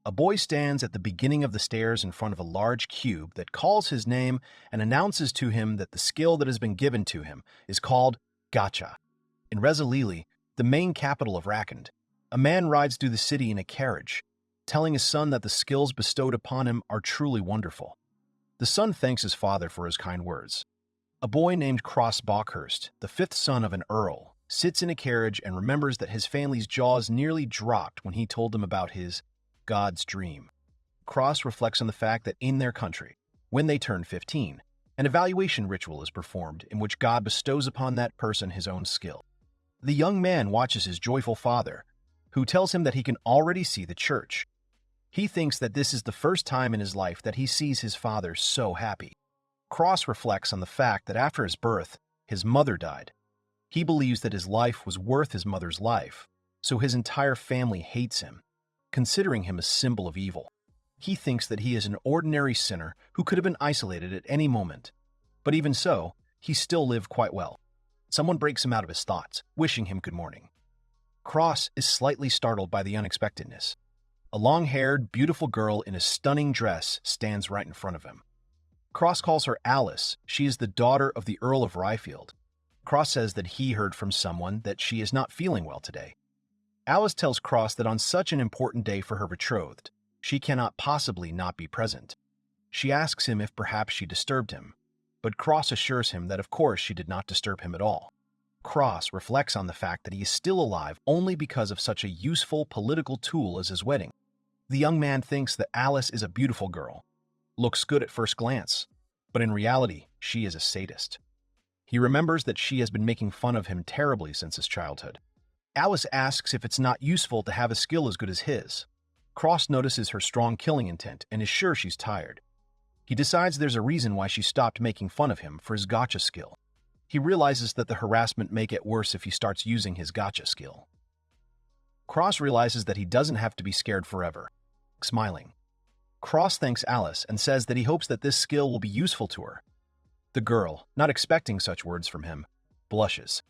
A boy stands at the beginning of the stairs in front of a large cube that calls his name and announces to him that the skill that has been given to him is called Gacha. In Rezalili, the main capital of Rakend, a man rides through the city in a carriage, telling his son that the skills bestowed upon him are truly wonderful. The son thanks his father for his kind words. A boy named Cross Bockhurst, the fifth son of an earl, sits in a carriage and remembers that his family's jaws nearly dropped when he told them about his God's dream. Cross reflects on the fact that in their country, when they turn 15, an evaluation ritual is performed in which God bestows upon that person his own skill. The young man watches his joyful father, who tells him that he can already see the church. He thinks that this is the first time in his life that he sees his father so happy. Cross reflects on the fact that after his birth, his mother died. He believes that his life was worth his mother's life, so his entire family hates him, considering him a symbol of evil. He thinks that he is an ordinary sinner who could have been isolated at any moment. But even so, he still lived quite well. Someone breaks him out of his thoughts, wishing him good morning. Cross is slightly startled by the unexpectedness. A long-haired, beautiful girl in a stunning dress stands right in front of him. Cross calls her Alice. She is the daughter of the Earl of Ryfield. Cross says that he heard from someone that she is not feeling well today. Alice tells Cross that on such an important day for her betrothed, she cannot possibly not be present. She asks him if perhaps she disturbed him, but Cross assures him that of course she did not disturb him at all. Cross reflects on the fact that he is still alive only because of such a useful political tool as his wedding. The young man thinks that Alice is a beautiful girl, looks good at first glance, but in reality, she is a sadist. He remembers that she has been making fun of him terribly since his childhood. Alice asks if it's not useful to have a skill as good as his. Cross notices her strong killing intent and is sure she's tired. He decides there's a reason why she stopped making fun of him for his Gacha skill. He realizes that the harassment may get worse if he starts using his Gacha skill. Cross realizes that he doesn't have to be scared forever. Smiling, Cross thanks Alice and says that he hopes that this skill will be useful to her. The girl, not expecting such words from him, blushes.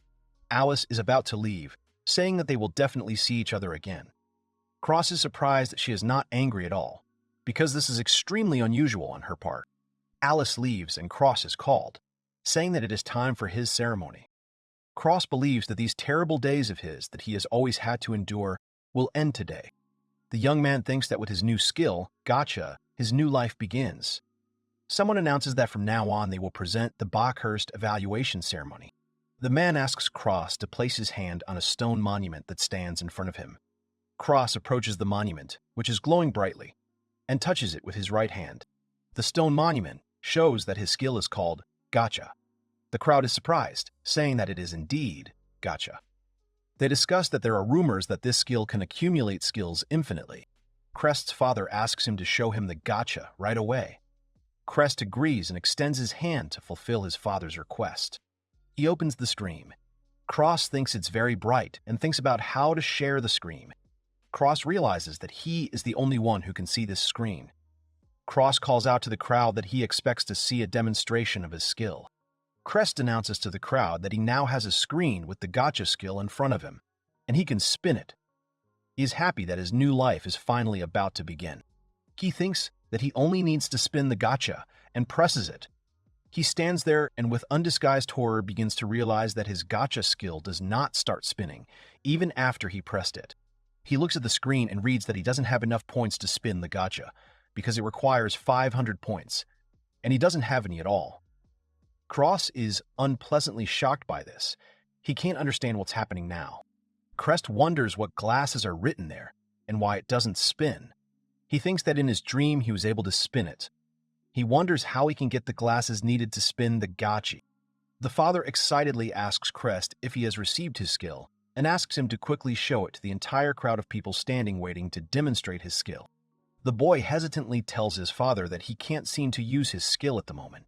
Alice is about to leave, saying that they will definitely see each other again. Cross is surprised that she is not angry at all, because this is extremely unusual on her part. Alice leaves and Cross is called, saying that it is time for his ceremony. Cross believes that these terrible days of his that he has always had to endure will end today. The young man thinks that with his new skill, Gacha, his new life begins. Someone announces that from now on they will present the Bockhurst evaluation ceremony. The man asks Cross to place his hand on a stone monument that stands in front of him. Cross approaches the monument, which is glowing brightly, and touches it with his right hand. The stone monument shows that his skill is called Gacha. The crowd is surprised, saying that it is indeed Gacha. They discuss that there are rumors that this skill can accumulate skills infinitely. Crest's father asks him to show him the Gacha right away. Crest agrees and extends his hand to fulfill his father's request. He opens the screen. Cross thinks it's very bright and thinks about how to share the screen. Cross realizes that he is the only one who can see this screen. Cross calls out to the crowd that he expects to see a demonstration of his skill. Crest announces to the crowd that he now has a screen with the Gacha skill in front of him, and he can spin it. He is happy that his new life is finally about to begin. He thinks that he only needs to spin the Gacha and presses it. He stands there and with undisguised horror begins to realize that his Gacha skill does not start spinning, even after he pressed it. He looks at the screen and reads that he doesn't have enough points to spin the Gacha, because it requires 500 points, and he doesn't have any at all. Cross is unpleasantly shocked by this. He can't understand what's happening now. Crest wonders what glasses are written there, and why it doesn't spin. He thinks that in his dream he was able to spin it. He wonders how he can get the glasses needed to spin the Gachi. The father excitedly asks Crest if he has received his skill, and asks him to quickly show it to the entire crowd of people standing waiting to demonstrate his skill. The boy hesitantly tells his father that he can't seem to use his skill at the moment.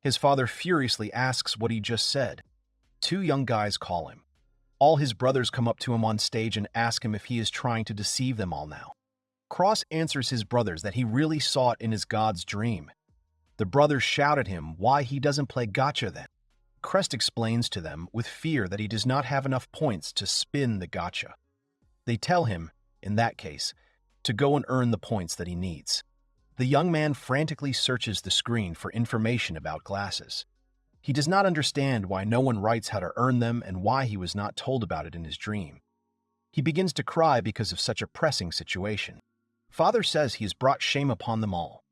His father furiously asks what he just said. Two young guys call him. All his brothers come up to him on stage and ask him if he is trying to deceive them all now. Cross answers his brothers that he really saw it in his God's dream. The brothers shout at him why he doesn't play Gacha then. Crest explains to them with fear that he does not have enough points to spin the Gacha. They tell him, in that case, to go and earn the points that he needs. The young man frantically searches the screen for information about glasses. He does not understand why no one writes how to earn them and why he was not told about it in his dream. He begins to cry because of such a pressing situation. Father says he has brought shame upon them all.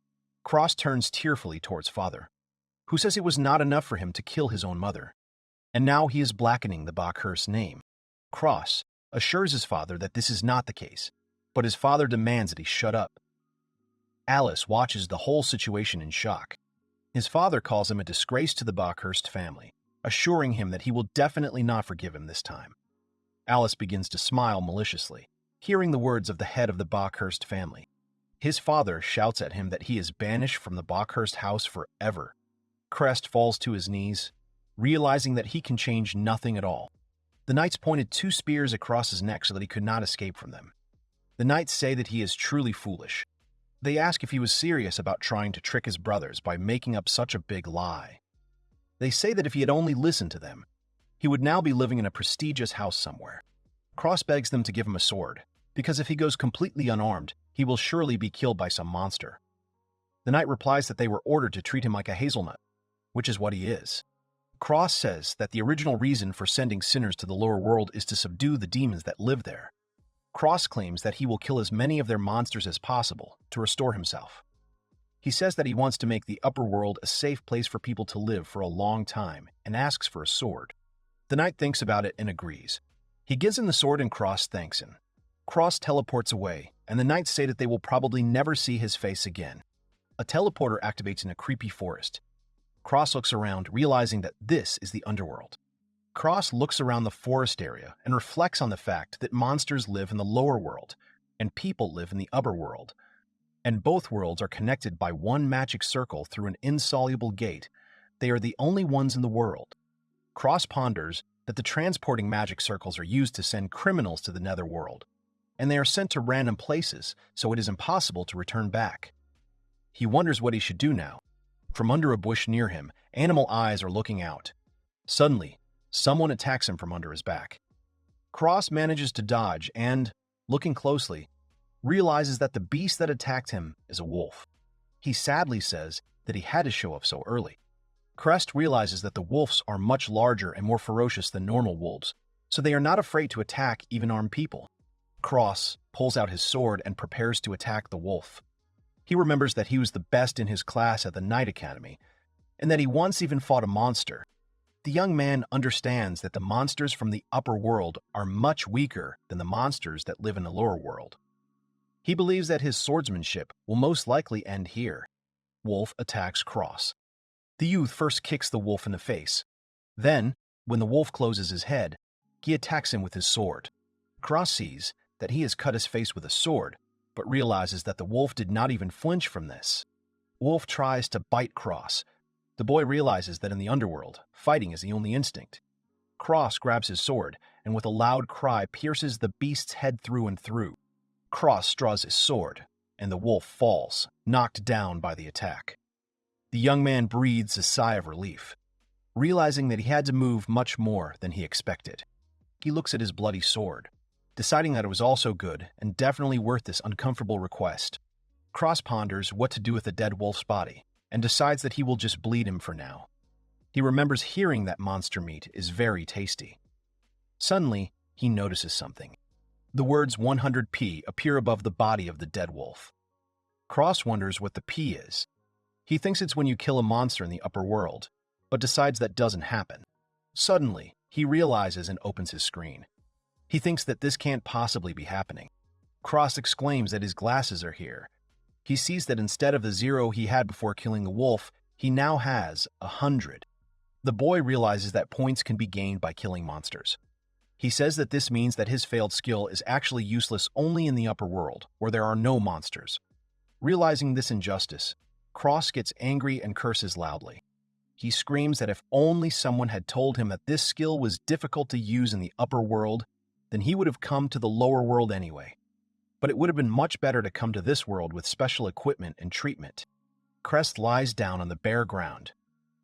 Cross turns tearfully towards Father, who says it was not enough for him to kill his own mother. And now he is blackening the Bakur's name. Cross assures his father that this is not the case, but his father demands that he shut up. Alice watches the whole situation in shock. His father calls him a disgrace to the Bakhurst family, assuring him that he will definitely not forgive him this time. Alice begins to smile maliciously, hearing the words of the head of the Bakhurst family. His father shouts at him that he is banished from the Bakhurst house forever. Crest falls to his knees, realizing that he can change nothing at all. The knights pointed 2 spears across his neck so that he could not escape from them. The knights say that he is truly foolish. They ask if he was serious about trying to trick his brothers by making up such a big lie. They say that if he had only listened to them, he would now be living in a prestigious house somewhere. Cross begs them to give him a sword, because if he goes completely unarmed, he will surely be killed by some monster. The knight replies that they were ordered to treat him like a hazelnut, which is what he is. Cross says that the original reason for sending sinners to the lower world is to subdue the demons that live there. Cross claims that he will kill as many of their monsters as possible to restore himself. He says that he wants to make the upper world a safe place for people to live for a long time and asks for a sword. The knight thinks about it and agrees. He gives him the sword and Cross thanks him. Cross teleports away, and the knights say that they will probably never see his face again. A teleporter activates in a creepy forest. Cross looks around, realizing that this is the underworld. Cross looks around the forest area and reflects on the fact that monsters live in the lower world and people live in the upper world, and both worlds are connected by one magic circle through an insoluble gate. They are the only ones in the world. Cross ponders that the transporting magic circles are used to send criminals to the netherworld, and they are sent to random places, so it is impossible to return back. He wonders what he should do now. From under a bush near him, animal eyes are looking out. Suddenly, someone attacks him from under his back. Cross manages to dodge and, looking closely, realizes that the beast that attacked him is a wolf. He sadly says that he had to show up so early. Crest realizes that the wolves are much larger and more ferocious than normal wolves, so they are not afraid to attack even armed people. Cross pulls out his sword and prepares to attack the wolf. He remembers that he was the best in his class at the Knight Academy, and that he once even fought a monster. The young man understands that the monsters from the upper world are much weaker than the monsters that live in the lower world. He believes that his swordsmanship will most likely end here. Wolf attacks Cross. The youth first kicks the wolf in the face. Then, when the wolf closes his head, he attacks him with his sword. Cross sees that he has cut his face with a sword, but realizes that the wolf did not even flinch from this. Wolf tries to bite Cross. The boy realizes that in the underworld, fighting is the only instinct. Cross grabs his sword, and with a loud cry pierces the beast's head through and through. Cross draws his sword, and the wolf falls, knocked down by the attack. The young man breathes a sigh of relief, realizing that he had to move much more than he expected. He looks at his bloody sword, deciding that it was also good and definitely worth this uncomfortable request. Cross ponders what to do with the dead wolf's body, and decides that he will just bleed him for now. He remembers hearing that monster meat is very tasty. Suddenly, he notices something. The words 100p appear above the body of the dead wolf. Cross wonders what the P is. He thinks it's when you kill a monster in the upper world, but decides that doesn't happen. Suddenly, he realizes and opens his screen. He thinks that this can't possibly be happening. Cross exclaims that his glasses are here. He sees that instead of the 0 he had before killing the wolf, he now has 100. The boy realizes that points can be gained by killing monsters. He says that this means that his failed skill is actually useless only in the upper world, where there are no monsters. Realizing this injustice, Cross gets angry and curses loudly. He screams that if only someone had told him that this skill was difficult to use in the upper world, then he would have come to the lower world anyway. But it would have been much better to come to this world with special equipment and treatment. Crest lies down on the bare ground,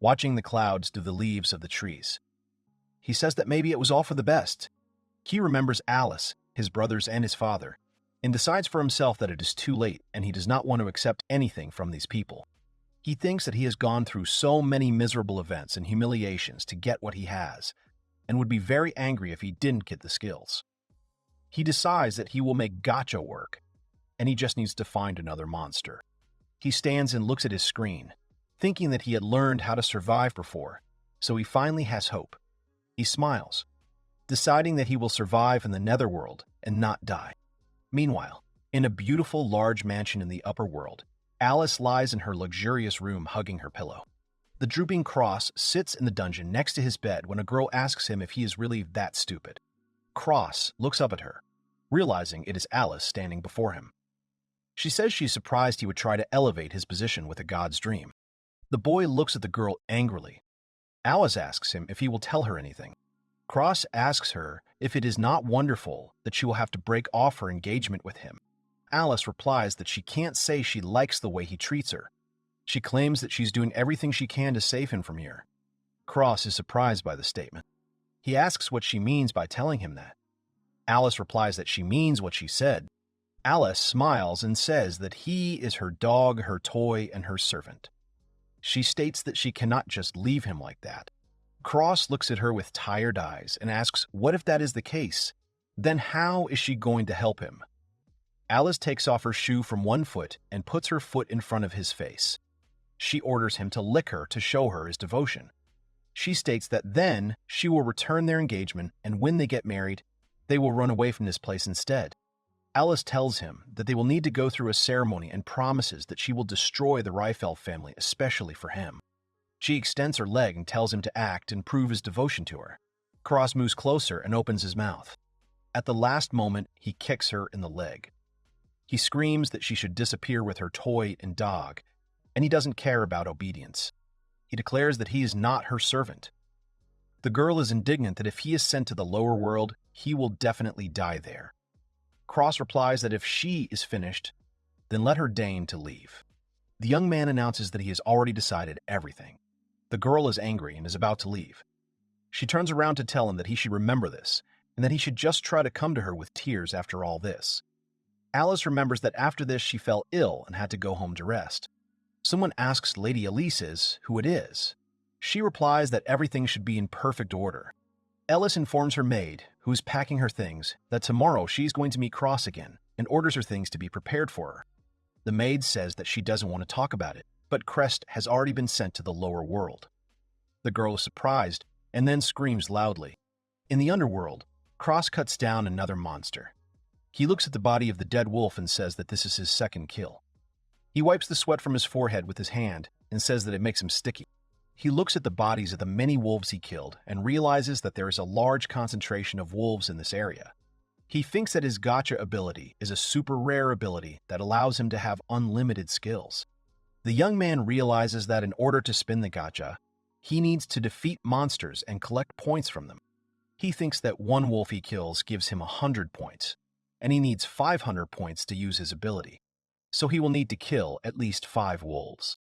watching the clouds through the leaves of the trees. He says that maybe it was all for the best. He remembers Alice, his brothers, and his father. and decides for himself that it is too late and he does not want to accept anything from these people. He thinks that he has gone through so many miserable events and humiliations to get what he has, and would be very angry if he didn't get the skills. He decides that he will make Gacha work, and he just needs to find another monster. He stands and looks at his screen, thinking that he had learned how to survive before, so he finally has hope. He smiles, deciding that he will survive in the netherworld and not die. Meanwhile, in a beautiful large mansion in the upper world, Alice lies in her luxurious room hugging her pillow. The drooping Cross sits in the dungeon next to his bed when a girl asks him if he is really that stupid. Cross looks up at her, realizing it is Alice standing before him. She says she's surprised he would try to elevate his position with a god's dream. The boy looks at the girl angrily. Alice asks him if he will tell her anything. Cross asks her if it is not wonderful that she will have to break off her engagement with him. Alice replies that she can't say she likes the way he treats her. She claims that she's doing everything she can to save him from here. Cross is surprised by the statement. He asks what she means by telling him that. Alice replies that she means what she said. Alice smiles and says that he is her dog, her toy, and her servant. She states that she cannot just leave him like that. Cross looks at her with tired eyes and asks what if that is the case? Then how is she going to help him? Alice takes off her shoe from one foot and puts her foot in front of his face. She orders him to lick her to show her his devotion. She states that then she will return their engagement, and when they get married, they will run away from this place instead. Alice tells him that they will need to go through a ceremony and promises that she will destroy the Ryfel family, especially for him. She extends her leg and tells him to act and prove his devotion to her. Cross moves closer and opens his mouth. At the last moment, he kicks her in the leg. He screams that she should disappear with her toy and dog, and he doesn't care about obedience. He declares that he is not her servant. The girl is indignant that if he is sent to the lower world, he will definitely die there. Cross replies that if she is finished, then let her deign to leave. The young man announces that he has already decided everything. The girl is angry and is about to leave. She turns around to tell him that he should remember this, and that he should just try to come to her with tears after all this. Alice remembers that after this she fell ill and had to go home to rest. Someone asks Lady Ellis who it is. She replies that everything should be in perfect order. Ellis informs her maid, who is packing her things, that tomorrow she's going to meet Cross again, and orders her things to be prepared for her. The maid says that she doesn't want to talk about it, but Crest has already been sent to the lower world. The girl is surprised, and then screams loudly. In the underworld, Cross cuts down another monster. He looks at the body of the dead wolf and says that this is his second kill. He wipes the sweat from his forehead with his hand and says that it makes him sticky. He looks at the bodies of the many wolves he killed and realizes that there is a large concentration of wolves in this area. He thinks that his Gacha ability is a super rare ability that allows him to have unlimited skills. The young man realizes that in order to spin the Gacha, he needs to defeat monsters and collect points from them. He thinks that one wolf he kills gives him 100 points, and he needs 500 points to use his ability, so he will need to kill at least 5 wolves.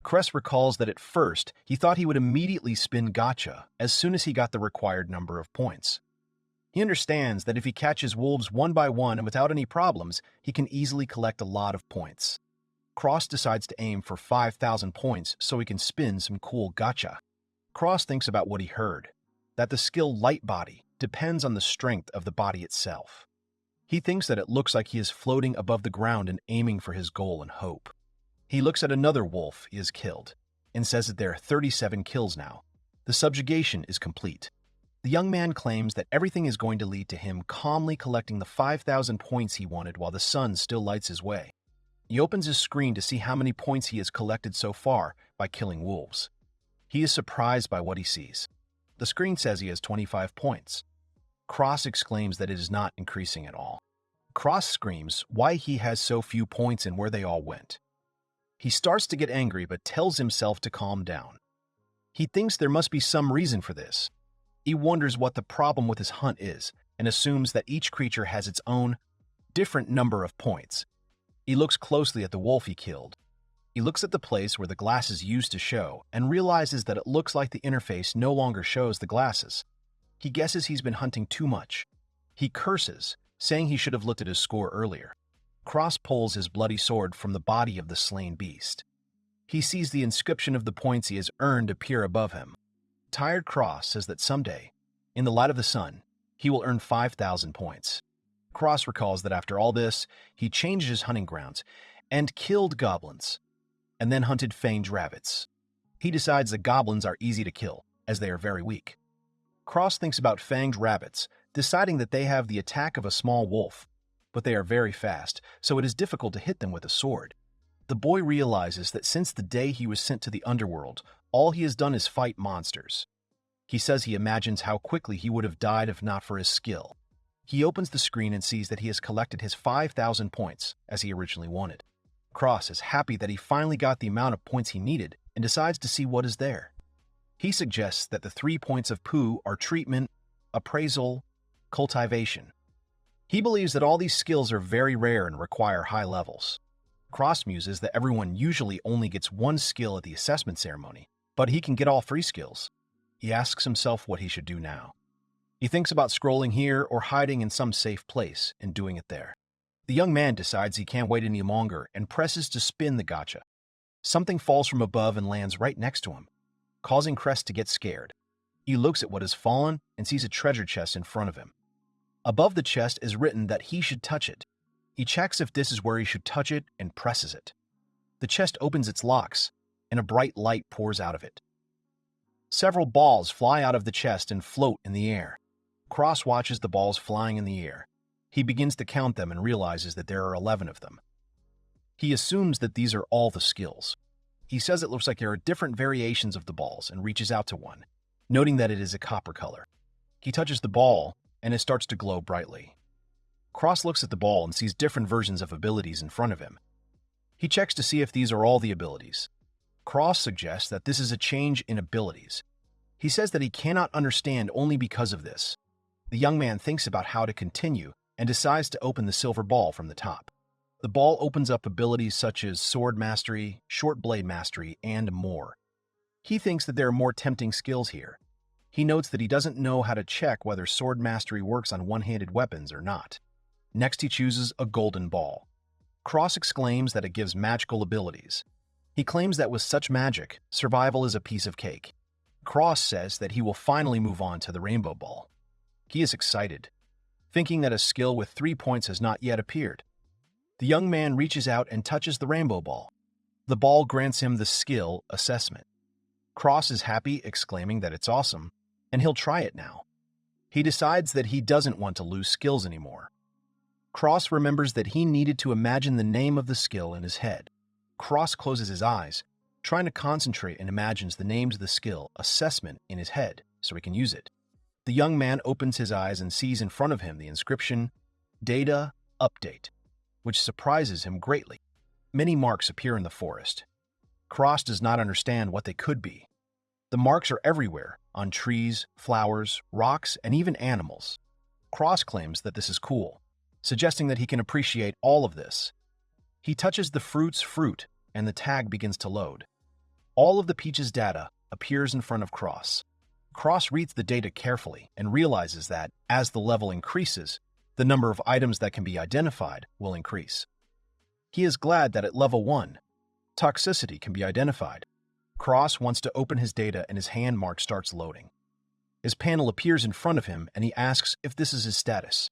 Crest recalls that at first he thought he would immediately spin Gacha as soon as he got the required number of points. He understands that if he catches wolves one by one and without any problems, he can easily collect a lot of points. Cross decides to aim for 5,000 points so he can spin some cool Gacha. Cross thinks about what he heard, that the skill Light Body depends on the strength of the body itself. He thinks that it looks like he is floating above the ground and aiming for his goal and hope. He looks at another wolf he has killed and says that there are 37 kills now. The subjugation is complete. The young man claims that everything is going to lead to him calmly collecting the 5,000 points he wanted while the sun still lights his way. He opens his screen to see how many points he has collected so far by killing wolves. He is surprised by what he sees. The screen says he has 25 points. Cross exclaims that it is not increasing at all. Cross screams why he has so few points and where they all went. He starts to get angry but tells himself to calm down. He thinks there must be some reason for this. He wonders what the problem with his hunt is and assumes that each creature has its own, different number of points. He looks closely at the wolf he killed. He looks at the place where the glasses used to show and realizes that it looks like the interface no longer shows the glasses. He guesses he's been hunting too much. He curses, saying he should have looked at his score earlier. Cross pulls his bloody sword from the body of the slain beast. He sees the inscription of the points he has earned appear above him. Tired Cross says that someday, in the light of the sun, he will earn 5,000 points. Cross recalls that after all this, he changed his hunting grounds and killed goblins, and then hunted fanged rabbits. He decides that goblins are easy to kill, as they are very weak. Cross thinks about fanged rabbits, deciding that they have the attack of a small wolf, but they are very fast, so it is difficult to hit them with a sword. The boy realizes that since the day he was sent to the underworld, all he has done is fight monsters. He says he imagines how quickly he would have died if not for his skill. He opens the screen and sees that he has collected his 5,000 points, as he originally wanted. Cross is happy that he finally got the amount of points he needed and decides to see what is there. He suggests that the 3 points of Pooh are treatment, appraisal, cultivation. He believes that all these skills are very rare and require high levels. Cross muses that everyone usually only gets one skill at the assessment ceremony, but he can get all 3 skills. He asks himself what he should do now. He thinks about scrolling here or hiding in some safe place and doing it there. The young man decides he can't wait any longer and presses to spin the gacha. Something falls from above and lands right next to him, causing Crest to get scared. He looks at what has fallen and sees a treasure chest in front of him. Above the chest is written that he should touch it. He checks if this is where he should touch it and presses it. The chest opens its locks, and a bright light pours out of it. Several balls fly out of the chest and float in the air. Cross watches the balls flying in the air. He begins to count them and realizes that there are 11 of them. He assumes that these are all the skills. He says it looks like there are different variations of the balls and reaches out to one, noting that it is a copper color. He touches the ball, and it starts to glow brightly. Cross looks at the ball and sees different versions of abilities in front of him. He checks to see if these are all the abilities. Cross suggests that this is a change in abilities. He says that he cannot understand only because of this. The young man thinks about how to continue and decides to open the silver ball from the top. The ball opens up abilities such as sword mastery, short blade mastery, and more. He thinks that there are more tempting skills here. He notes that he doesn't know how to check whether sword mastery works on one-handed weapons or not. Next, he chooses a golden ball. Cross exclaims that it gives magical abilities. He claims that with such magic, survival is a piece of cake. Cross says that he will finally move on to the rainbow ball. He is excited, thinking that a skill with 3 points has not yet appeared. The young man reaches out and touches the rainbow ball. The ball grants him the skill assessment. Cross is happy, exclaiming that it's awesome, and he'll try it now. He decides that he doesn't want to lose skills anymore. Cross remembers that he needed to imagine the name of the skill in his head. Cross closes his eyes, trying to concentrate, and imagines the name of the skill assessment in his head so he can use it. The young man opens his eyes and sees in front of him the inscription, Data Update, which surprises him greatly. Many marks appear in the forest. Cross does not understand what they could be. The marks are everywhere, on trees, flowers, rocks, and even animals. Cross claims that this is cool, suggesting that he can appreciate all of this. He touches the fruit's fruit, and the tag begins to load. All of the peach's data appears in front of Cross. Cross reads the data carefully and realizes that, as the level increases, the number of items that can be identified will increase. He is glad that at level 1, toxicity can be identified. Cross wants to open his data and his hand mark starts loading. His panel appears in front of him and he asks if this is his status.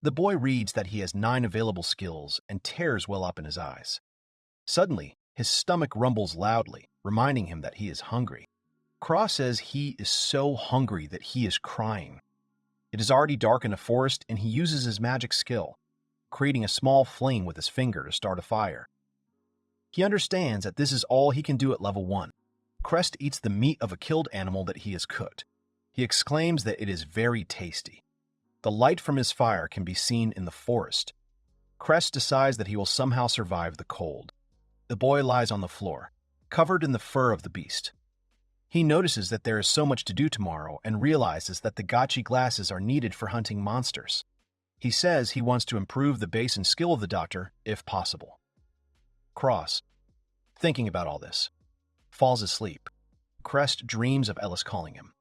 The boy reads that he has 9 available skills and tears well up in his eyes. Suddenly, his stomach rumbles loudly, reminding him that he is hungry. Cross says he is so hungry that he is crying. It is already dark in the forest and he uses his magic skill, creating a small flame with his finger to start a fire. He understands that this is all he can do at level 1. Crest eats the meat of a killed animal that he has cooked. He exclaims that it is very tasty. The light from his fire can be seen in the forest. Crest decides that he will somehow survive the cold. The boy lies on the floor, covered in the fur of the beast. He notices that there is so much to do tomorrow and realizes that the gachi glasses are needed for hunting monsters. He says he wants to improve the base and skill of the doctor, if possible. Cross, thinking about all this, falls asleep. Crest dreams of Ellis calling him.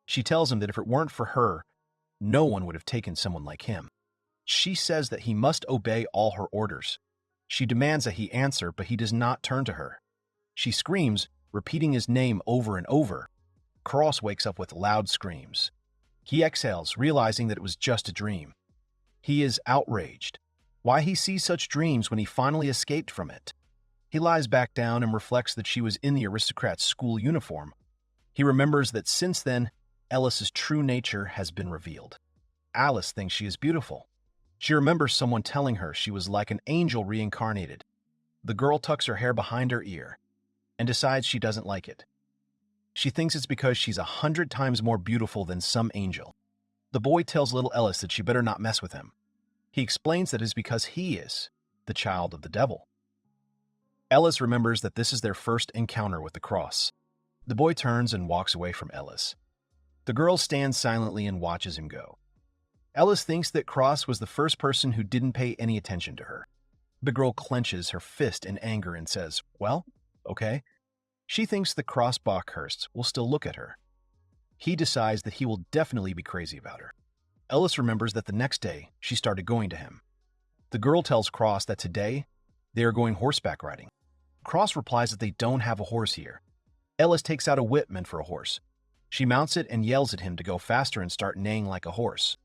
She tells him that if it weren't for her, no one would have taken someone like him. She says that he must obey all her orders. She demands that he answer, but he does not turn to her. She screams, repeating his name over and over. Cross wakes up with loud screams. He exhales, realizing that it was just a dream. He is outraged. Why he sees such dreams when he finally escaped from it? He lies back down and reflects that she was in the aristocrat's school uniform. He remembers that since then, Ellis's true nature has been revealed. Alice thinks she is beautiful. She remembers someone telling her she was like an angel reincarnated. The girl tucks her hair behind her ear and decides she doesn't like it. She thinks it's because she's 100 times more beautiful than some angel. The boy tells little Ellis that she better not mess with him. He explains that it is because he is the child of the devil. Ellis remembers that this is their first encounter with the cross. The boy turns and walks away from Ellis. The girl stands silently and watches him go. Ellis thinks that Cross was the first person who didn't pay any attention to her. The girl clenches her fist in anger and says, "Well, okay." She thinks that Cross Bockhurst will still look at her. He decides that he will definitely be crazy about her. Ellis remembers that the next day she started going to him. The girl tells Cross that today they are going horseback riding. Cross replies that they don't have a horse here. Ellis takes out a whip meant for a horse. She mounts it and yells at him to go faster and start neighing like a horse.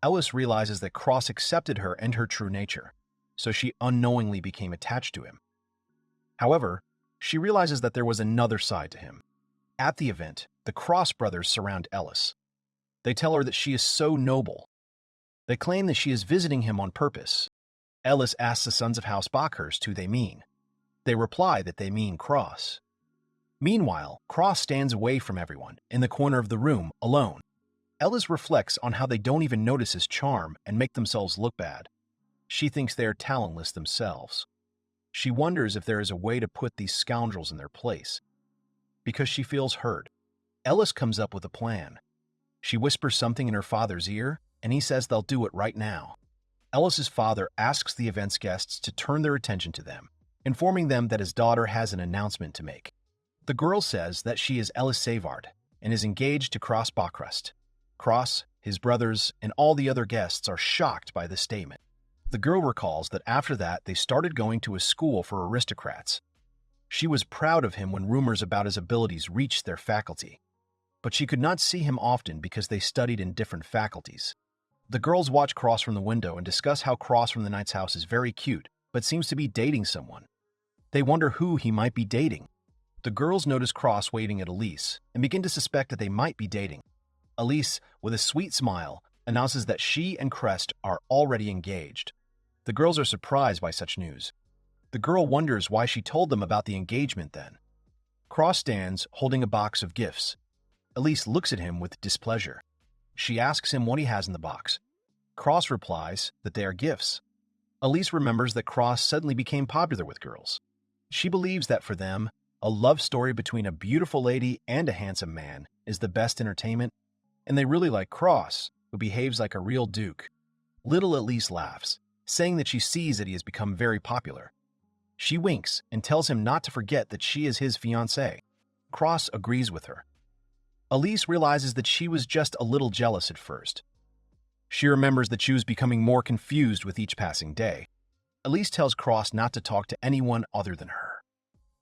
Ellis realizes that Cross accepted her and her true nature, so she unknowingly became attached to him. However, she realizes that there was another side to him. At the event, the Cross brothers surround Ellis. They tell her that she is so noble. They claim that she is visiting him on purpose. Ellis asks the sons of House Bockhurst who they mean. They reply that they mean Cross. Meanwhile, Cross stands away from everyone, in the corner of the room, alone. Ellis reflects on how they don't even notice his charm and make themselves look bad. She thinks they are talentless themselves. She wonders if there is a way to put these scoundrels in their place. Because she feels hurt, Ellis comes up with a plan. She whispers something in her father's ear, and he says they'll do it right now. Ellis's father asks the event's guests to turn their attention to them, informing them that his daughter has an announcement to make. The girl says that she is Ellis Savard and is engaged to Cross Bockhurst. Cross, his brothers, and all the other guests are shocked by this statement. The girl recalls that after that they started going to a school for aristocrats. She was proud of him when rumors about his abilities reached their faculty, but she could not see him often because they studied in different faculties. The girls watch Cross from the window and discuss how Cross from the Knight's house is very cute, but seems to be dating someone. They wonder who he might be dating. The girls notice Cross waiting at Ellis and begin to suspect that they might be dating. Ellis, with a sweet smile, announces that she and Crest are already engaged. The girls are surprised by such news. The girl wonders why she told them about the engagement then. Cross stands holding a box of gifts. Ellis looks at him with displeasure. She asks him what he has in the box. Cross replies that they are gifts. Ellis remembers that Cross suddenly became popular with girls. She believes that for them, a love story between a beautiful lady and a handsome man is the best entertainment, and they really like Cross, who behaves like a real duke. Little Ellis laughs, saying that she sees that he has become very popular. She winks and tells him not to forget that she is his fiancée. Cross agrees with her. Ellis realizes that she was just a little jealous at first. She remembers that she was becoming more confused with each passing day. Ellis tells Cross not to talk to anyone other than her.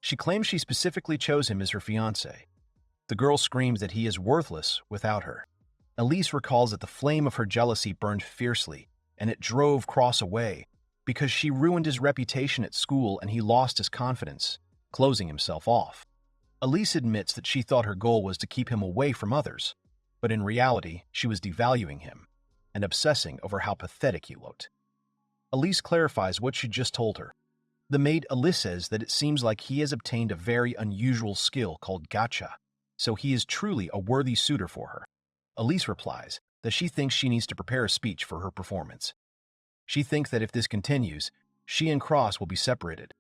She claims she specifically chose him as her fiancé. The girl screams that he is worthless without her. Ellis recalls that the flame of her jealousy burned fiercely, and it drove Cross away because she ruined his reputation at school and he lost his confidence, closing himself off. Ellis admits that she thought her goal was to keep him away from others, but in reality, she was devaluing him and obsessing over how pathetic he looked. Ellis clarifies what she just told her. The maid Ellis says that it seems like he has obtained a very unusual skill called Gacha, so he is truly a worthy suitor for her. Ellis replies that she thinks she needs to prepare a speech for her performance. She thinks that if this continues, she and Cross will be separated.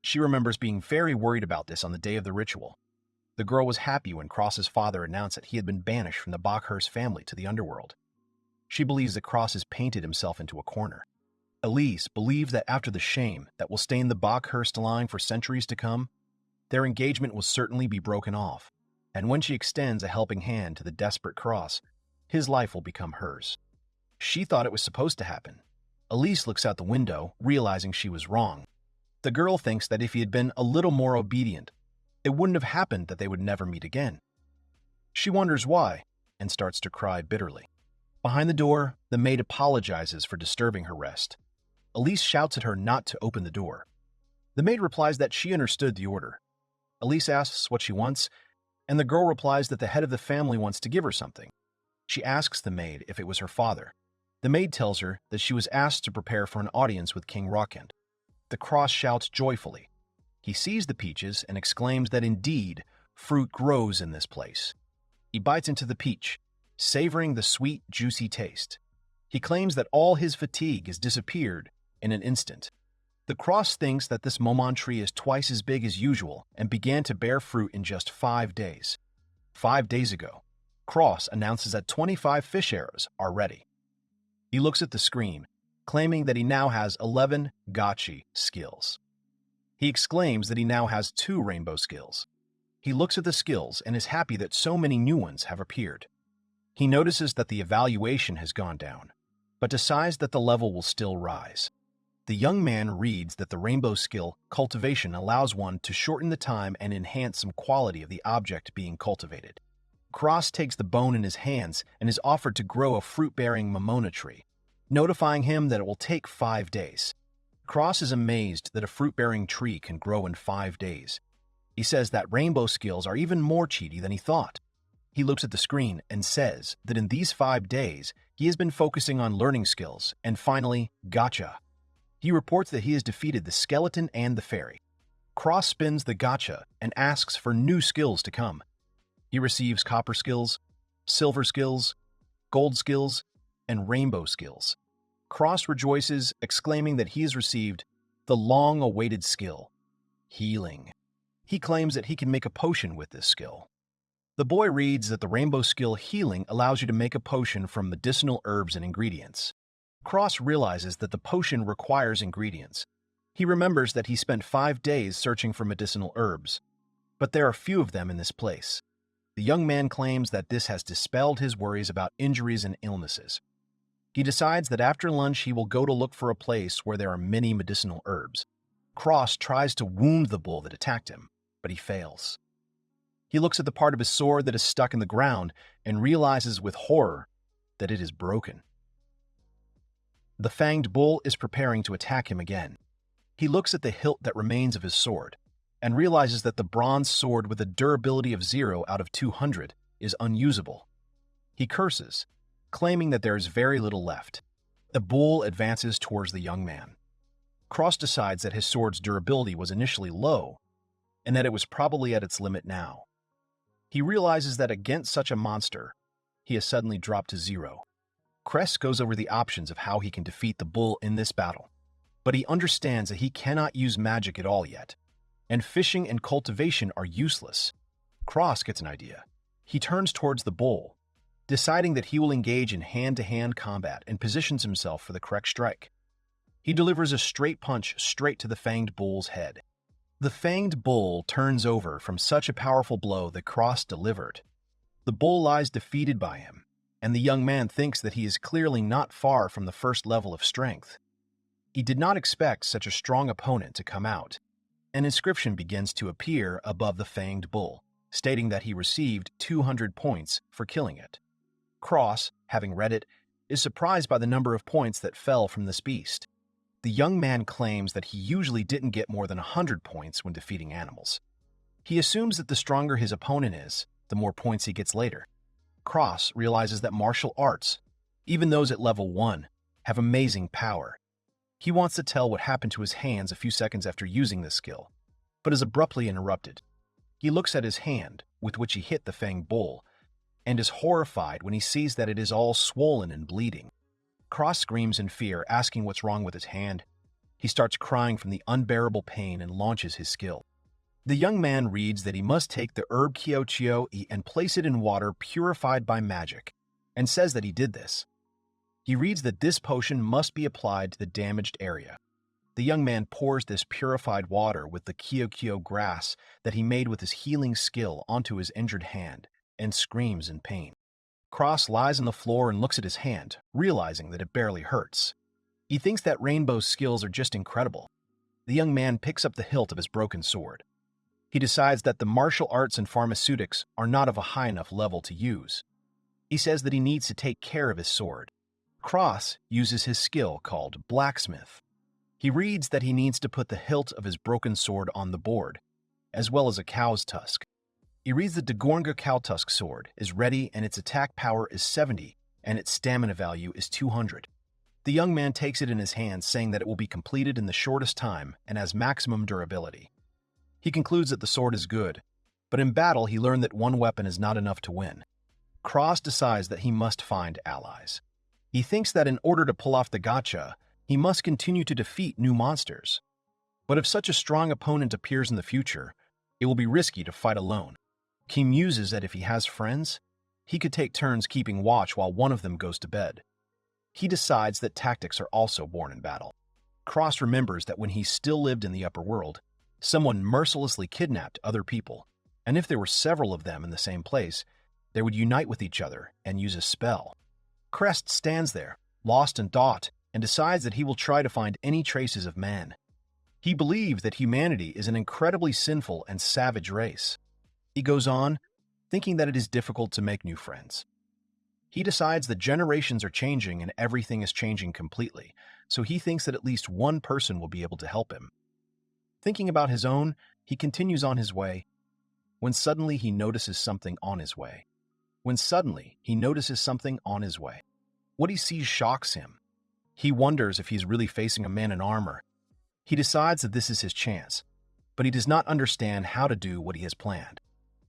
She remembers being very worried about this on the day of the ritual. The girl was happy when Cross's father announced that he had been banished from the Bockhurst family to the underworld. She believes that Cross has painted himself into a corner. Ellis believed that after the shame that will stain the Bockhurst line for centuries to come, their engagement will certainly be broken off, and when she extends a helping hand to the desperate Cross, his life will become hers. She thought it was supposed to happen. Ellis looks out the window, realizing she was wrong. The girl thinks that if he had been a little more obedient, it wouldn't have happened that they would never meet again. She wonders why and starts to cry bitterly. Behind the door, the maid apologizes for disturbing her rest. Elise shouts at her not to open the door. The maid replies that she understood the order. Elise asks what she wants, and the girl replies that the head of the family wants to give her something. She asks the maid if it was her father. The maid tells her that she was asked to prepare for an audience with King Rockend. The cross shouts joyfully. He sees the peaches and exclaims that indeed, fruit grows in this place. He bites into the peach, savoring the sweet, juicy taste. He claims that all his fatigue has disappeared in an instant. The cross thinks that this momon tree is twice as big as usual and began to bear fruit in just 5 days. 5 days ago, Cross announces that 25 fish arrows are ready. He looks at the screen, claiming that he now has 11 Gachi skills. He exclaims that he now has 2 rainbow skills. He looks at the skills and is happy that so many new ones have appeared. He notices that the evaluation has gone down, but decides that the level will still rise. The young man reads that the rainbow skill, cultivation, allows one to shorten the time and enhance some quality of the object being cultivated. Cross takes the bone in his hands and is offered to grow a fruit-bearing momona tree, notifying him that it will take 5 days. Cross is amazed that a fruit-bearing tree can grow in 5 days. He says that rainbow skills are even more cheaty than he thought. He looks at the screen and says that in these 5 days, he has been focusing on learning skills and finally, Gacha. He reports that he has defeated the skeleton and the fairy. Cross spins the Gacha and asks for new skills to come. He receives copper skills, silver skills, gold skills, and rainbow skills. Cross rejoices, exclaiming that he has received the long-awaited skill, healing. He claims that he can make a potion with this skill. The boy reads that the rainbow skill healing allows you to make a potion from medicinal herbs and ingredients. Cross realizes that the potion requires ingredients. He remembers that he spent 5 days searching for medicinal herbs, but there are few of them in this place. The young man claims that this has dispelled his worries about injuries and illnesses. He decides that after lunch he will go to look for a place where there are many medicinal herbs. Cross tries to wound the bull that attacked him, but he fails. He looks at the part of his sword that is stuck in the ground and realizes with horror that it is broken. The fanged bull is preparing to attack him again. He looks at the hilt that remains of his sword and realizes that the bronze sword with a durability of 0 out of 200 is unusable. He curses, claiming that there is very little left. The bull advances towards the young man. Cross decides that his sword's durability was initially low and that it was probably at its limit now. He realizes that against such a monster, he has suddenly dropped to 0. Cress goes over the options of how he can defeat the bull in this battle, but he understands that he cannot use magic at all yet, and fishing and cultivation are useless. Cross gets an idea. He turns towards the bull, deciding that he will engage in hand-to-hand combat and positions himself for the correct strike. He delivers a straight punch straight to the fanged bull's head. The fanged bull turns over from such a powerful blow that Cross delivered. The bull lies defeated by him, and the young man thinks that he is clearly not far from the first level of strength. He did not expect such a strong opponent to come out. An inscription begins to appear above the fanged bull, stating that he received 200 points for killing it. Cross, having read it, is surprised by the number of points that fell from this beast. The young man claims that he usually didn't get more than 100 points when defeating animals. He assumes that the stronger his opponent is, the more points he gets later. Cross realizes that martial arts, even those at level 1, have amazing power. He wants to tell what happened to his hands a few seconds after using this skill, but is abruptly interrupted. He looks at his hand, with which he hit the fanged bull, and is horrified when he sees that it is all swollen and bleeding. Cross screams in fear, asking what's wrong with his hand. He starts crying from the unbearable pain and launches his skill. The young man reads that he must take the herb Kyochio and place it in water purified by magic, and says that he did this. He reads that this potion must be applied to the damaged area. The young man pours this purified water with the Kyochio grass that he made with his healing skill onto his injured hand and screams in pain. Cross lies on the floor and looks at his hand, realizing that it barely hurts. He thinks that Rainbow's skills are just incredible. The young man picks up the hilt of his broken sword. He decides that the martial arts and pharmaceutics are not of a high enough level to use. He says that he needs to take care of his sword. Cross uses his skill called blacksmith. He reads that he needs to put the hilt of his broken sword on the board, as well as a cow's tusk. He reads that the Gornga cow tusk sword is ready and its attack power is 70 and its stamina value is 200. The young man takes it in his hands, saying that it will be completed in the shortest time and has maximum durability. He concludes that the sword is good, but in battle he learned that one weapon is not enough to win. Cross decides that he must find allies. He thinks that in order to pull off the gacha, he must continue to defeat new monsters. But if such a strong opponent appears in the future, it will be risky to fight alone. He muses that if he has friends, he could take turns keeping watch while one of them goes to bed. He decides that tactics are also born in battle. Cross remembers that when he still lived in the upper world, someone mercilessly kidnapped other people, and if there were several of them in the same place, they would unite with each other and use a spell. Crest stands there, lost in thought, and decides that he will try to find any traces of man. He believes that humanity is an incredibly sinful and savage race. He goes on, thinking that it is difficult to make new friends. He decides that generations are changing and everything is changing completely, so he thinks that at least one person will be able to help him. Thinking about his own, he continues on his way, when suddenly he notices something on his way. What he sees shocks him. He wonders if he's really facing a man in armor. He decides that this is his chance, but he does not understand how to do what he has planned.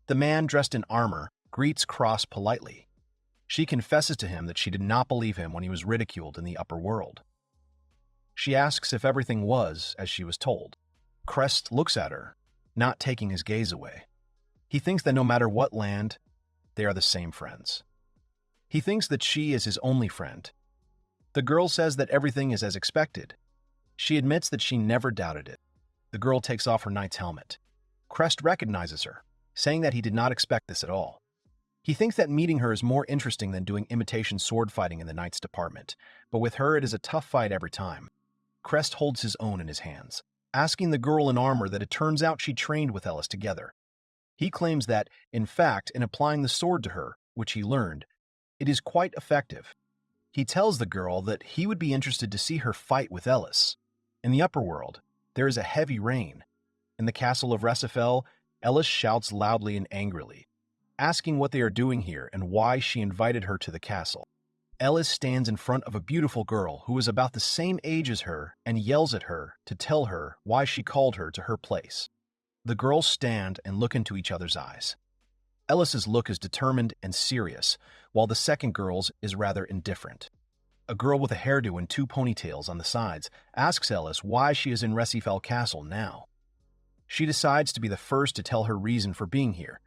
The man dressed in armor greets Cross politely. She confesses to him that she did not believe him when he was ridiculed in the upper world. She asks if everything was as she was told. Crest looks at her, not taking his gaze away. He thinks that no matter what land, they are the same friends. He thinks that she is his only friend. The girl says that everything is as expected. She admits that she never doubted it. The girl takes off her knight's helmet. Crest recognizes her, saying that he did not expect this at all. He thinks that meeting her is more interesting than doing imitation sword fighting in the knight's department, but with her it is a tough fight every time. Crest holds his own in his hands, asking the girl in armor that it turns out she trained with Ellis together. He claims that, in fact, in applying the sword to her, which he learned, it is quite effective. He tells the girl that he would be interested to see her fight with Ellis. In the upper world, there is a heavy rain. In the castle of Resifel, Ellis shouts loudly and angrily, asking what they are doing here and why she invited her to the castle. Ellis stands in front of a beautiful girl who is about the same age as her and yells at her to tell her why she called her to her place. The girls stand and look into each other's eyes. Ellis's look is determined and serious, while the second girl's is rather indifferent. A girl with a hairdo and two ponytails on the sides asks Ellis why she is in Resifel Castle now. She decides to be the first to tell her reason for being here,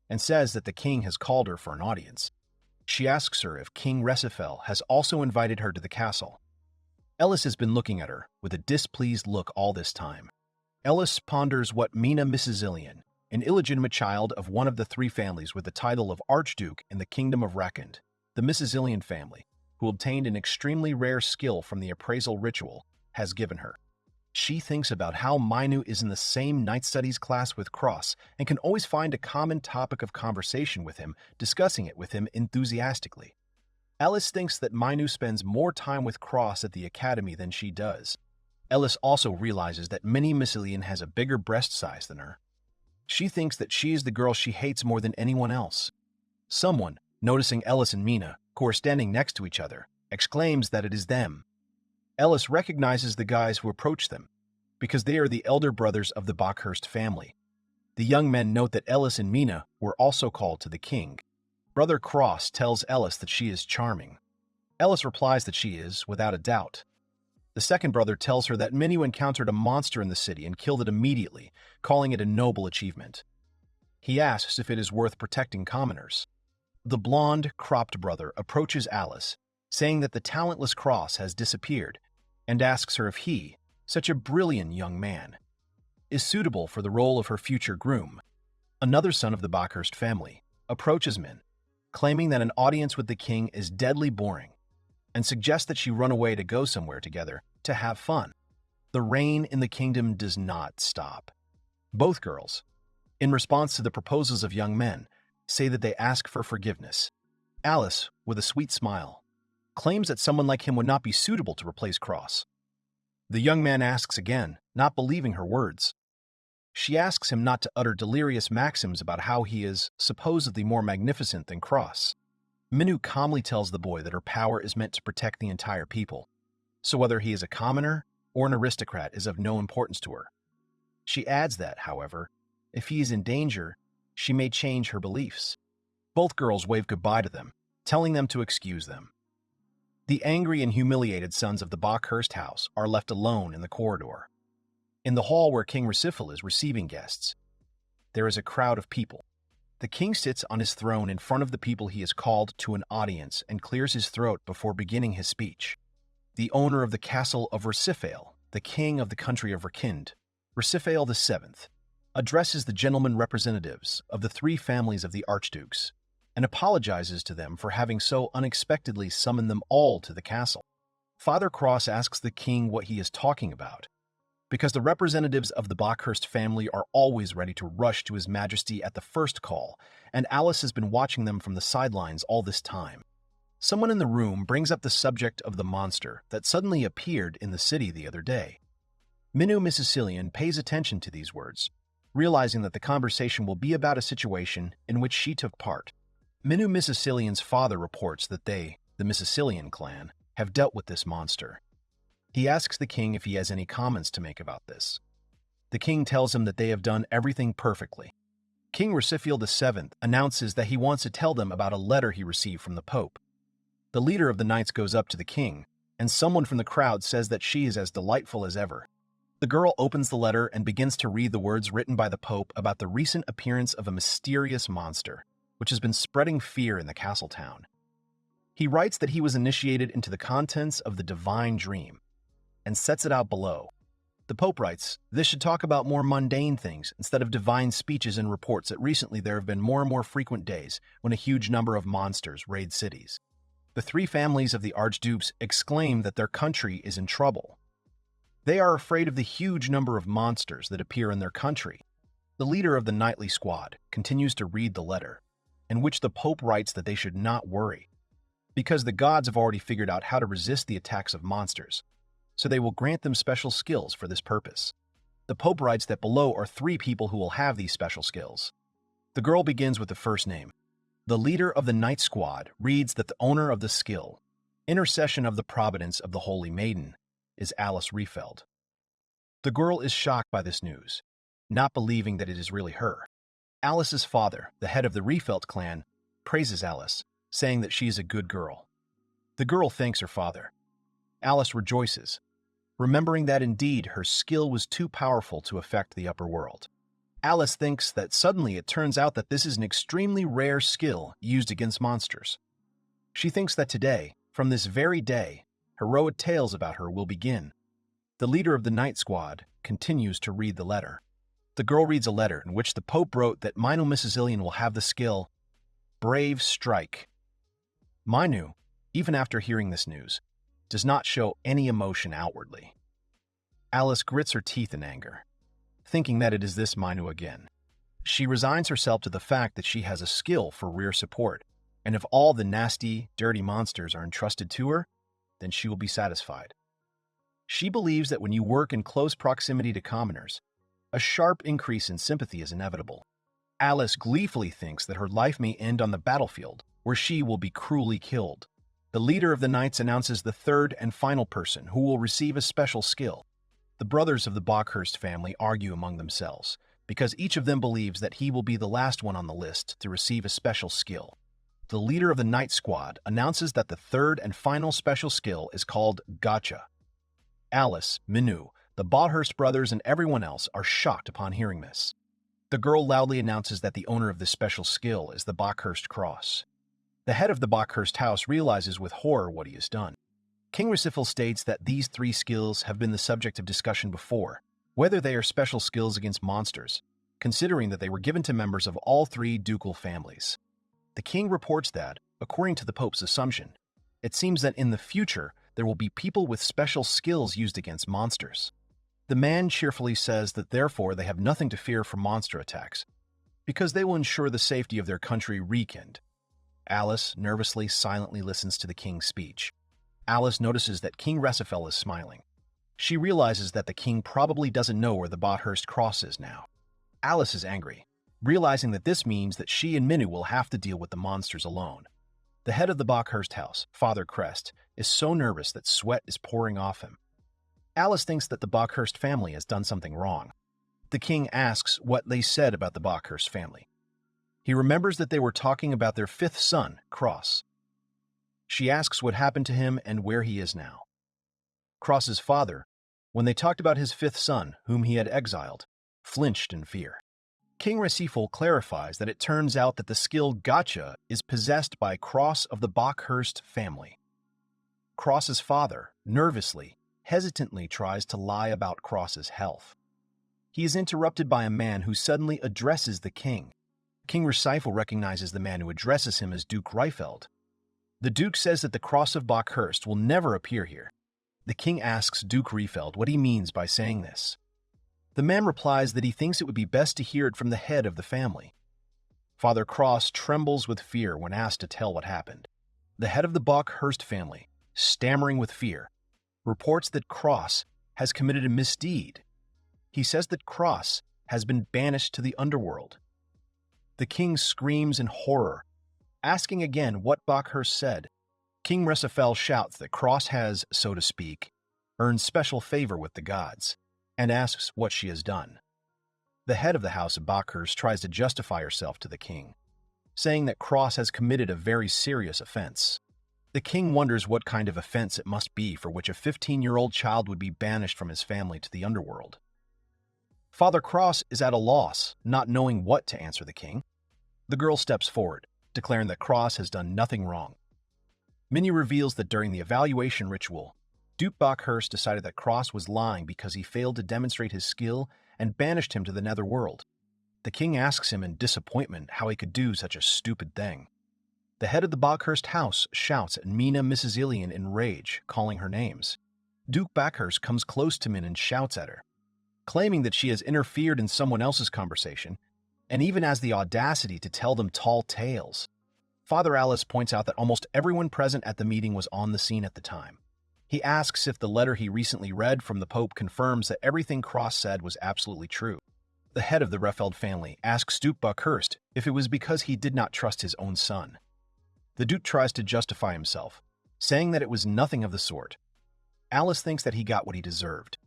and says that the king has called her for an audience. She asks her if King Resifel has also invited her to the castle. Ellis has been looking at her with a displeased look all this time. Ellis ponders what Mina Misazilian, an illegitimate child of one of the three families with the title of Archduke in the Kingdom of Rakend, the Misazilian family, who obtained an extremely rare skill from the appraisal ritual, has given her. She thinks about how Mainu is in the same night studies class with Cross and can always find a common topic of conversation with him, discussing it with him enthusiastically. Ellis thinks that Mainu spends more time with Cross at the academy than she does. Ellis also realizes that Minnie Misilian has a bigger breast size than her. She thinks that she is the girl she hates more than anyone else. Someone, noticing Ellis and Mina, who are standing next to each other, exclaims that it is them. Ellis recognizes the guys who approach them, because they are the elder brothers of the Bockhurst family. The young men note that Ellis and Mina were also called to the king. Brother Cross tells Ellis that she is charming. Ellis replies that she is, without a doubt. The second brother tells her that Minnie encountered a monster in the city and killed it immediately, calling it a noble achievement. He asks if it is worth protecting commoners. The blonde, cropped brother approaches Alice, saying that the talentless Cross has disappeared, and asks her if he, such a brilliant young man, is suitable for the role of her future groom. Another son of the Bockhurst family approaches Min, claiming that an audience with the king is deadly boring, and suggests that she run away to go somewhere together to have fun. The rain in the kingdom does not stop. Both girls, in response to the proposals of young men, say that they ask for forgiveness. Alice, with a sweet smile, claims that someone like him would not be suitable to replace Cross. The young man asks again, not believing her words. She asks him not to utter delirious maxims about how he is supposedly more magnificent than Cross. Minu calmly tells the boy that her power is meant to protect the entire people, so whether he is a commoner or an aristocrat is of no importance to her. She adds that, however, if he is in danger, she may change her beliefs. Both girls wave goodbye to them, telling them to excuse them. The angry and humiliated sons of the Bakhurst house are left alone in the corridor. In the hall where King Recifel is receiving guests, there is a crowd of people. The king sits on his throne in front of the people he has called to an audience and clears his throat before beginning his speech. The owner of the castle of Recifel, the king of the country of Rakind, Recifel VII, addresses the gentlemen representatives of the three families of the archdukes and apologizes to them for having so unexpectedly summoned them all to the castle. Father Cross asks the king what he is talking about, because the representatives of the Bakhurst family are always ready to rush to His Majesty at the first call, and Alice has been watching them from the sidelines all this time. Someone in the room brings up the subject of the monster that suddenly appeared in the city the other day. Minu Misicilian pays attention to these words, realizing that the conversation will be about a situation in which she took part. Minu Misicilian's father reports that they, the Misicilian clan, have dealt with this monster. He asks the king if he has any comments to make about this. The king tells him that they have done everything perfectly. King Recifel VII announces that he wants to tell them about a letter he received from the Pope. The leader of the knights goes up to the king, and someone from the crowd says that she is as delightful as ever. The girl opens the letter and begins to read the words written by the Pope about the recent appearance of a mysterious monster, which has been spreading fear in the castle town. He writes that he was initiated into the contents of the divine dream, and sets it out below. The Pope writes, this should talk about more mundane things instead of divine speeches, and reports that recently there have been more and more frequent days when a huge number of monsters raid cities. The three families of the archdukes exclaim that their country is in trouble. They are afraid of the huge number of monsters that appear in their country. The leader of the knightly squad continues to read the letter, in which the Pope writes that they should not worry, because the gods have already figured out how to resist the attacks of monsters, so they will grant them special skills for this purpose. The Pope writes that below are three people who will have these special skills. The girl begins with the first name. The leader of the Knight Squad reads that the owner of the skill, Intercession of the Providence of the Holy Maiden, is Alice Refeld. The girl is shocked by this news, not believing that it is really her. Alice's father, the head of the Refeld clan, praises Alice, saying that she is a good girl. The girl thanks her father. Alice rejoices, remembering that indeed her skill was too powerful to affect the upper world. Alice thinks that suddenly it turns out that this is an extremely rare skill used against monsters. She thinks that today, from this very day, heroic tales about her will begin. The leader of the Knight Squad continues to read the letter. The girl reads a letter in which the Pope wrote that Minu Misicilian will have the skill, Brave Strike. Minu, even after hearing this news, does not show any emotion outwardly. Alice grits her teeth in anger, thinking that it is this Minu again. She resigns herself to the fact that she has a skill for rear support, and if all the nasty, dirty monsters are entrusted to her, then she will be satisfied. She believes that when you work in close proximity to commoners, a sharp increase in sympathy is inevitable. Alice gleefully thinks that her life may end on the battlefield, where she will be cruelly killed. The leader of the knights announces the third and final person who will receive a special skill. The brothers of the Bakhurst family argue among themselves, because each of them believes that he will be the last one on the list to receive a special skill. The leader of the Knight Squad announces that the third and final special skill is called Gacha. Alice, Minu, the Bakhurst brothers, and everyone else are shocked upon hearing this. The girl loudly announces that the owner of this special skill is the Bakhurst Cross. The head of the Bakhurst house realizes with horror what he has done. King Recifel states that these three skills have been the subject of discussion before, whether they are special skills against monsters, considering that they were given to members of all three ducal families. The king reports that, according to the Pope's assumption, it seems that in the future there will be people with special skills used against monsters. The man cheerfully says that therefore they have nothing to fear from monster attacks, because they will ensure the safety of their country weakened. Alice nervously, silently listens to the king's speech. Alice notices that King Resifel is smiling. She realizes that the king probably doesn't know where the Bakhurst cross is now. Alice is angry, realizing that this means that she and Minu will have to deal with the monsters alone. The head of the Bakhurst house, Father Crest, is so nervous that sweat is pouring off him. Alice thinks that the Bakhurst family has done something wrong. The king asks what they said about the Bakhurst family. He remembers that they were talking about their fifth son, Cross. She asks what happened to him and where he is now. Cross's father, when they talked about his fifth son, whom he had exiled, flinched in fear. King Resifel clarifies that it turns out that the skill Gacha is possessed by Cross of the Bakhurst family. Cross's father, nervously, hesitantly tries to lie about Cross's health. He is interrupted by a man who suddenly addresses the king. King Resifel recognizes the man who addresses him as Duke Reifeld. The Duke says that the Cross of Bakhurst will never appear here. The king asks Duke Reifeld what he means by saying this. The man replies that he thinks it would be best to hear it from the head of the family. Father Cross trembles with fear when asked to tell what happened. The head of the Bakhurst family, stammering with fear, reports that Cross has committed a misdeed. He says that Cross has been banished to the underworld. The king screams in horror, asking again what Bakhurst said. King Resifel shouts that Cross has, so to speak, earned special favor with the gods, and asks what she has done. The head of the house of Bakhurst tries to justify herself to the king, saying that Cross has committed a very serious offense. The king wonders what kind of offense it must be for which a 15-year-old child would be banished from his family to the underworld. Father Cross is at a loss, not knowing what to answer the king. The girl steps forward, declaring that Cross has done nothing wrong. Minnie reveals that during the evaluation ritual, Duke Bakhurst decided that Cross was lying because he failed to demonstrate his skill and banished him to the netherworld. The king asks him in disappointment how he could do such a stupid thing. The head of the Bakhurst house shouts at Mina Mrs. Ilian in rage, calling her names. Duke Bakhurst comes close to Min and shouts at her, claiming that she has interfered in someone else's conversation, and even has the audacity to tell them tall tales. Father Alice points out that almost everyone present at the meeting was on the scene at the time. He asks if the letter he recently read from the Pope confirms that everything Cross said was absolutely true. The head of the Refeld family asks Duke Bakhurst if it was because he did not trust his own son. The Duke tries to justify himself, saying that it was nothing of the sort. Alice thinks that he got what he deserved.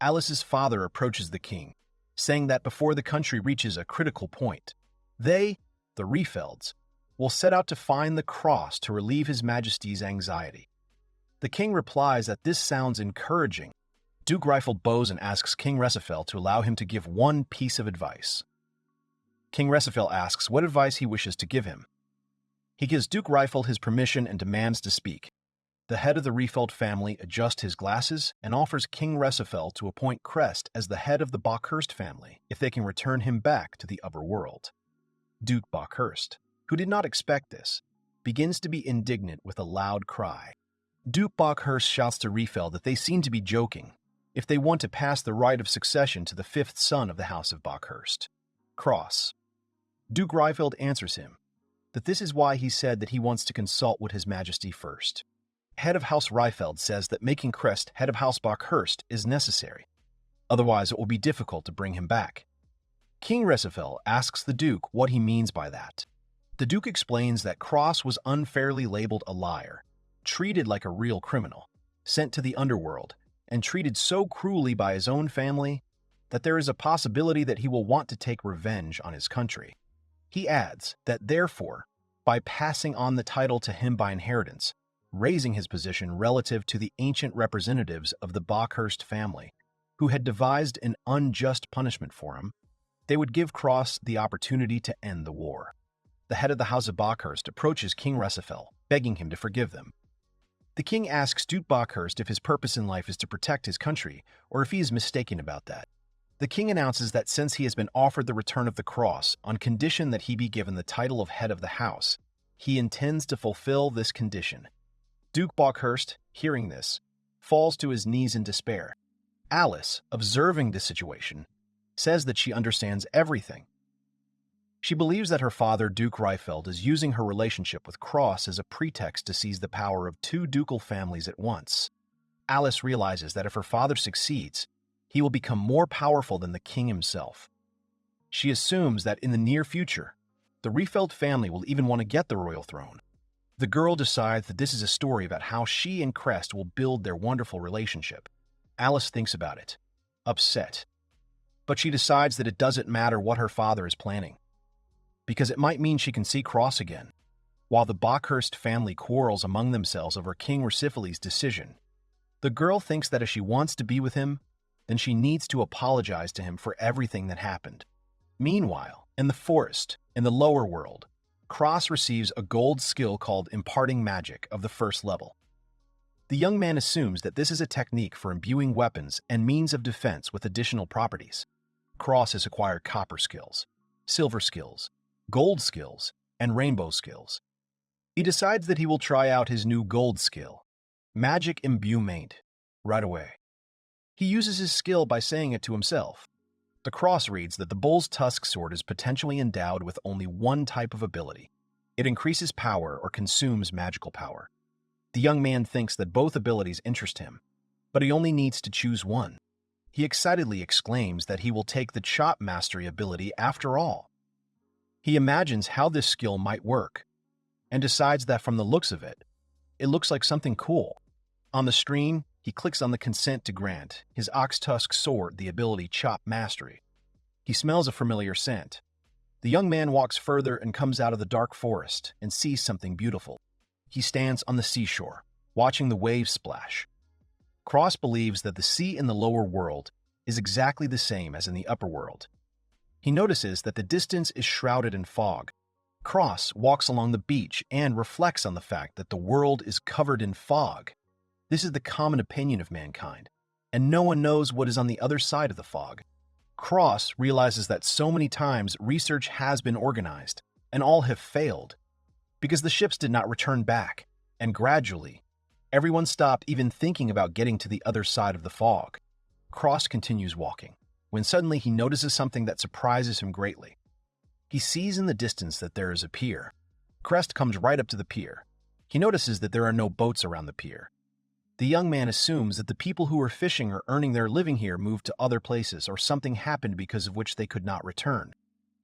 Alice's father approaches the king, saying that before the country reaches a critical point, they, the Refelds, will set out to find the cross to relieve His Majesty's anxiety. The king replies that this sounds encouraging. Duke Reifeld bows and asks King Resifel to allow him to give one piece of advice. King Resifel asks what advice he wishes to give him. He gives Duke Reifeld his permission and demands to speak. The head of the Refeld family adjusts his glasses and offers King Resifel to appoint Crest as the head of the Bakhurst family if they can return him back to the upper world. Duke Bakhurst, who did not expect this, begins to be indignant with a loud cry. Duke Bakhurst shouts to Refeld that they seem to be joking if they want to pass the right of succession to the fifth son of the House of Bakhurst, Cross. Duke Reifeld answers him that this is why he said that he wants to consult with His Majesty first. Head of House Reifeld says that making Crest head of House Bakhurst is necessary. Otherwise, it will be difficult to bring him back. King Resifel asks the Duke what he means by that. The Duke explains that Cross was unfairly labeled a liar, treated like a real criminal, sent to the underworld, and treated so cruelly by his own family that there is a possibility that he will want to take revenge on his country. He adds that therefore, by passing on the title to him by inheritance, raising his position relative to the ancient representatives of the Bakhurst family, who had devised an unjust punishment for him, they would give Cross the opportunity to end the war. The head of the House of Bakhurst approaches King Resifel, begging him to forgive them. The king asks Duke Bakhurst if his purpose in life is to protect his country, or if he is mistaken about that. The king announces that since he has been offered the return of the cross on condition that he be given the title of head of the house, he intends to fulfill this condition. Duke Bakhurst, hearing this, falls to his knees in despair. Alice, observing this situation, says that she understands everything. She believes that her father, Duke Reifeld, is using her relationship with Cross as a pretext to seize the power of two ducal families at once. Alice realizes that if her father succeeds, he will become more powerful than the king himself. She assumes that in the near future, the Reifeld family will even want to get the royal throne. The girl decides that this is a story about how she and Crest will build their wonderful relationship. Alice thinks about it, upset. But she decides that it doesn't matter what her father is planning, because it might mean she can see Cross again. While the Bockhurst family quarrels among themselves over King Rosiphile's decision, the girl thinks that if she wants to be with him, then she needs to apologize to him for everything that happened. Meanwhile, in the forest, in the lower world, Cross receives a gold skill called Imparting Magic of the first level. The young man assumes that this is a technique for imbuing weapons and means of defense with additional properties. Cross has acquired copper skills, silver skills, gold skills, and rainbow skills. He decides that he will try out his new gold skill, Magic Imbuement, right away. He uses his skill by saying it to himself. The cross reads that the bull's tusk sword is potentially endowed with only one type of ability. It increases power or consumes magical power. The young man thinks that both abilities interest him, but he only needs to choose one. He excitedly exclaims that he will take the chop mastery ability after all. He imagines how this skill might work, and decides that from the looks of it, it looks like something cool. On the screen, he clicks on the consent to grant his ox tusk sword the ability Chop Mastery. He smells a familiar scent. The young man walks further and comes out of the dark forest and sees something beautiful. He stands on the seashore, watching the waves splash. Cross believes that the sea in the lower world is exactly the same as in the upper world. He notices that the distance is shrouded in fog. Cross walks along the beach and reflects on the fact that the world is covered in fog. This is the common opinion of mankind, and no one knows what is on the other side of the fog. Cross realizes that so many times research has been organized, and all have failed, because the ships did not return back, and gradually, everyone stopped even thinking about getting to the other side of the fog. Cross continues walking, when suddenly he notices something that surprises him greatly. He sees in the distance that there is a pier. Crest comes right up to the pier. He notices that there are no boats around the pier. The young man assumes that the people who were fishing or earning their living here moved to other places or something happened because of which they could not return.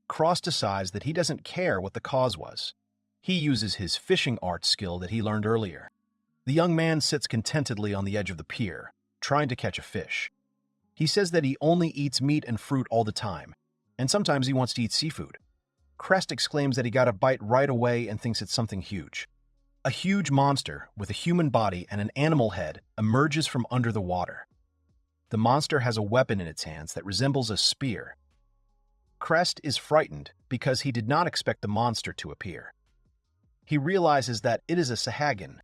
Cross decides that he doesn't care what the cause was. He uses his fishing art skill that he learned earlier. The young man sits contentedly on the edge of the pier, trying to catch a fish. He says that he only eats meat and fruit all the time, and sometimes he wants to eat seafood. Crest exclaims that he got a bite right away and thinks it's something huge. A huge monster with a human body and an animal head emerges from under the water. The monster has a weapon in its hands that resembles a spear. Crest is frightened because he did not expect the monster to appear. He realizes that it is a Sahagin.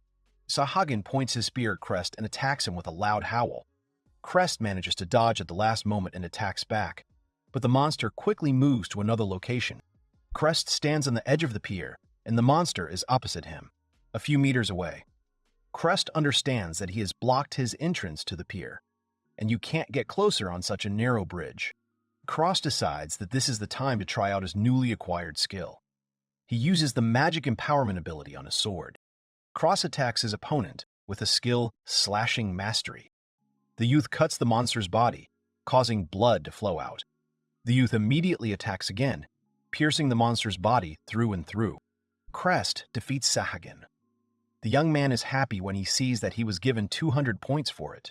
Sahagin points his spear at Crest and attacks him with a loud howl. Crest manages to dodge at the last moment and attacks back, but the monster quickly moves to another location. Crest stands on the edge of the pier, and the monster is opposite him, a few meters away. Crest understands that he has blocked his entrance to the pier, and you can't get closer on such a narrow bridge. Cross decides that this is the time to try out his newly acquired skill. He uses the Magic Empowerment ability on his sword. Cross attacks his opponent with a skill Slashing Mastery. The youth cuts the monster's body, causing blood to flow out. The youth immediately attacks again, piercing the monster's body through and through. Crest defeats Sahagin. The young man is happy when he sees that he was given 200 points for it.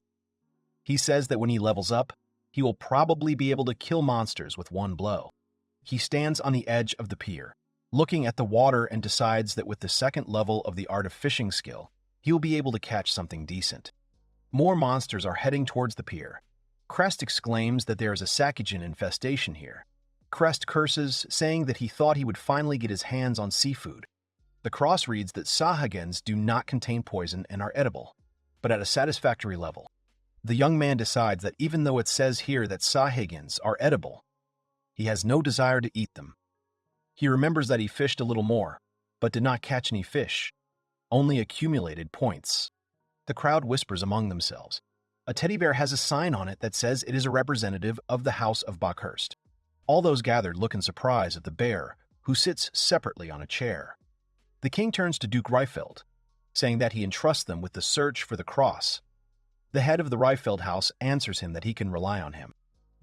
He says that when he levels up, he will probably be able to kill monsters with one blow. He stands on the edge of the pier, looking at the water, and decides that with the second level of the Art of Fishing skill, he will be able to catch something decent. More monsters are heading towards the pier. Crest exclaims that there is a Sakijin infestation here. Crest curses, saying that he thought he would finally get his hands on seafood. The cross reads that Sahagins do not contain poison and are edible, but at a satisfactory level. The young man decides that even though it says here that Sahagins are edible, he has no desire to eat them. He remembers that he fished a little more, but did not catch any fish, only accumulated points. The crowd whispers among themselves. A teddy bear has a sign on it that says it is a representative of the House of Bakhurst. All those gathered look in surprise at the bear, who sits separately on a chair. The king turns to Duke Reifeld, saying that he entrusts them with the search for the cross. The head of the Reifeld house answers him that he can rely on him.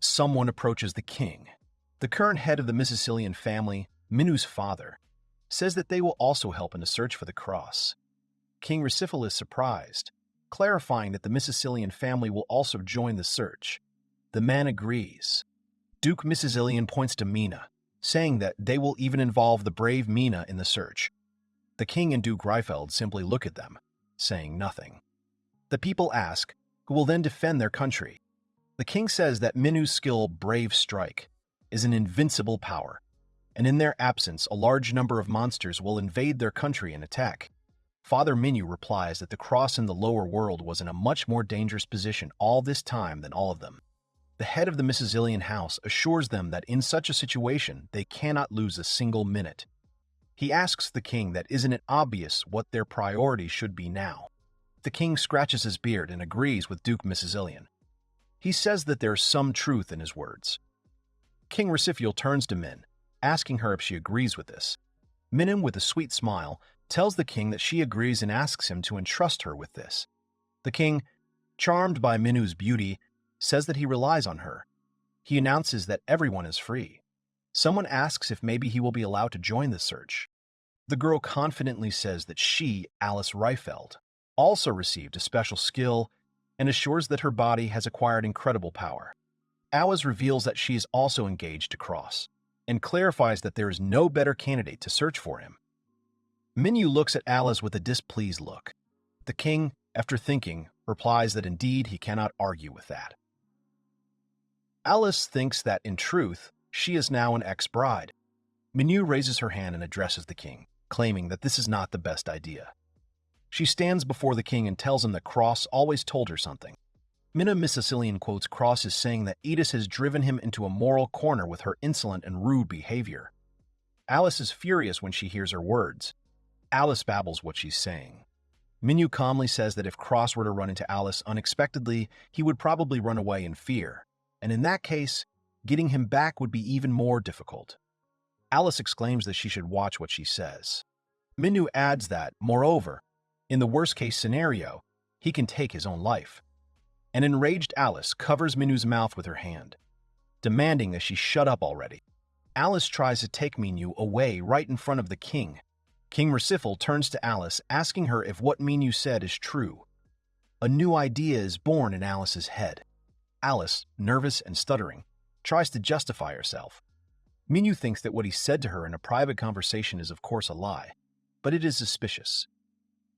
Someone approaches the king. The current head of the Mizasilian family, Minu's father, says that they will also help in the search for the cross. King Reciphal is surprised, clarifying that the Mizasilian family will also join the search. The man agrees. Duke Mizasilian points to Mina, saying that they will even involve the brave Mina in the search. The king and Duke Reifeld simply look at them, saying nothing. The people ask, who will then defend their country. The king says that Minu's skill Brave Strike is an invincible power, and in their absence a large number of monsters will invade their country and attack. Father Minu replies that the cross in the lower world was in a much more dangerous position all this time than all of them. The head of the Mizasilian house assures them that in such a situation they cannot lose a single minute. He asks the king that isn't it obvious what their priority should be now. The king scratches his beard and agrees with Duke Mizasilian. He says that there is some truth in his words. King Recifial turns to Min, asking her if she agrees with this. Minim, with a sweet smile, tells the king that she agrees and asks him to entrust her with this. The king, charmed by Minu's beauty, says that he relies on her. He announces that everyone is free. Someone asks if maybe he will be allowed to join the search. The girl confidently says that she, Alice Reifeld, also received a special skill and assures that her body has acquired incredible power. Alice reveals that she is also engaged to Cross and clarifies that there is no better candidate to search for him. Minu looks at Alice with a displeased look. The king, after thinking, replies that indeed he cannot argue with that. Alice thinks that, in truth, she is now an ex-bride. Minu raises her hand and addresses the king, claiming that this is not the best idea. She stands before the king and tells him that Cross always told her something. Mina Mizasilian quotes Cross as saying that Edis has driven him into a moral corner with her insolent and rude behavior. Alice is furious when she hears her words. Alice babbles what she's saying. Minu calmly says that if Cross were to run into Alice unexpectedly, he would probably run away in fear, and in that case, getting him back would be even more difficult. Alice exclaims that she should watch what she says. Minu adds that, moreover, in the worst-case scenario, he can take his own life. An enraged Alice covers Minu's mouth with her hand, demanding that she shut up already. Alice tries to take Minu away right in front of the king. King Reciphal turns to Alice, asking her if what Minu said is true. A new idea is born in Alice's head. Alice, nervous and stuttering, tries to justify herself. Minu thinks that what he said to her in a private conversation is of course a lie, but it is suspicious.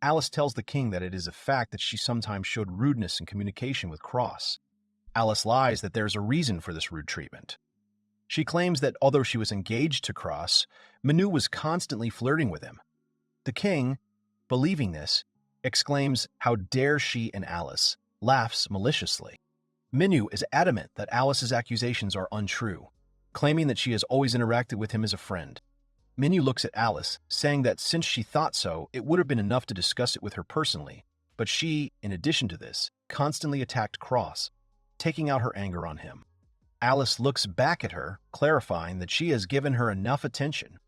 Alice tells the king that it is a fact that she sometimes showed rudeness in communication with Cross. Alice lies that there is a reason for this rude treatment. She claims that although she was engaged to Cross, Minu was constantly flirting with him. The king, believing this, exclaims, "How dare she?" and Alice laughs maliciously. Minu is adamant that Alice's accusations are untrue, claiming that she has always interacted with him as a friend. Minu looks at Alice, saying that since she thought so, it would have been enough to discuss it with her personally, but she, in addition to this, constantly attacked Cross, taking out her anger on him. Alice looks back at her, clarifying that she has given her enough attention.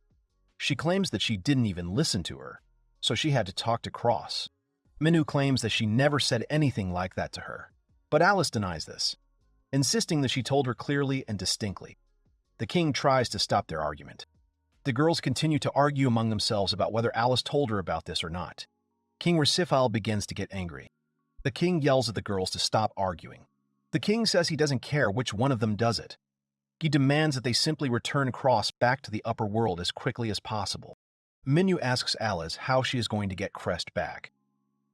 She claims that she didn't even listen to her, so she had to talk to Cross. Minu claims that she never said anything like that to her, but Alice denies this, insisting that she told her clearly and distinctly. The king tries to stop their argument. The girls continue to argue among themselves about whether Alice told her about this or not. King Reciphal begins to get angry. The king yells at the girls to stop arguing. The king says he doesn't care which one of them does it. He demands that they simply return Cross back to the upper world as quickly as possible. Minu asks Alice how she is going to get Crest back.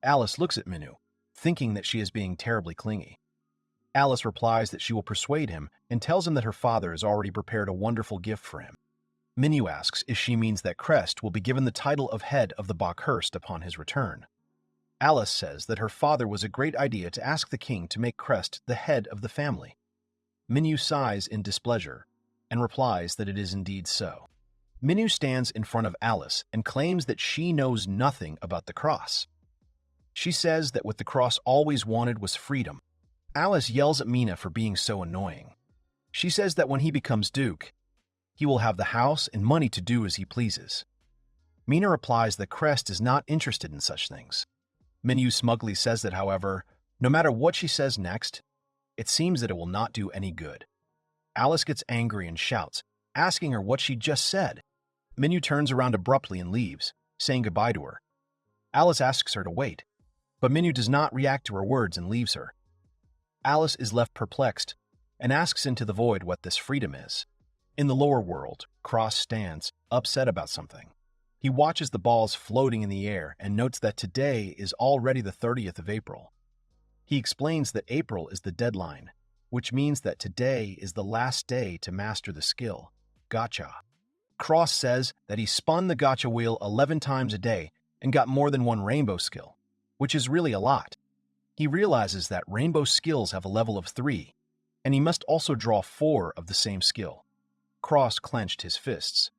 Alice looks at Minu, thinking that she is being terribly clingy. Alice replies that she will persuade him and tells him that her father has already prepared a wonderful gift for him. Minu asks if she means that Crest will be given the title of head of the Bakhurst upon his return. Alice says that her father was a great idea to ask the king to make Crest the head of the family. Minu sighs in displeasure and replies that it is indeed so. Minu stands in front of Alice and claims that she knows nothing about the cross. She says that what the cross always wanted was freedom, Alice yells at Mina for being so annoying. She says that when he becomes Duke, he will have the house and money to do as he pleases. Mina replies that Crest is not interested in such things. Minyu smugly says that, however, no matter what she says next, it seems that it will not do any good. Alice gets angry and shouts, asking her what she just said. Minyu turns around abruptly and leaves, saying goodbye to her. Alice asks her to wait, but Minyu does not react to her words and leaves her. Alice is left perplexed and asks into the void what this freedom is. In the lower world, Cross stands, upset about something. He watches the balls floating in the air and notes that today is already the 30th of April. He explains that April is the deadline, which means that today is the last day to master the skill, Gacha. Cross says that he spun the Gacha wheel 11 times a day and got more than one rainbow skill, which is really a lot. He realizes that rainbow skills have a level of 3, and he must also draw 4 of the same skill. Cross clenched his fists.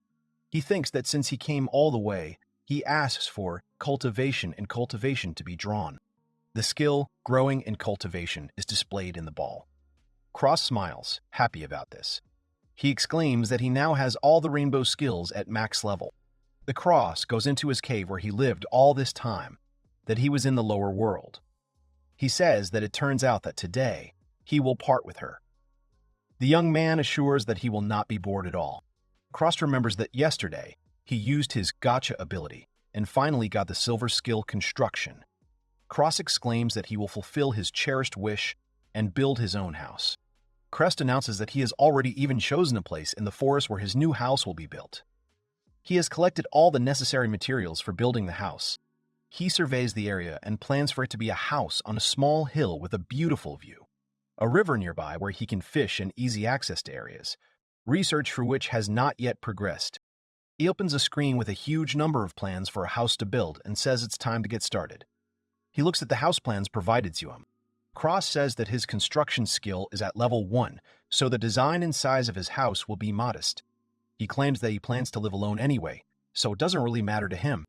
He thinks that since he came all the way, he asks for cultivation and cultivation to be drawn. The skill, growing and cultivation, is displayed in the ball. Cross smiles, happy about this. He exclaims that he now has all the rainbow skills at max level. The Cross goes into his cave where he lived all this time, that he was in the lower world. He says that it turns out that today, he will part with her. The young man assures that he will not be bored at all. Cross remembers that yesterday, he used his Gacha ability and finally got the silver skill construction. Cross exclaims that he will fulfill his cherished wish and build his own house. Crest announces that he has already even chosen a place in the forest where his new house will be built. He has collected all the necessary materials for building the house. He surveys the area and plans for it to be a house on a small hill with a beautiful view, a river nearby where he can fish and easy access to areas, research for which has not yet progressed. He opens a screen with a huge number of plans for a house to build and says it's time to get started. He looks at the house plans provided to him. Cross says that his construction skill is at level 1, so the design and size of his house will be modest. He claims that he plans to live alone anyway, so it doesn't really matter to him.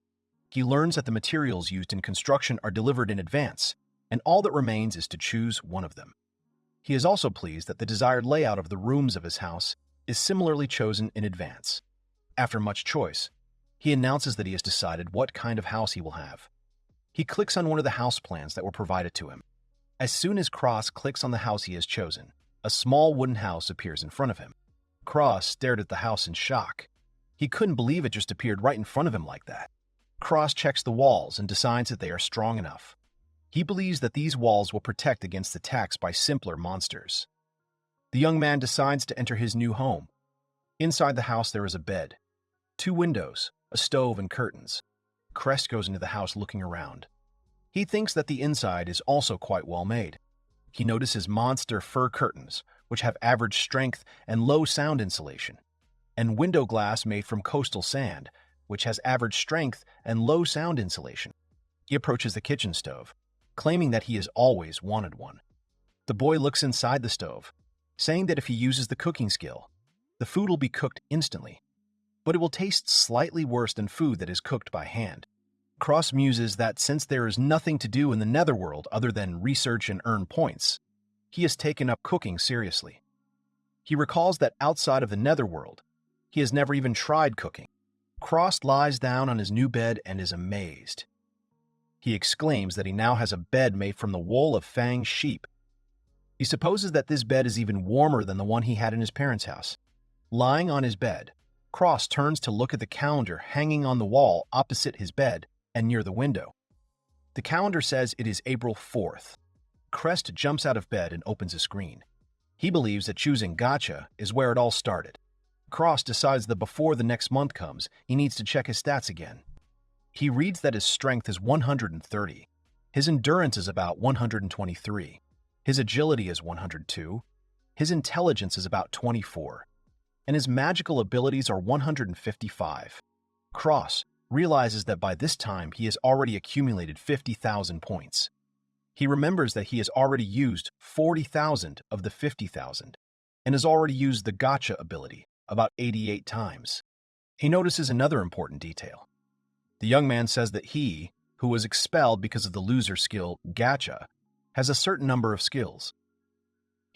He learns that the materials used in construction are delivered in advance, and all that remains is to choose one of them. He is also pleased that the desired layout of the rooms of his house is similarly chosen in advance. After much choice, he announces that he has decided what kind of house he will have. He clicks on one of the house plans that were provided to him. As soon as Cross clicks on the house he has chosen, a small wooden house appears in front of him. Cross stared at the house in shock. He couldn't believe it just appeared right in front of him like that. Cross checks the walls and decides that they are strong enough. He believes that these walls will protect against attacks by simpler monsters. The young man decides to enter his new home. Inside the house there is a bed, 2 windows, a stove, and curtains. Crest goes into the house looking around. He thinks that the inside is also quite well made. He notices monster fur curtains, which have average strength and low sound insulation, and window glass made from coastal sand, which has average strength and low sound insulation. He approaches the kitchen stove, claiming that he has always wanted one. The boy looks inside the stove, saying that if he uses the cooking skill, the food will be cooked instantly, but it will taste slightly worse than food that is cooked by hand. Cross muses that since there is nothing to do in the netherworld other than research and earn points, he has taken up cooking seriously. He recalls that outside of the netherworld, he has never even tried cooking. Cross lies down on his new bed and is amazed. He exclaims that he now has a bed made from the wool of Fang sheep. He supposes that this bed is even warmer than the one he had in his parents' house. Lying on his bed, Cross turns to look at the calendar hanging on the wall opposite his bed and near the window. The calendar says it is April 4th. Crest jumps out of bed and opens a screen. He believes that choosing Gacha is where it all started. Cross decides that before the next month comes, he needs to check his stats again. He reads that his strength is 130, his endurance is about 123, his agility is 102, his intelligence is about 24, and his magical abilities are 155. Cross realizes that by this time he has already accumulated 50,000 points. He remembers that he has already used 40,000 of the 50,000 and has already used the Gacha ability about 88 times. He notices another important detail. The young man says that he, who was expelled because of the loser skill Gacha, has a certain number of skills.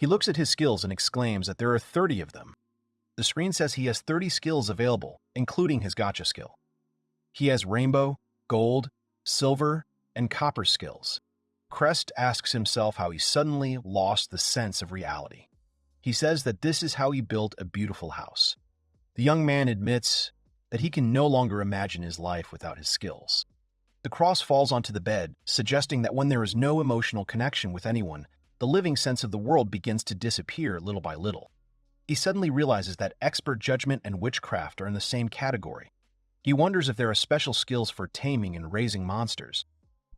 He looks at his skills and exclaims that there are 30 of them. The screen says he has 30 skills available, including his Gacha skill. He has rainbow, gold, silver, and copper skills. Crest asks himself how he suddenly lost the sense of reality. He says that this is how he built a beautiful house. The young man admits that he can no longer imagine his life without his skills. The cross falls onto the bed, suggesting that when there is no emotional connection with anyone, the living sense of the world begins to disappear little by little. He suddenly realizes that expert judgment and witchcraft are in the same category. He wonders if there are special skills for taming and raising monsters.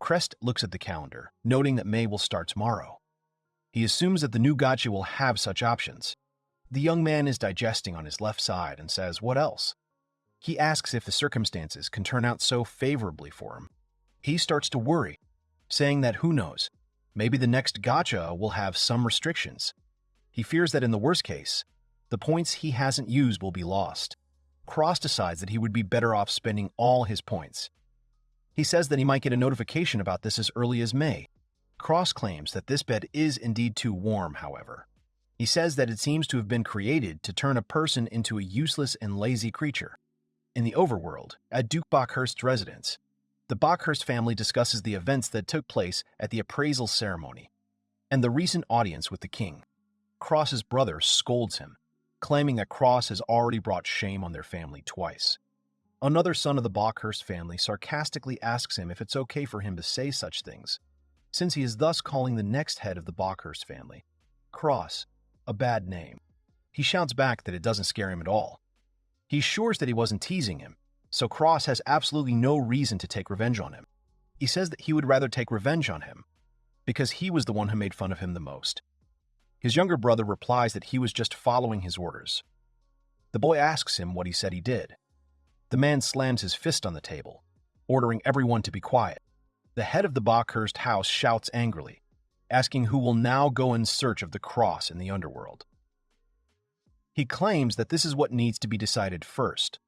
Crest looks at the calendar, noting that May will start tomorrow. He assumes that the new gacha will have such options. The young man is digesting on his left side and says, "What else?" He asks if the circumstances can turn out so favorably for him. He starts to worry, saying that who knows, maybe the next gacha will have some restrictions. He fears that in the worst case, the points he hasn't used will be lost. Cross decides that he would be better off spending all his points. He says that he might get a notification about this as early as May. Cross claims that this bed is indeed too warm, however. He says that it seems to have been created to turn a person into a useless and lazy creature. In the overworld, at Duke Bockhurst's residence, the Bockhurst family discusses the events that took place at the appraisal ceremony and the recent audience with the king. Cross's brother scolds him, claiming that Cross has already brought shame on their family twice. Another son of the Bockhurst family sarcastically asks him if it's okay for him to say such things, since he is thus calling the next head of the Bockhurst family, Cross, a bad name. He shouts back that it doesn't scare him at all. He assures that he wasn't teasing him, so Cross has absolutely no reason to take revenge on him. He says that he would rather take revenge on him, because he was the one who made fun of him the most. His younger brother replies that he was just following his orders. The boy asks him what he said he did. The man slams his fist on the table, ordering everyone to be quiet. The head of the Bockhurst house shouts angrily, asking who will now go in search of the cross in the underworld. He claims that this is what needs to be decided first.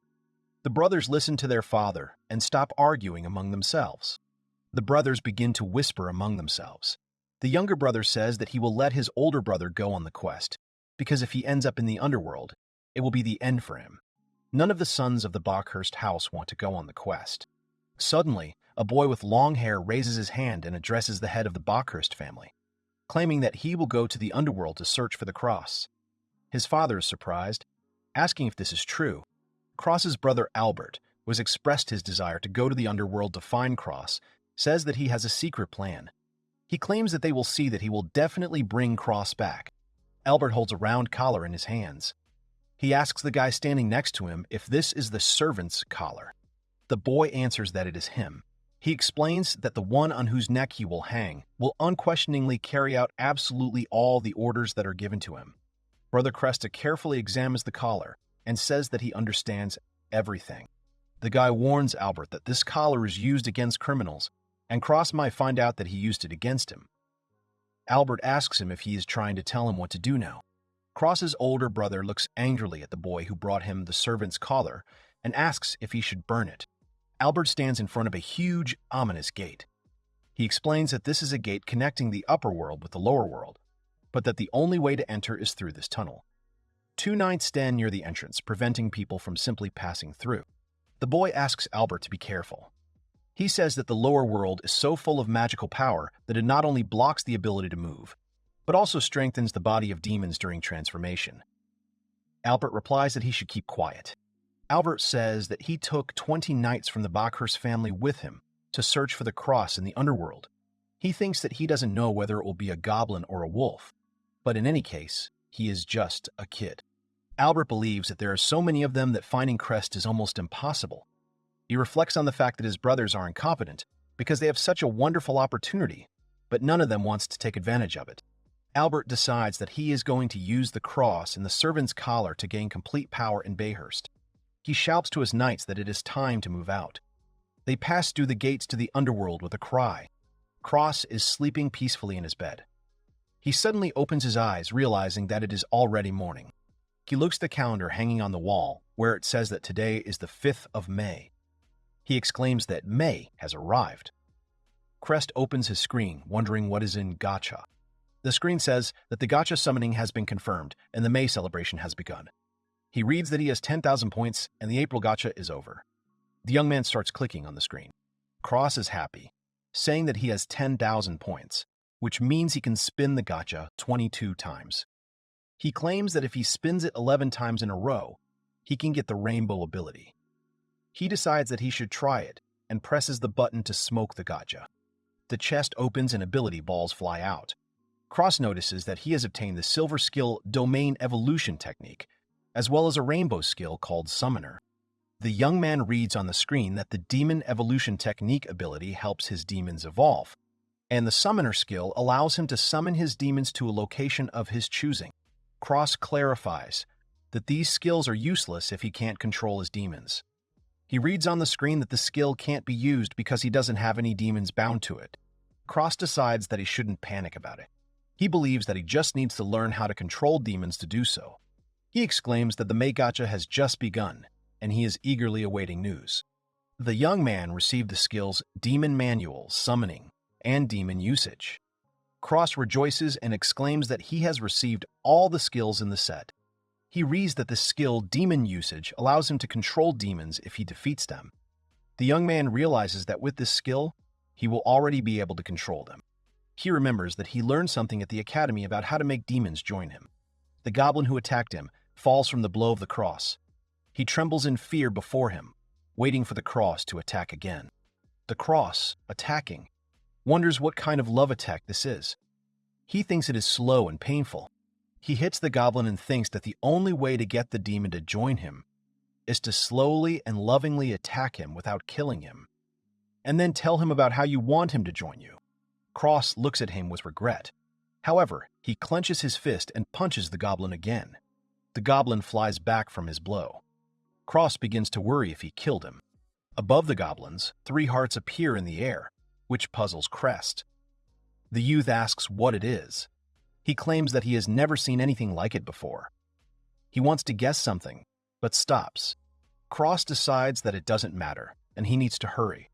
The brothers listen to their father and stop arguing among themselves. The brothers begin to whisper among themselves. The younger brother says that he will let his older brother go on the quest, because if he ends up in the underworld, it will be the end for him. None of the sons of the Bockhurst house want to go on the quest. Suddenly, a boy with long hair raises his hand and addresses the head of the Bockhurst family, claiming that he will go to the underworld to search for the cross. His father is surprised, asking if this is true. Cross's brother Albert, who has expressed his desire to go to the underworld to find Cross, says that he has a secret plan. He claims that they will see that he will definitely bring Cross back. Albert holds a round collar in his hands. He asks the guy standing next to him if this is the servant's collar. The boy answers that it is him. He explains that the one on whose neck he will hang will unquestioningly carry out absolutely all the orders that are given to him. Brother Cresta carefully examines the collar and says that he understands everything. The guy warns Albert that this collar is used against criminals, and Cross might find out that he used it against him. Albert asks him if he is trying to tell him what to do now. Cross's older brother looks angrily at the boy who brought him the servant's collar and asks if he should burn it. Albert stands in front of a huge, ominous gate. He explains that this is a gate connecting the upper world with the lower world, but that the only way to enter is through this tunnel. 2 knights stand near the entrance, preventing people from simply passing through. The boy asks Albert to be careful. He says that the lower world is so full of magical power that it not only blocks the ability to move, but also strengthens the body of demons during transformation. Albert replies that he should keep quiet. Albert says that he took 20 knights from the Bockhurst family with him to search for the cross in the underworld. He thinks that he doesn't know whether it will be a goblin or a wolf, but in any case, he is just a kid. Albert believes that there are so many of them that finding Crest is almost impossible. He reflects on the fact that his brothers are incompetent because they have such a wonderful opportunity, but none of them wants to take advantage of it. Albert decides that he is going to use the cross and the servant's collar to gain complete power in Bayhurst. He shouts to his knights that it is time to move out. They pass through the gates to the underworld with a cry. Cross is sleeping peacefully in his bed. He suddenly opens his eyes, realizing that it is already morning. He looks at the calendar hanging on the wall, where it says that today is the 5th of May. He exclaims that May has arrived. Crest opens his screen, wondering what is in Gacha. The screen says that the gacha summoning has been confirmed and the May celebration has begun. He reads that he has 10,000 points and the April gacha is over. The young man starts clicking on the screen. Cross is happy, saying that he has 10,000 points, which means he can spin the gacha 22 times. He claims that if he spins it 11 times in a row, he can get the rainbow ability. He decides that he should try it and presses the button to smoke the gacha. The chest opens and ability balls fly out. Cross notices that he has obtained the silver skill Domain Evolution technique, as well as a rainbow skill called Summoner. The young man reads on the screen that the Demon Evolution technique ability helps his demons evolve, and the Summoner skill allows him to summon his demons to a location of his choosing. Cross clarifies that these skills are useless if he can't control his demons. He reads on the screen that the skill can't be used because he doesn't have any demons bound to it. Cross decides that he shouldn't panic about it. He believes that he just needs to learn how to control demons to do so. He exclaims that the May gacha has just begun, and he is eagerly awaiting news. The young man received the skills Demon Manual, Summoning, and Demon Usage. Cross rejoices and exclaims that he has received all the skills in the set. He reads that the skill Demon Usage allows him to control demons if he defeats them. The young man realizes that with this skill, he will already be able to control them. He remembers that he learned something at the academy about how to make demons join him. The goblin who attacked him falls from the blow of the cross. He trembles in fear before him, waiting for the cross to attack again. The cross, attacking, wonders what kind of love attack this is. He thinks it is slow and painful. He hits the goblin and thinks that the only way to get the demon to join him is to slowly and lovingly attack him without killing him, and then tell him about how you want him to join you. Cross looks at him with regret. However, he clenches his fist and punches the goblin again. The goblin flies back from his blow. Cross begins to worry if he killed him. Above the goblins, 3 hearts appear in the air, which puzzles Crest. The youth asks what it is. He claims that he has never seen anything like it before. He wants to guess something, but stops. Cross decides that it doesn't matter, and he needs to hurry.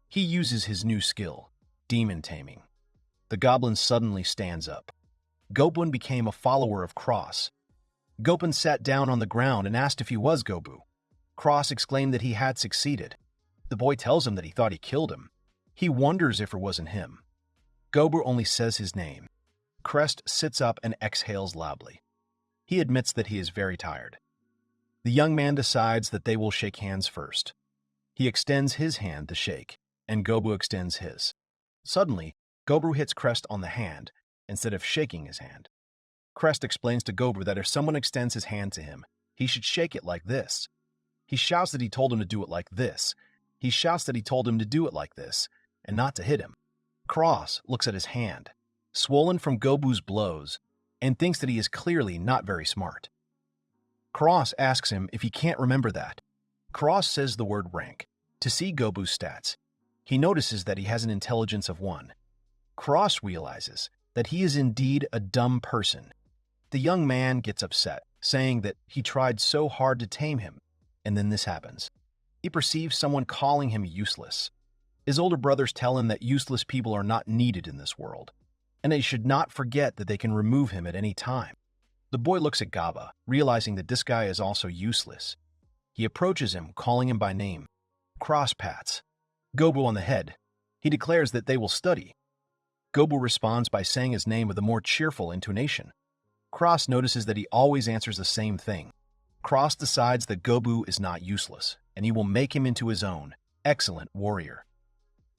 He uses his new skill, Demon Taming. The goblin suddenly stands up. Gopun became a follower of Cross. Gopun sat down on the ground and asked if he was Gobu. Cross exclaimed that he had succeeded. The boy tells him that he thought he killed him. He wonders if it wasn't him. Gobu only says his name. Crest sits up and exhales loudly. He admits that he is very tired. The young man decides that they will shake hands first. He extends his hand to shake, and Gobu extends his. Suddenly, Gobu hits Crest on the hand instead of shaking his hand. Crest explains to Gobu that if someone extends his hand to him, he should shake it like this. He shouts that he told him to do it like this. He shouts that he told him to do it like this, and not to hit him. Cross looks at his hand, swollen from Gobu's blows, and thinks that he is clearly not very smart. Cross asks him if he can't remember that. Cross says the word rank to see Gobu's stats. He notices that he has an intelligence of 1. Cross realizes that he is indeed a dumb person. The young man gets upset, saying that he tried so hard to tame him, and then this happens. He perceives someone calling him useless. His older brothers tell him that useless people are not needed in this world, and they should not forget that they can remove him at any time. The boy looks at Gaba, realizing that this guy is also useless. He approaches him, calling him by name. Cross pats Gobu on the head. He declares that they will study. Gobu responds by saying his name with a more cheerful intonation. Cross notices that he always answers the same thing. Cross decides that Gobu is not useless, and he will make him into his own excellent warrior.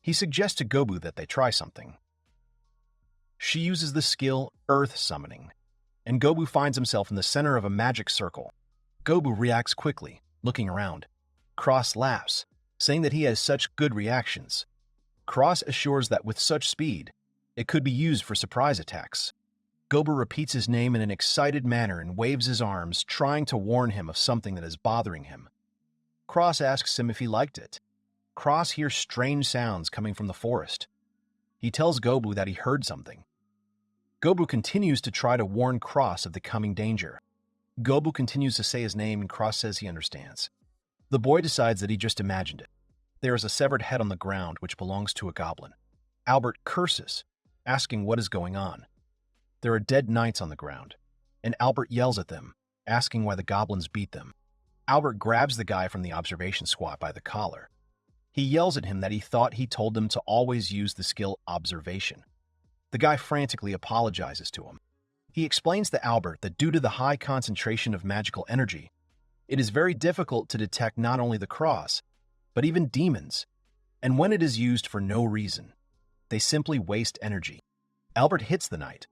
He suggests to Gobu that they try something. She uses the skill Earth Summoning, and Gobu finds himself in the center of a magic circle. Gobu reacts quickly, looking around. Cross laughs, saying that he has such good reactions. Cross assures that with such speed, it could be used for surprise attacks. Gobu repeats his name in an excited manner and waves his arms, trying to warn him of something that is bothering him. Cross asks him if he liked it. Cross hears strange sounds coming from the forest. He tells Gobu that he heard something. Gobu continues to try to warn Cross of the coming danger. Gobu continues to say his name and Cross says he understands. The boy decides that he just imagined it. There is a severed head on the ground which belongs to a goblin. Albert curses, asking what is going on. There are dead knights on the ground, and Albert yells at them, asking why the goblins beat them. Albert grabs the guy from the observation squad by the collar. He yells at him that he thought he told them to always use the skill observation. The guy frantically apologizes to him. He explains to Albert that due to the high concentration of magical energy, it is very difficult to detect not only the cross, but even demons, and when it is used for no reason, they simply waste energy. Albert hits the knight.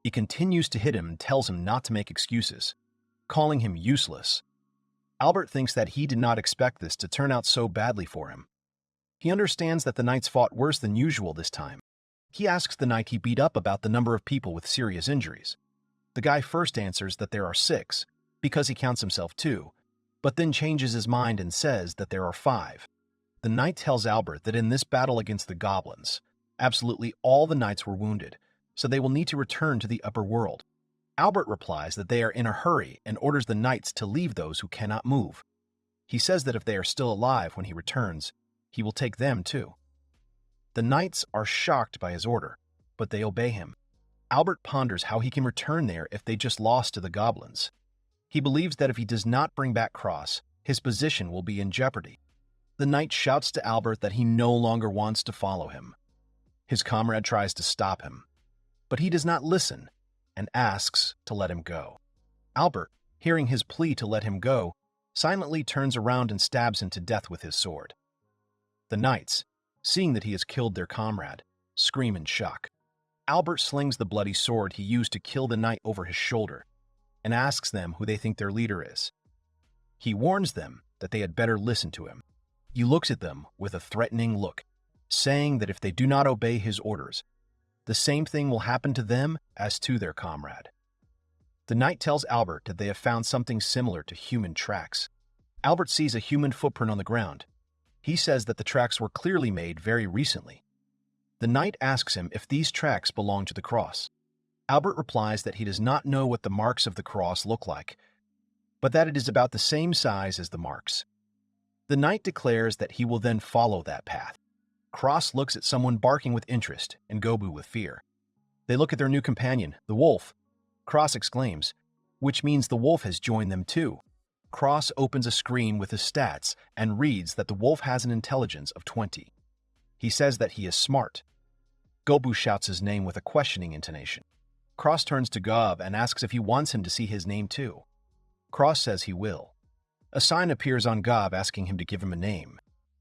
He continues to hit him and tells him not to make excuses, calling him useless. Albert thinks that he did not expect this to turn out so badly for him. He understands that the knights fought worse than usual this time. He asks the knight he beat up about the number of people with serious injuries. The guy first answers that there are 6, because he counts himself 2, but then changes his mind and says that there are 5. The knight tells Albert that in this battle against the goblins, absolutely all the knights were wounded, so they will need to return to the upper world. Albert replies that they are in a hurry and orders the knights to leave those who cannot move. He says that if they are still alive when he returns, he will take them too. The knights are shocked by his order, but they obey him. Albert ponders how he can return there if they just lost to the goblins. He believes that if he does not bring back Cross, his position will be in jeopardy. The knight shouts to Albert that he no longer wants to follow him. His comrade tries to stop him, but he does not listen and asks to let him go. Albert, hearing his plea to let him go, silently turns around and stabs him to death with his sword. The knights, seeing that he has killed their comrade, scream in shock. Albert slings the bloody sword he used to kill the knight over his shoulder and asks them who they think their leader is. He warns them that they had better listen to him. He looks at them with a threatening look, saying that if they do not obey his orders, the same thing will happen to them as to their comrade. The knight tells Albert that they have found something similar to human tracks. Albert sees a human footprint on the ground. He says that the tracks were clearly made very recently. The knight asks him if these tracks belong to the cross. Albert replies that he does not know what the marks of the cross look like, but that it is about the same size as the marks. The knight declares that he will then follow that path. Cross looks at someone barking with interest and Gobu with fear. They look at their new companion, the wolf. Cross exclaims, which means the wolf has joined them too. Cross opens a screen with his stats and reads that the wolf has an intelligence of 20. He says that he is smart. Gobu shouts his name with a questioning intonation. Cross turns to Gob and asks if he wants him to see his name too. Cross says he will. A sign appears on Gob asking him to give him a name.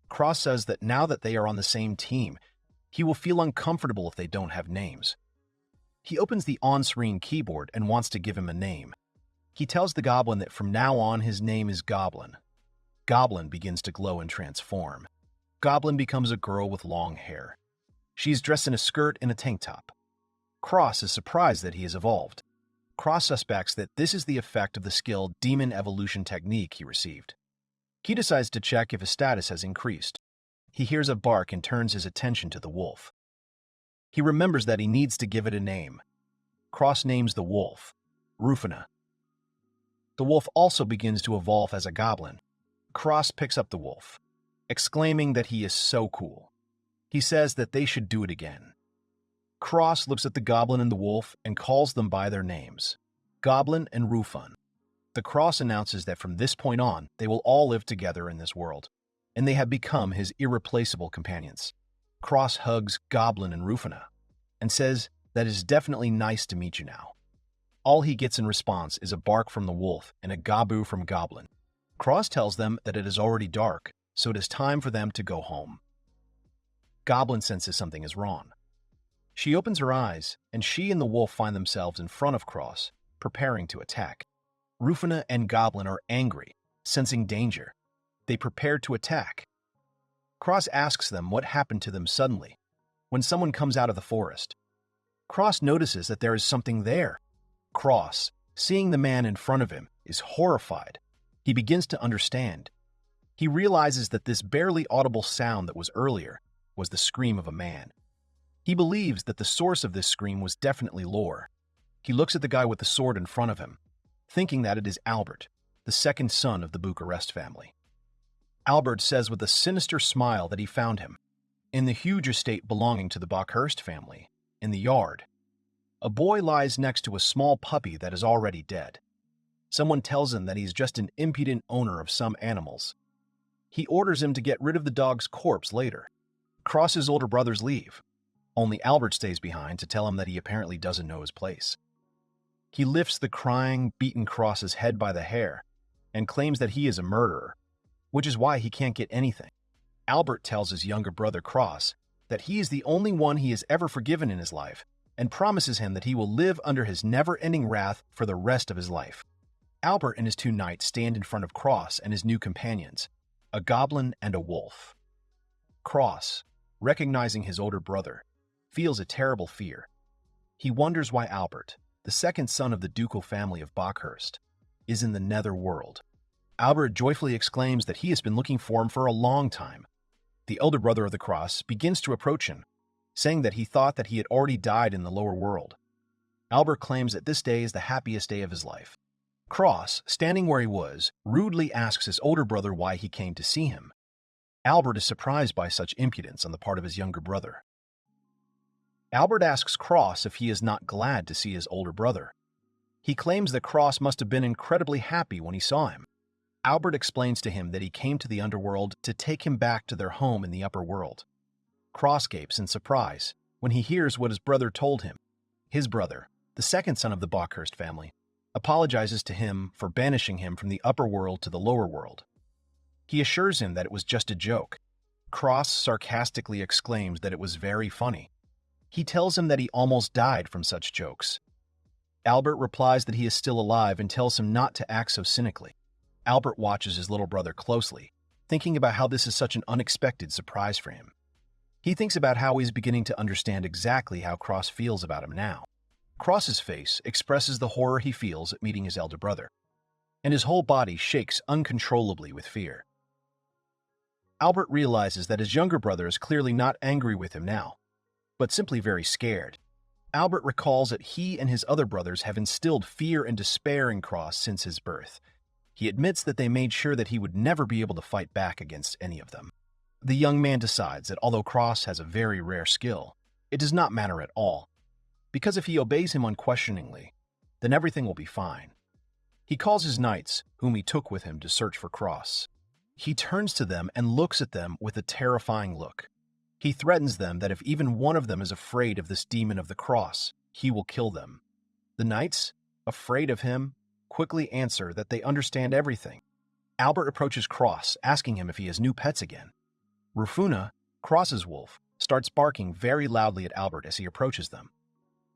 Cross says that now that they are on the same team, he will feel uncomfortable if they don't have names. He opens the on-screen keyboard and wants to give him a name. He tells the goblin that from now on his name is Goblin. Goblin begins to glow and transform. Goblin becomes a girl with long hair. She is dressed in a skirt and a tank top. Cross is surprised that he has evolved. Cross suspects that this is the effect of the skill Demon Evolution Technique he received. He decides to check if his status has increased. He hears a bark and turns his attention to the wolf. He remembers that he needs to give it a name. Cross names the wolf, Rufina. The wolf also begins to evolve as a goblin. Cross picks up the wolf, exclaiming that he is so cool. He says that they should do it again. Cross looks at the goblin and the wolf and calls them by their names, Goblin and Rufun. The cross announces that from this point on, they will all live together in this world, and they have become his irreplaceable companions. Cross hugs Goblin and Rufina and says that it is definitely nice to meet you now. All he gets in response is a bark from the wolf and a gabu from Goblin. Cross tells them that it is already dark, so it is time for them to go home. Goblin senses something is wrong. She opens her eyes, and she and the wolf find themselves in front of Cross, preparing to attack. Rufina and Goblin are angry, sensing danger. They prepare to attack. Cross asks them what happened to them suddenly, when someone comes out of the forest. Cross notices that there is something there. Cross, seeing the man in front of him, is horrified. He begins to understand. He realizes that this barely audible sound that was earlier was the scream of a man. He believes that the source of this scream was definitely lore. He looks at the guy with the sword in front of him, thinking that it is Albert, the second son of the Bucharest family. Albert says with a sinister smile that he found him in the huge estate belonging to the Buckhurst family, in the yard. A boy lies next to a small puppy that is already dead. Someone tells him that he's just an impudent owner of some animals. He orders him to get rid of the dog's corpse later. Cross's older brothers leave. Only Albert stays behind to tell him that he apparently doesn't know his place. He lifts the crying, beaten Cross's head by the hair and claims that he is a murderer, which is why he can't get anything. Albert tells his younger brother Cross that he is the only one he has ever forgiven in his life and promises him that he will live under his never-ending wrath for the rest of his life. Albert and his two knights stand in front of Cross and his new companions, a goblin and a wolf. Cross, recognizing his older brother, feels a terrible fear. He wonders why Albert, the second son of the ducal family of Buckhurst, is in the nether world. Albert joyfully exclaims that he has been looking for him for a long time. The elder brother of the Cross begins to approach him, saying that he thought that he had already died in the lower world. Albert claims that this day is the happiest day of his life. Cross, standing where he was, rudely asks his older brother why he came to see him. Albert is surprised by such impudence on the part of his younger brother. Albert asks Cross if he is not glad to see his older brother. He claims that Cross must have been incredibly happy when he saw him. Albert explains to him that he came to the underworld to take him back to their home in the upper world. Cross gapes in surprise when he hears what his brother told him. His brother, the second son of the Buckhurst family, apologizes to him for banishing him from the upper world to the lower world. He assures him that it was just a joke. Cross sarcastically exclaims that it was very funny. He tells him that he almost died from such jokes. Albert replies that he is still alive and tells him not to act so cynically. Albert watches his little brother closely, thinking about how this is such an unexpected surprise for him. He thinks about how he's beginning to understand exactly how Cross feels about him now. Cross's face expresses the horror he feels at meeting his elder brother, and his whole body shakes uncontrollably with fear. Albert realizes that his younger brother is clearly not angry with him now, but simply very scared. Albert recalls that he and his other brothers have instilled fear and despair in Cross since his birth. He admits that they made sure that he would never be able to fight back against any of them. The young man decides that although Cross has a very rare skill, it does not matter at all, because if he obeys him unquestioningly, then everything will be fine. He calls his knights, whom he took with him to search for Cross. He turns to them and looks at them with a terrifying look. He threatens them that if even one of them is afraid of this demon of the Cross, he will kill them. The knights, afraid of him, quickly answer that they understand everything. Albert approaches Cross, asking him if he has new pets again. Rufuna, Cross's wolf, starts barking very loudly at Albert as he approaches them.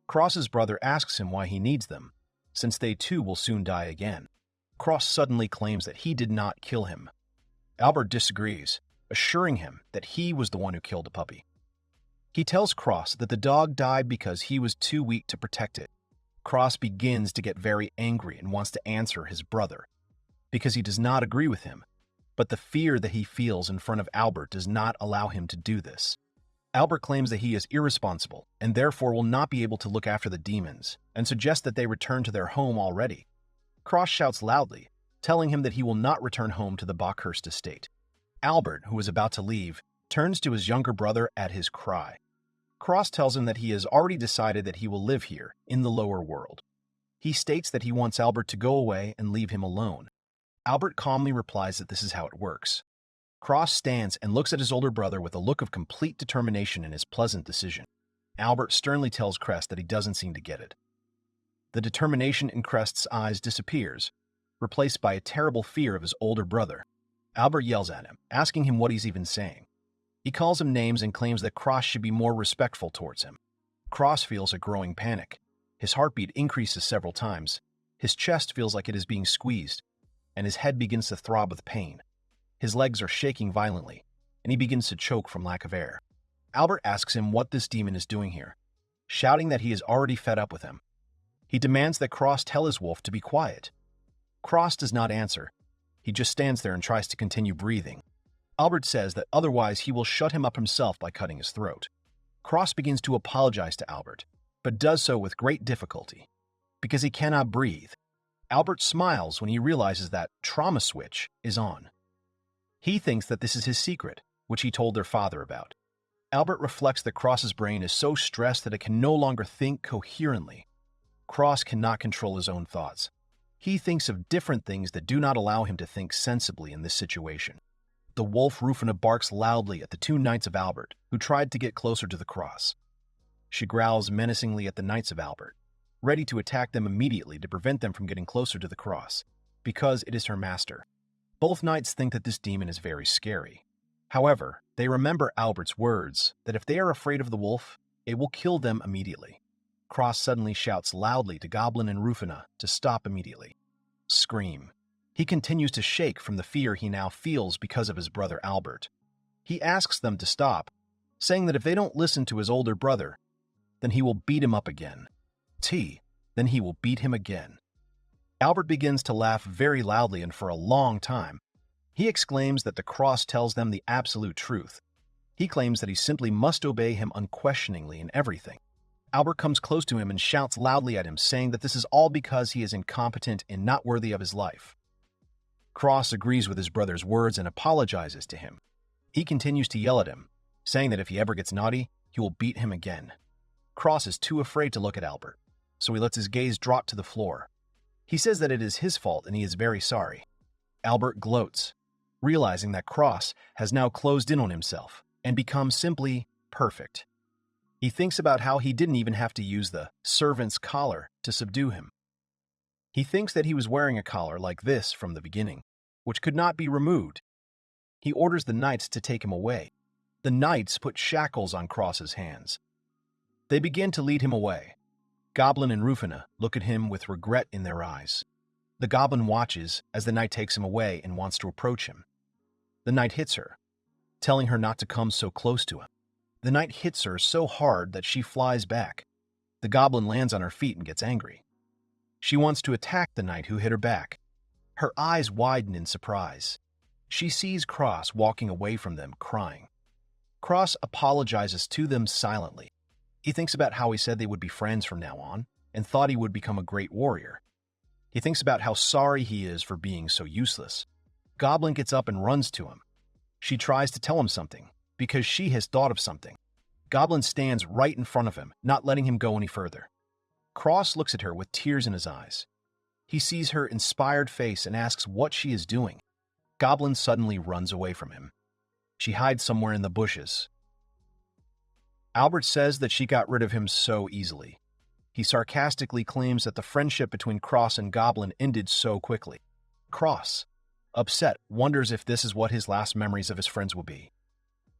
Cross's brother asks him why he needs them, since they too will soon die again. Cross suddenly claims that he did not kill him. Albert disagrees, assuring him that he was the one who killed the puppy. He tells Cross that the dog died because he was too weak to protect it. Cross begins to get very angry and wants to answer his brother, because he does not agree with him, but the fear that he feels in front of Albert does not allow him to do this. Albert claims that he is irresponsible and therefore will not be able to look after the demons and suggests that they return to their home already. Cross shouts loudly, telling him that he will not return home to the Buckhurst estate. Albert, who is about to leave, turns to his younger brother at his cry. Cross tells him that he has already decided that he will live here, in the lower world. He states that he wants Albert to go away and leave him alone. Albert calmly replies that this is how it works. Cross stands and looks at his older brother with a look of complete determination in his pleasant decision. Albert sternly tells Crest that he doesn't seem to get it. The determination in Crest's eyes disappears, replaced by a terrible fear of his older brother. Albert yells at him, asking him what he's even saying. He calls him names and claims that Cross should be more respectful towards him. Cross feels a growing panic. His heartbeat increases several times. His chest feels like it is being squeezed, and his head begins to throb with pain. His legs are shaking violently, and he begins to choke from lack of air. Albert asks him what this demon is doing here, shouting that he is already fed up with him. He demands that Cross tell his wolf to be quiet. Cross does not answer. He just stands there and tries to continue breathing. Albert says that otherwise he will shut him up himself by cutting his throat. Cross begins to apologize to Albert, but does so with great difficulty, because he cannot breathe. Albert smiles when he realizes that trauma switch is on. He thinks that this is his secret, which he told their father about. Albert reflects that Cross's brain is so stressed that it can no longer think coherently. Cross cannot control his own thoughts. He thinks of different things that do not allow him to think sensibly in this situation. The wolf Rufina barks loudly at the two knights of Albert, who tried to get closer to the cross. She growls menacingly at the knights of Albert, ready to attack them immediately to prevent them from getting closer to the cross, because it is her master. Both knights think that this demon is very scary. However, they remember Albert's words that if they are afraid of the wolf, it will kill them immediately. Cross suddenly shouts loudly to Goblin and Rufina to stop immediately. Scream. He continues to shake from the fear he now feels because of his brother Albert. He asks them to stop, saying that if they don't listen to his older brother, then he will beat him up again. Then he will beat him again. Albert begins to laugh very loudly and for a long time. He exclaims that the cross tells them the absolute truth. He claims that he simply must obey him unquestioningly in everything. Albert comes close to him and shouts loudly at him, saying that this is all because he is incompetent and not worthy of his life. Cross agrees with his brother's words and apologizes to him. He continues to yell at him, saying that if he ever gets naughty, he will beat him again. Cross is too afraid to look at Albert, so he lets his gaze drop to the floor. He says that it is his fault and he is very sorry. Albert gloats, realizing that Cross has now closed in on himself and become simply perfect. He thinks about how he didn't even have to use the servant's collar to subdue him. He thinks that he was wearing a collar like this from the beginning, which could not be removed. He orders the knights to take him away. The knights put shackles on Cross's hands. They begin to lead him away. Goblin and Rufina look at him with regret in their eyes. The goblin watches as the knight takes him away and wants to approach him. The knight hits her, telling her not to come so close to him. The knight hits her so hard that she flies back. The goblin lands on her feet and gets angry. She wants to attack the knight who hit her back. Her eyes widen in surprise. She sees Cross walking away from them, crying. Cross apologizes to them silently. He thinks about how he said they would be friends from now on, and thought he would become a great warrior. He thinks about how sorry he is for being so useless. Goblin gets up and runs to him. She tries to tell him something, because she has thought of something. Goblin stands right in front of him, not letting him go any further. Cross looks at her with tears in his eyes. He sees her inspired face and asks what she is doing. Goblin suddenly runs away from him. She hides somewhere in the bushes. Albert says that she got rid of him so easily. He sarcastically claims that the friendship between Cross and Goblin ended so quickly. Cross, upset, wonders if this is what his last memories of his friends will be.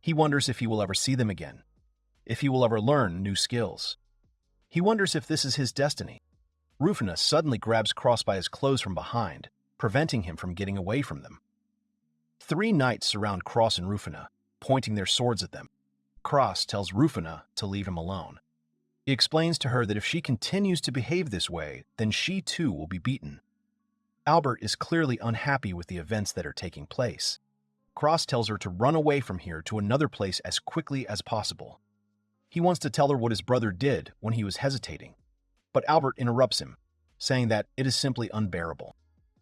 He wonders if he will ever see them again, if he will ever learn new skills. He wonders if this is his destiny. Rufina suddenly grabs Cross by his clothes from behind, preventing him from getting away from them. 3 knights surround Cross and Rufina, pointing their swords at them. Cross tells Rufina to leave him alone. He explains to her that if she continues to behave this way, then she too will be beaten. Albert is clearly unhappy with the events that are taking place. Cross tells her to run away from here to another place as quickly as possible. He wants to tell her what his brother did when he was hesitating, but Albert interrupts him, saying that it is simply unbearable.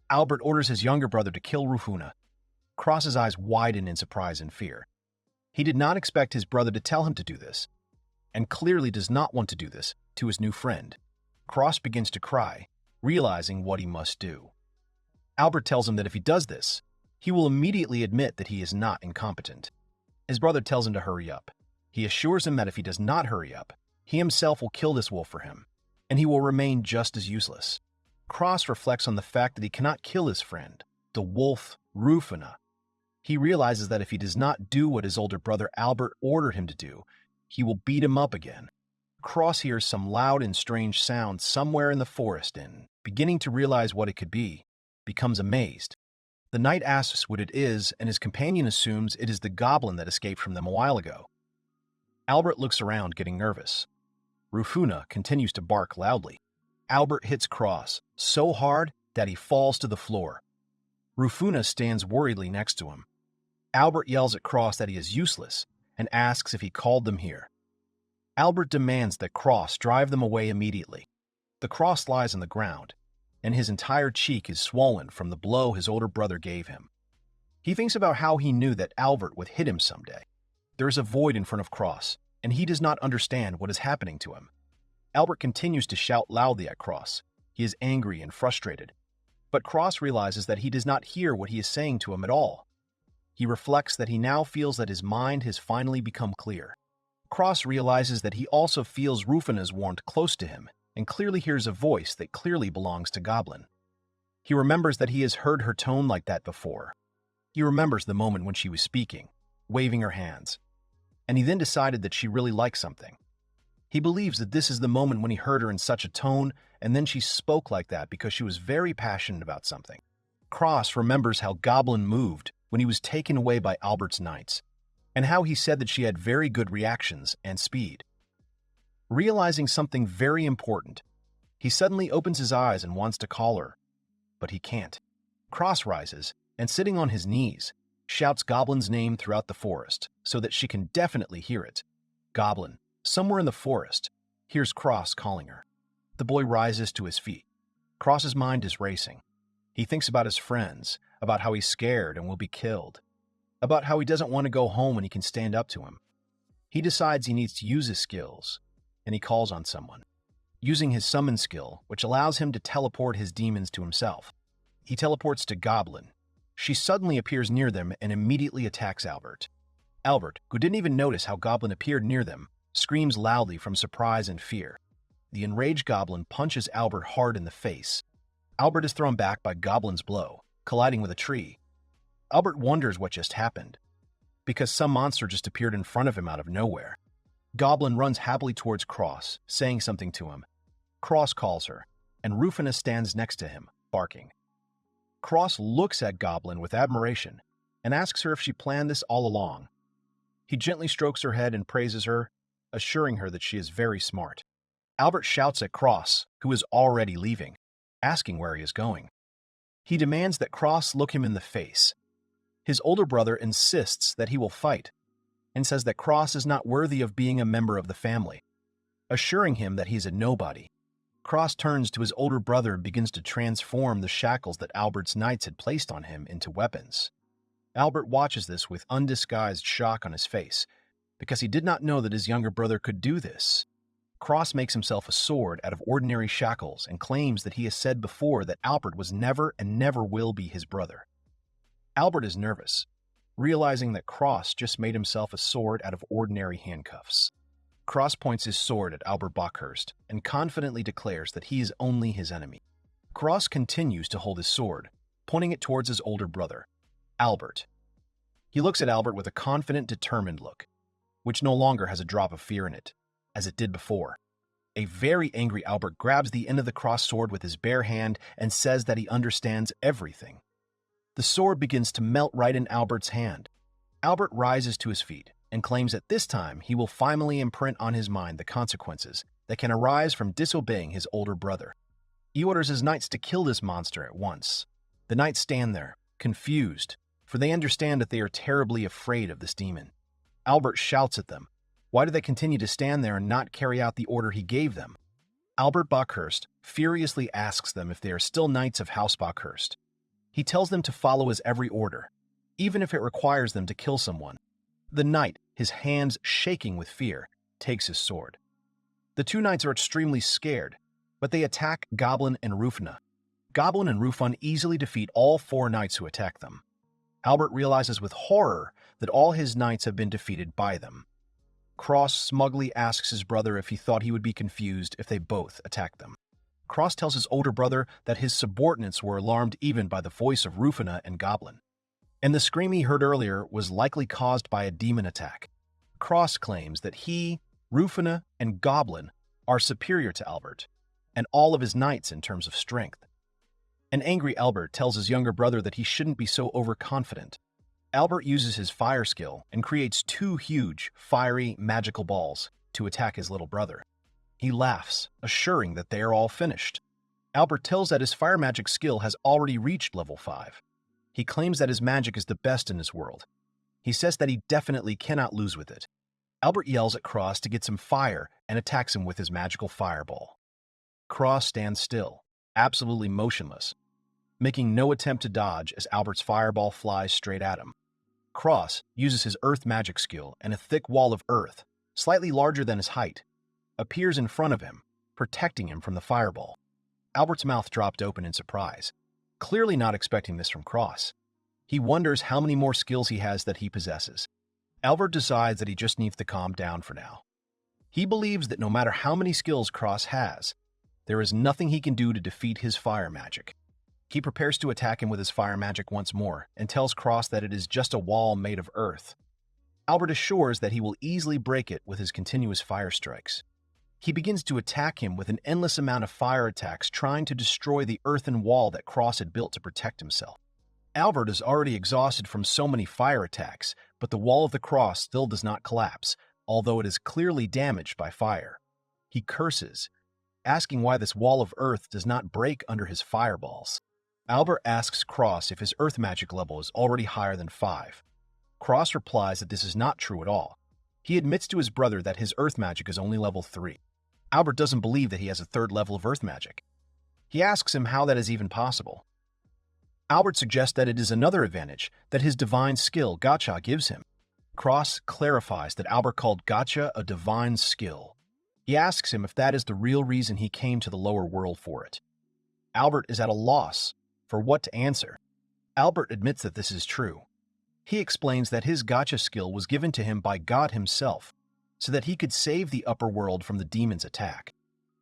Albert orders his younger brother to kill Rufina. Cross's eyes widen in surprise and fear. He did not expect his brother to tell him to do this, and clearly does not want to do this to his new friend. Cross begins to cry, realizing what he must do. Albert tells him that if he does this, he will immediately admit that he is not incompetent. His brother tells him to hurry up. He assures him that if he does not hurry up, he himself will kill this wolf for him, and he will remain just as useless. Cross reflects on the fact that he cannot kill his friend, the wolf Rufina. He realizes that if he does not do what his older brother Albert ordered him to do, he will beat him up again. Cross hears some loud and strange sound somewhere in the forest and, beginning to realize what it could be, becomes amazed. The knight asks what it is, and his companion assumes it is the goblin that escaped from them a while ago. Albert looks around, getting nervous. Rufina continues to bark loudly. Albert hits Cross so hard that he falls to the floor. Rufina stands worriedly next to him. Albert yells at Cross that he is useless and asks if he called them here. Albert demands that Cross drive them away immediately. The Cross lies on the ground, and his entire cheek is swollen from the blow his older brother gave him. He thinks about how he knew that Albert would hit him someday. There is a void in front of Cross, and he does not understand what is happening to him. Albert continues to shout loudly at Cross. He is angry and frustrated. But Cross realizes that he does not hear what he is saying to him at all. He reflects that he now feels that his mind has finally become clear. Cross realizes that he also feels Rufina's warmth close to him and clearly hears a voice that clearly belongs to Goblin. He remembers that he has heard her tone like that before. He remembers the moment when she was speaking, waving her hands, and he then decided that she really liked something. He believes that this is the moment when he heard her in such a tone, and then she spoke like that because she was very passionate about something. Cross remembers how Goblin moved when he was taken away by Albert's knights, and how he said that she had very good reactions and speed. Realizing something very important, he suddenly opens his eyes and wants to call her, but he can't. Cross rises, and sitting on his knees, shouts Goblin's name throughout the forest so that she can definitely hear it. Goblin, somewhere in the forest, hears Cross calling her. The boy rises to his feet. Cross's mind is racing. He thinks about his friends, about how he's scared and will be killed, about how he doesn't want to go home when he can stand up to him. He decides he needs to use his skills, and he calls on someone, using his summon skill, which allows him to teleport his demons to himself. He teleports to Goblin. She suddenly appears near them and immediately attacks Albert. Albert, who didn't even notice how Goblin appeared near them, screams loudly from surprise and fear. The enraged Goblin punches Albert hard in the face. Albert is thrown back by Goblin's blow, colliding with a tree. Albert wonders what just happened, because some monster just appeared in front of him out of nowhere. Goblin runs happily towards Cross, saying something to him. Cross calls her, and Rufina stands next to him, barking. Cross looks at Goblin with admiration and asks her if she planned this all along. He gently strokes her head and praises her, assuring her that she is very smart. Albert shouts at Cross, who is already leaving, asking where he is going. He demands that Cross look him in the face. His older brother insists that he will fight, and says that Cross is not worthy of being a member of the family, assuring him that he's a nobody. Cross turns to his older brother and begins to transform the shackles that Albert's knights had placed on him into weapons. Albert watches this with undisguised shock on his face, because he did not know that his younger brother could do this. Cross makes himself a sword out of ordinary shackles and claims that he has said before that Albert was never and never will be his brother. Albert is nervous, realizing that Cross just made himself a sword out of ordinary handcuffs. Cross points his sword at Albert Buckhurst and confidently declares that he is only his enemy. Cross continues to hold his sword, pointing it towards his older brother, Albert. He looks at Albert with a confident, determined look, which no longer has a drop of fear in it, as it did before. A very angry Albert grabs the end of the cross sword with his bare hand and says that he understands everything. The sword begins to melt right in Albert's hand. Albert rises to his feet and claims that this time he will finally imprint on his mind the consequences that can arise from disobeying his older brother. He orders his knights to kill this monster at once. The knights stand there, confused, for they understand that they are terribly afraid of this demon. Albert shouts at them. Why do they continue to stand there and not carry out the order he gave them? Albert Buckhurst furiously asks them if they are still knights of House Buckhurst. He tells them to follow his every order, even if it requires them to kill someone. The knight, his hands shaking with fear, takes his sword. The two knights are extremely scared, but they attack Goblin and Rufina. Goblin and Rufun easily defeat all four knights who attack them. Albert realizes with horror that all his knights have been defeated by them. Cross smugly asks his brother if he thought he would be confused if they both attacked them. Cross tells his older brother that his subordinates were alarmed even by the voice of Rufina and Goblin, and the scream he heard earlier was likely caused by a demon attack. Cross claims that he, Rufina, and Goblin are superior to Albert, and all of his knights in terms of strength. An angry Albert tells his younger brother that he shouldn't be so overconfident. Albert uses his fire skill and creates two huge, fiery, magical balls to attack his little brother. He laughs, assuring that they are all finished. Albert tells that his fire magic skill has already reached level 5. He claims that his magic is the best in his world. He says that he definitely cannot lose with it. Albert yells at Cross to get some fire and attacks him with his magical fireball. Cross stands still, absolutely motionless, making no attempt to dodge as Albert's fireball flies straight at him. Cross uses his earth magic skill, and a thick wall of earth, slightly larger than his height, appears in front of him, protecting him from the fireball. Albert's mouth dropped open in surprise, clearly not expecting this from Cross. He wonders how many more skills he has that he possesses. Albert decides that he just needs to calm down for now. He believes that no matter how many skills Cross has, there is nothing he can do to defeat his fire magic. He prepares to attack him with his fire magic once more and tells Cross that it is just a wall made of earth. Albert assures that he will easily break it with his continuous fire strikes. He begins to attack him with an endless amount of fire attacks, trying to destroy the earthen wall that Cross had built to protect himself. Albert is already exhausted from so many fire attacks, but the wall of the cross still does not collapse, although it is clearly damaged by fire. He curses, asking why this wall of earth does not break under his fireballs. Albert asks Cross if his earth magic level is already higher than 5. Cross replies that this is not true at all. He admits to his brother that his earth magic is only level 3. Albert doesn't believe that he has a 3rd level of earth magic. He asks him how that is even possible. Albert suggests that it is another advantage that his divine skill, Gacha, gives him. Cross clarifies that Albert called Gacha a divine skill. He asks him if that is the real reason he came to the lower world for it. Albert is at a loss for what to answer. Albert admits that this is true. He explains that his Gacha skill was given to him by God himself, so that he could save the upper world from the demons' attack.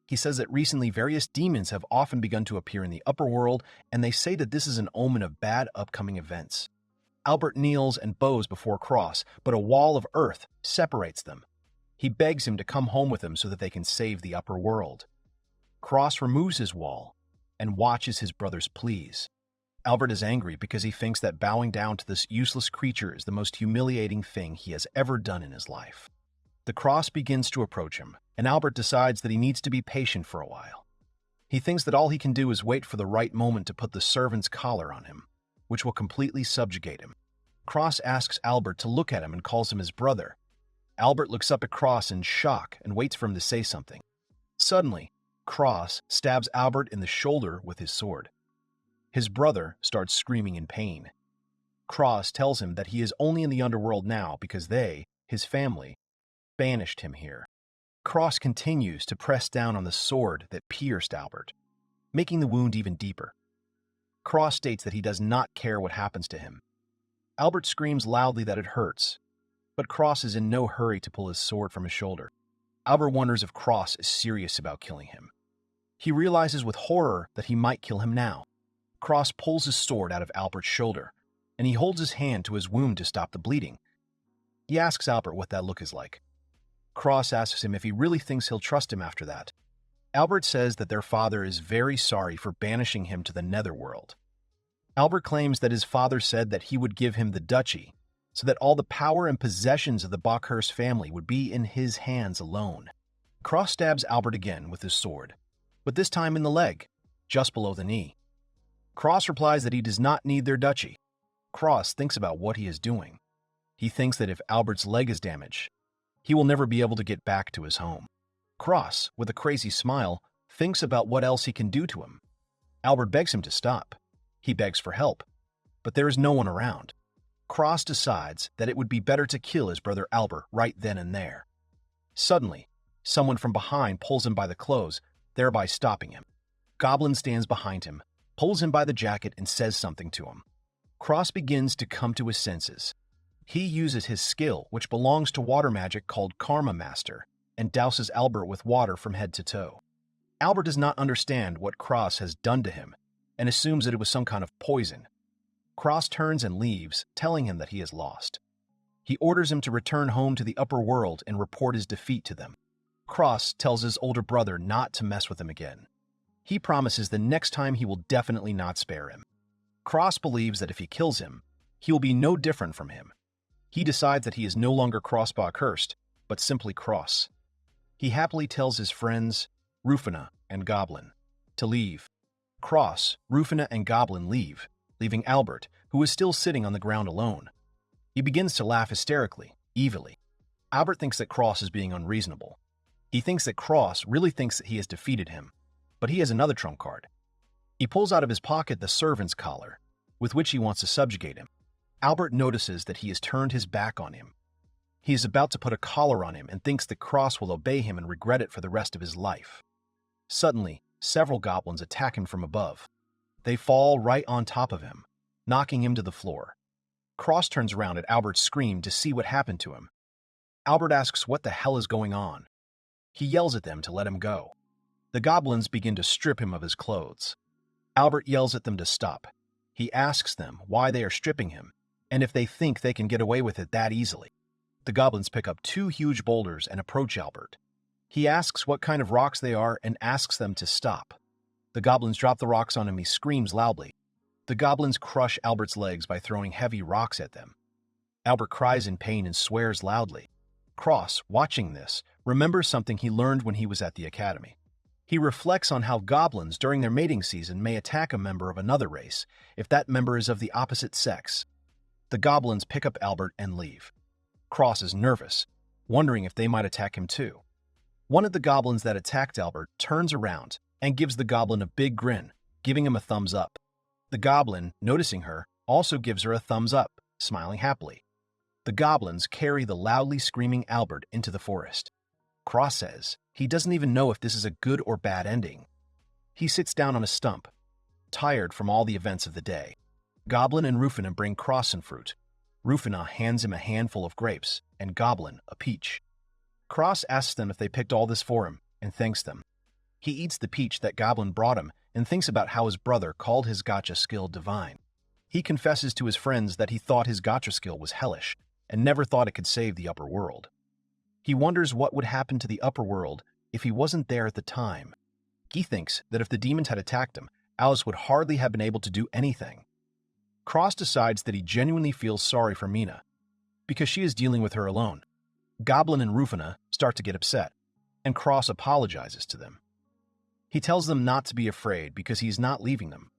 He says that recently various demons have often begun to appear in the upper world, and they say that this is an omen of bad upcoming events. Albert kneels and bows before Cross, but a wall of earth separates them. He begs him to come home with him so that they can save the upper world. Cross removes his wall and watches his brother's pleas. Albert is angry because he thinks that bowing down to this useless creature is the most humiliating thing he has ever done in his life. The cross begins to approach him, and Albert decides that he needs to be patient for a while. He thinks that all he can do is wait for the right moment to put the servant's collar on him, which will completely subjugate him. Cross asks Albert to look at him and calls him his brother. Albert looks up at Cross in shock and waits for him to say something. Suddenly, Cross stabs Albert in the shoulder with his sword. His brother starts screaming in pain. Cross tells him that he is only in the underworld now because they, his family, banished him here. Cross continues to press down on the sword that pierced Albert, making the wound even deeper. Cross states that he does not care what happens to him. Albert screams loudly that it hurts, but Cross is in no hurry to pull his sword from his shoulder. Albert wonders if Cross is serious about killing him. He realizes with horror that he might kill him now. Cross pulls his sword out of Albert's shoulder, and he holds his hand to his wound to stop the bleeding. He asks Albert what that look is like. Cross asks him if he really thinks he'll trust him after that. Albert says that their father is very sorry for banishing him to the netherworld. Albert claims that his father said that he would give him the duchy, so that all the power and possessions of the Bockhurst family would be in his hands alone. Cross stabs Albert again with his sword, but this time in the leg, just below the knee. Cross replies that he does not need their duchy. Cross thinks about what he is doing. He thinks that if Albert's leg is damaged, he will never be able to get back to his home. Cross, with a crazy smile, thinks about what else he can do to him. Albert begs him to stop. He begs for help, but there is no one around. Cross decides that it would be better to kill his brother Albert right then and there. Suddenly, someone from behind pulls him by the clothes, thereby stopping him. Goblin stands behind him, pulls him by the jacket, and says something to him. Cross begins to come to his senses. He uses his skill, which belongs to water magic called Karma Master, and douses Albert with water from head to toe. Albert does not understand what Cross has done to him and assumes that it was some kind of poison. Cross turns and leaves, telling him that he is lost. He orders him to return home to the upper world and report his defeat to them. Cross tells his older brother not to mess with him again. He promises the next time he will definitely not spare him. Cross believes that if he kills him, he will be no different from him. He decides that he is no longer Crossbockhurst, but simply Cross. He happily tells his friends, Rufina and Goblin, to leave. Cross, Rufina, and Goblin leave, leaving Albert, who is still sitting on the ground alone. He begins to laugh hysterically, evilly. Albert thinks that Cross is being unreasonable. He thinks that Cross really thinks that he has defeated him, but he has another trump card. He pulls out of his pocket the servant's collar, with which he wants to subjugate him. Albert notices that he has turned his back on him. He is about to put a collar on him and thinks that Cross will obey him and regret it for the rest of his life. Suddenly, several goblins attack him from above. They fall right on top of him, knocking him to the floor. Cross turns around at Albert's scream to see what happened to him. Albert asks what the hell is going on. He yells at them to let him go. The goblins begin to strip him of his clothes. Albert yells at them to stop. He asks them why they are stripping him, and if they think they can get away with it that easily. The goblins pick up 2 huge boulders and approach Albert. He asks what kind of rocks they are and asks them to stop. The goblins drop the rocks on him. He screams loudly. The goblins crush Albert's legs by throwing heavy rocks at them. Albert cries in pain and swears loudly. Cross, watching this, remembers something he learned when he was at the academy. He reflects on how goblins during their mating season may attack a member of another race if that member is of the opposite sex. The goblins pick up Albert and leave. Cross is nervous, wondering if they might attack him too. One of the goblins that attacked Albert turns around and gives the goblin a big grin, giving him a thumbs up. The goblin, noticing her, also gives her a thumbs up, smiling happily. The goblins carry the loudly screaming Albert into the forest. Cross says he doesn't even know if this is a good or bad ending. He sits down on a stump, tired from all the events of the day. Goblin and Rufina bring Cross some fruit. Rufina hands him a handful of grapes, and Goblin a peach. Cross asks them if they picked all this for him, and thanks them. He eats the peach that Goblin brought him and thinks about how his brother called his gacha skill divine. He confesses to his friends that he thought his gacha skill was hellish and never thought it could save the upper world. He wonders what would happen to the upper world if he wasn't there at the time. He thinks that if the demons had attacked him, Alice would hardly have been able to do anything. Cross decides that he genuinely feels sorry for Mina, because she is dealing with her alone. Goblin and Rufina start to get upset, and Cross apologizes to them. He tells them not to be afraid because he is not leaving them.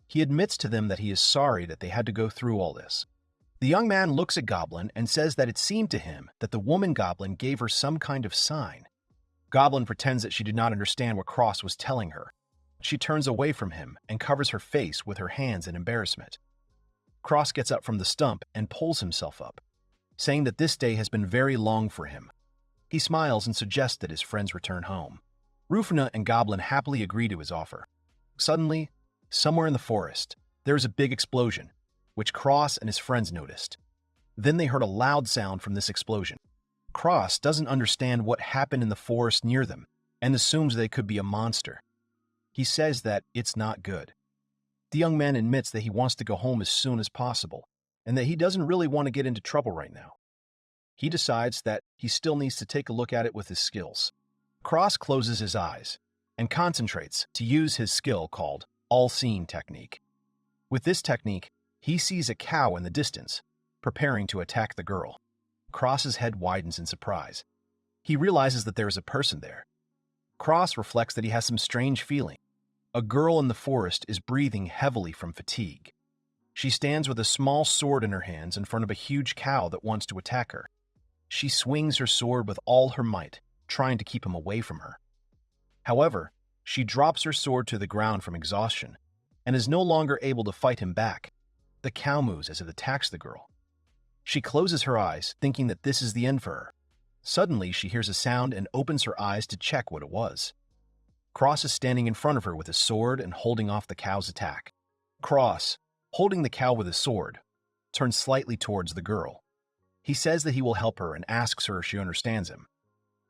He admits to them that he is sorry that they had to go through all this. The young man looks at Goblin and says that it seemed to him that the woman Goblin gave her some kind of sign. Goblin pretends that she did not understand what Cross was telling her. She turns away from him and covers her face with her hands in embarrassment. Cross gets up from the stump and pulls himself up, saying that this day has been very long for him. He smiles and suggests that his friends return home. Rufina and Goblin happily agree to his offer. Suddenly, somewhere in the forest, there is a big explosion, which Cross and his friends noticed. Then they heard a loud sound from this explosion. Cross doesn't understand what happened in the forest near them and assumes they could be a monster. He says that it's not good. The young man admits that he wants to go home as soon as possible and that he doesn't really want to get into trouble right now. He decides that he still needs to take a look at it with his skills. Cross closes his eyes and concentrates to use his skill called all-seeing technique. With this technique, he sees a cow in the distance, preparing to attack the girl. Cross's head widens in surprise. He realizes that there is a person there. Cross reflects that he has some strange feeling. A girl in the forest is breathing heavily from fatigue. She stands with a small sword in her hands in front of a huge cow that wants to attack her. She swings her sword with all her might, trying to keep him away from her. However, she drops her sword to the ground from exhaustion and is no longer able to fight him back. The cow moves as it attacks the girl. She closes her eyes, thinking that this is the end for her. Suddenly, she hears a sound and opens her eyes to check what it was. Cross is standing in front of her with a sword and holding off the cow's attack. Cross, holding the cow with his sword, turns slightly towards the girl. He says that he will help her and asks her if she understands him.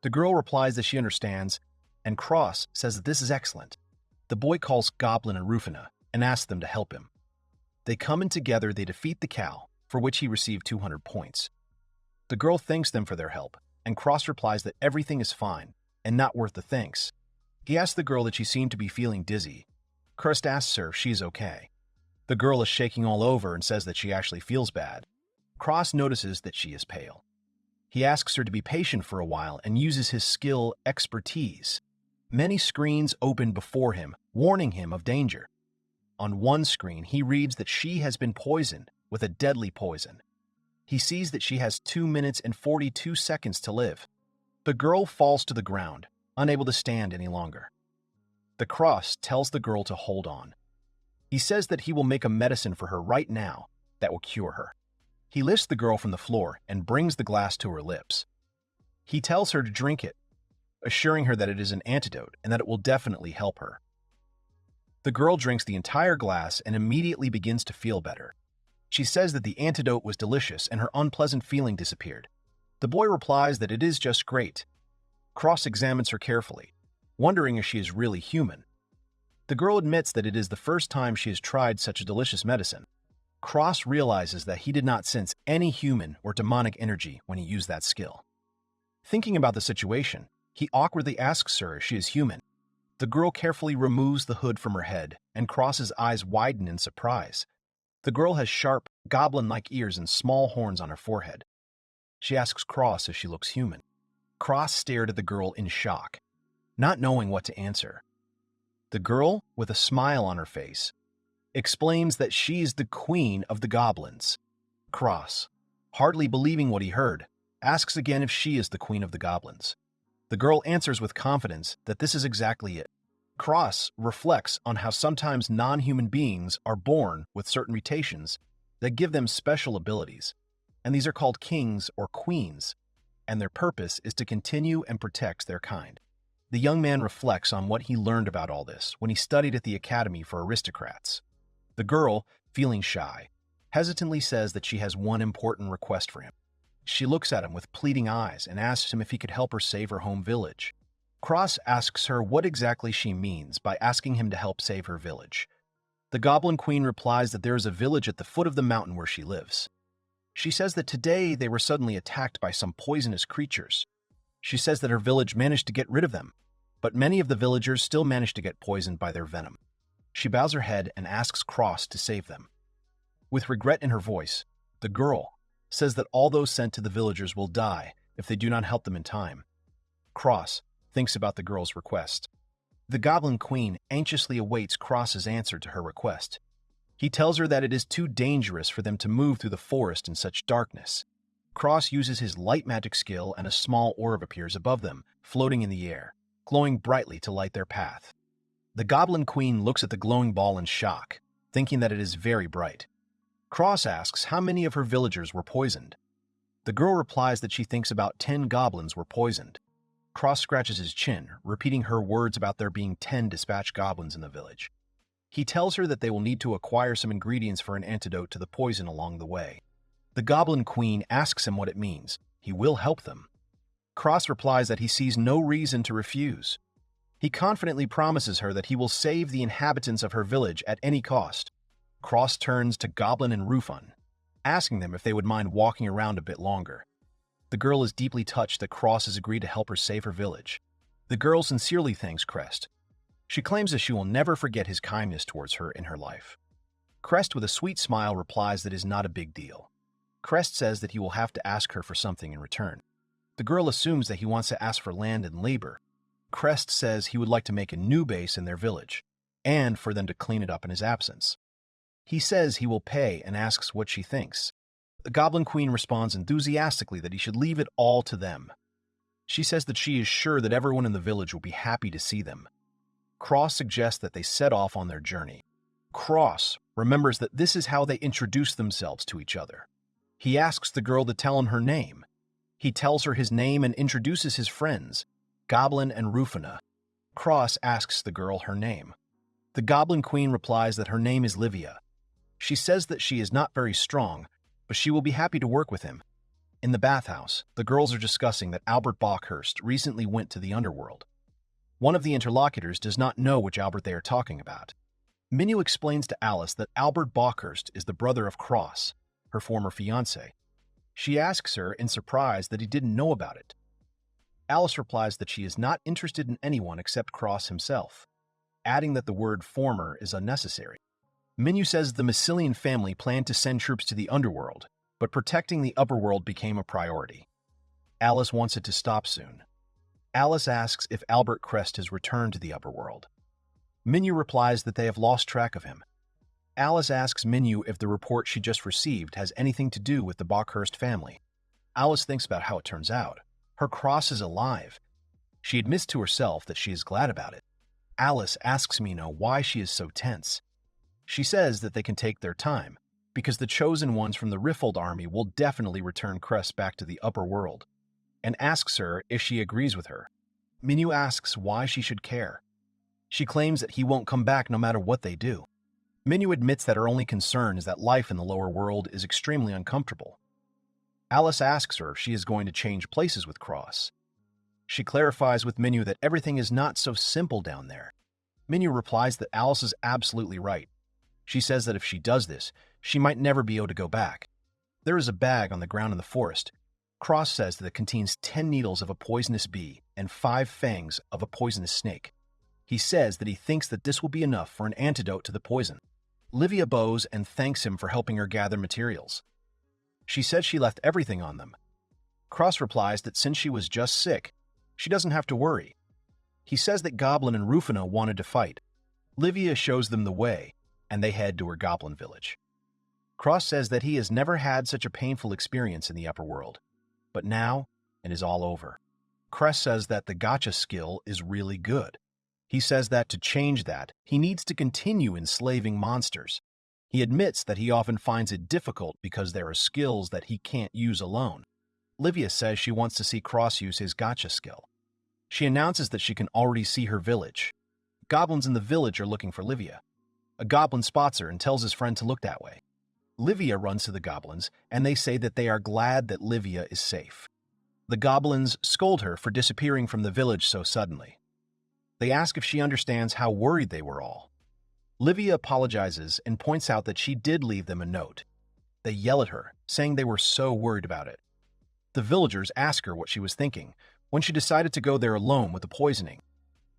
The girl replies that she understands, and Cross says that this is excellent. The boy calls Goblin and Rufina and asks them to help him. They come in together, they defeat the cow, for which he received 200 points. The girl thanks them for their help, and Cross replies that everything is fine and not worth the thanks. He asks the girl that she seemed to be feeling dizzy. Cross asks her if she is okay. The girl is shaking all over and says that she actually feels bad. Cross notices that she is pale. He asks her to be patient for a while and uses his skill expertise. Many screens open before him, warning him of danger. On one screen, he reads that she has been poisoned with a deadly poison. He sees that she has 2 minutes and 42 seconds to live. The girl falls to the ground, unable to stand any longer. The Cross tells the girl to hold on. He says that he will make a medicine for her right now that will cure her. He lifts the girl from the floor and brings the glass to her lips. He tells her to drink it, assuring her that it is an antidote and that it will definitely help her. The girl drinks the entire glass and immediately begins to feel better. She says that the antidote was delicious and her unpleasant feeling disappeared. The boy replies that it is just great. Cross examines her carefully, wondering if she is really human. The girl admits that it is the first time she has tried such a delicious medicine. Cross realizes that he did not sense any human or demonic energy when he used that skill. Thinking about the situation, he awkwardly asks her if she is human. The girl carefully removes the hood from her head, and Cross's eyes widen in surprise. The girl has sharp, goblin-like ears and small horns on her forehead. She asks Cross if she looks human. Cross stared at the girl in shock, not knowing what to answer. The girl, with a smile on her face, explains that she is the queen of the goblins. Cross, hardly believing what he heard, asks again if she is the queen of the goblins. The girl answers with confidence that this is exactly it. Cross reflects on how sometimes non-human beings are born with certain mutations that give them special abilities, and these are called kings or queens, and their purpose is to continue and protect their kind. The young man reflects on what he learned about all this when he studied at the Academy for Aristocrats. The girl, feeling shy, hesitantly says that she has one important request for him. She looks at him with pleading eyes and asks him if he could help her save her home village. Cross asks her what exactly she means by asking him to help save her village. The Goblin Queen replies that there is a village at the foot of the mountain where she lives. She says that today they were suddenly attacked by some poisonous creatures. She says that her village managed to get rid of them, but many of the villagers still managed to get poisoned by their venom. She bows her head and asks Cross to save them. With regret in her voice, the girl says that all those sent to the villagers will die if they do not help them in time. Cross thinks about the girl's request. The Goblin Queen anxiously awaits Cross's answer to her request. He tells her that it is too dangerous for them to move through the forest in such darkness. Cross uses his light magic skill and a small orb appears above them, floating in the air, glowing brightly to light their path. The Goblin Queen looks at the glowing ball in shock, thinking that it is very bright. Cross asks how many of her villagers were poisoned. The girl replies that she thinks about 10 goblins were poisoned. Cross scratches his chin, repeating her words about there being 10 dispatched goblins in the village. He tells her that they will need to acquire some ingredients for an antidote to the poison along the way. The Goblin Queen asks him what it means. He will help them. Cross replies that he sees no reason to refuse. He confidently promises her that he will save the inhabitants of her village at any cost. Cross turns to Goblin and Rufun, asking them if they would mind walking around a bit longer. The girl is deeply touched that Cross has agreed to help her save her village. The girl sincerely thanks Crest. She claims that she will never forget his kindness towards her in her life. Crest, with a sweet smile, replies that it is not a big deal. Crest says that he will have to ask her for something in return. The girl assumes that he wants to ask for land and labor. Crest says he would like to make a new base in their village, and for them to clean it up in his absence. He says he will pay and asks what she thinks. The Goblin Queen responds enthusiastically that he should leave it all to them. She says that she is sure that everyone in the village will be happy to see them. Cross suggests that they set off on their journey. Cross remembers that this is how they introduce themselves to each other. He asks the girl to tell him her name. He tells her his name and introduces his friends, Goblin and Rufuna. Cross asks the girl her name. The Goblin Queen replies that her name is Livia. She says that she is not very strong, but she will be happy to work with him. In the bathhouse, the girls are discussing that Albert Bockhurst recently went to the underworld. One of the interlocutors does not know which Albert they are talking about. Minyu explains to Alice that Albert Bockhurst is the brother of Cross, her former fiancé. She asks her in surprise that he didn't know about it. Alice replies that she is not interested in anyone except Cross himself, adding that the word former is unnecessary. Minyu says the Massilian family planned to send troops to the underworld, but protecting the upper world became a priority. Alice wants it to stop soon. Alice asks if Albert Crest has returned to the upper world. Minyu replies that they have lost track of him. Alice asks Minyu if the report she just received has anything to do with the Bockhurst family. Alice thinks about how it turns out. Her Cross is alive. She admits to herself that she is glad about it. Alice asks Minyu why she is so tense. She says that they can take their time. because the chosen ones from the Riffled army will definitely return Cress back to the upper world, and asks her if she agrees with her. Minyu asks why she should care. She claims that he won't come back no matter what they do. Minyu admits that her only concern is that life in the lower world is extremely uncomfortable. Alice asks her if she is going to change places with Cross. She clarifies with Minyu that everything is not so simple down there. Minyu replies that Alice is absolutely right. She says that if she does this, she might never be able to go back. There is a bag on the ground in the forest. Cross says that it contains 10 needles of a poisonous bee and 5 fangs of a poisonous snake. He says that he thinks that this will be enough for an antidote to the poison. Livia bows and thanks him for helping her gather materials. She says she left everything on them. Cross replies that since she was just sick, she doesn't have to worry. He says that Goblin and Rufina wanted to fight. Livia shows them the way, and they head to her goblin village. Cross says that he has never had such a painful experience in the upper world, but now it is all over. Cress says that the Gacha skill is really good. He says that to change that, he needs to continue enslaving monsters. He admits that he often finds it difficult because there are skills that he can't use alone. Livia says she wants to see Cross use his Gacha skill. She announces that she can already see her village. Goblins in the village are looking for Livia. A goblin spots her and tells his friend to look that way. Livia runs to the goblins, and they say that they are glad that Livia is safe. The goblins scold her for disappearing from the village so suddenly. They ask if she understands how worried they were all. Livia apologizes and points out that she did leave them a note. They yell at her, saying they were so worried about it. The villagers ask her what she was thinking when she decided to go there alone with the poisoning.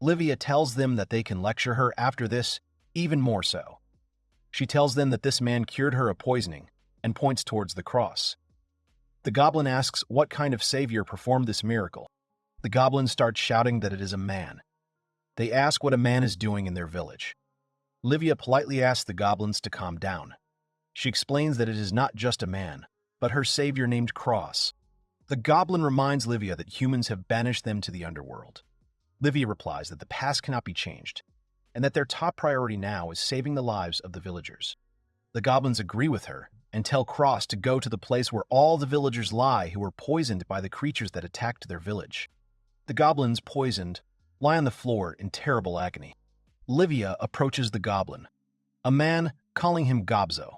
Livia tells them that they can lecture her after this, even more so. She tells them that this man cured her of poisoning and points towards the cross. The goblin asks what kind of savior performed this miracle. The goblin starts shouting that it is a man. They ask what a man is doing in their village. Livia politely asks the goblins to calm down. She explains that it is not just a man, but her savior named Cross. The goblin reminds Livia that humans have banished them to the underworld. Livia replies that the past cannot be changed, and that their top priority now is saving the lives of the villagers. The goblins agree with her and tell Cross to go to the place where all the villagers lie who were poisoned by the creatures that attacked their village. The goblins, poisoned, lie on the floor in terrible agony. Livia approaches the goblin, a man calling him Gobzo.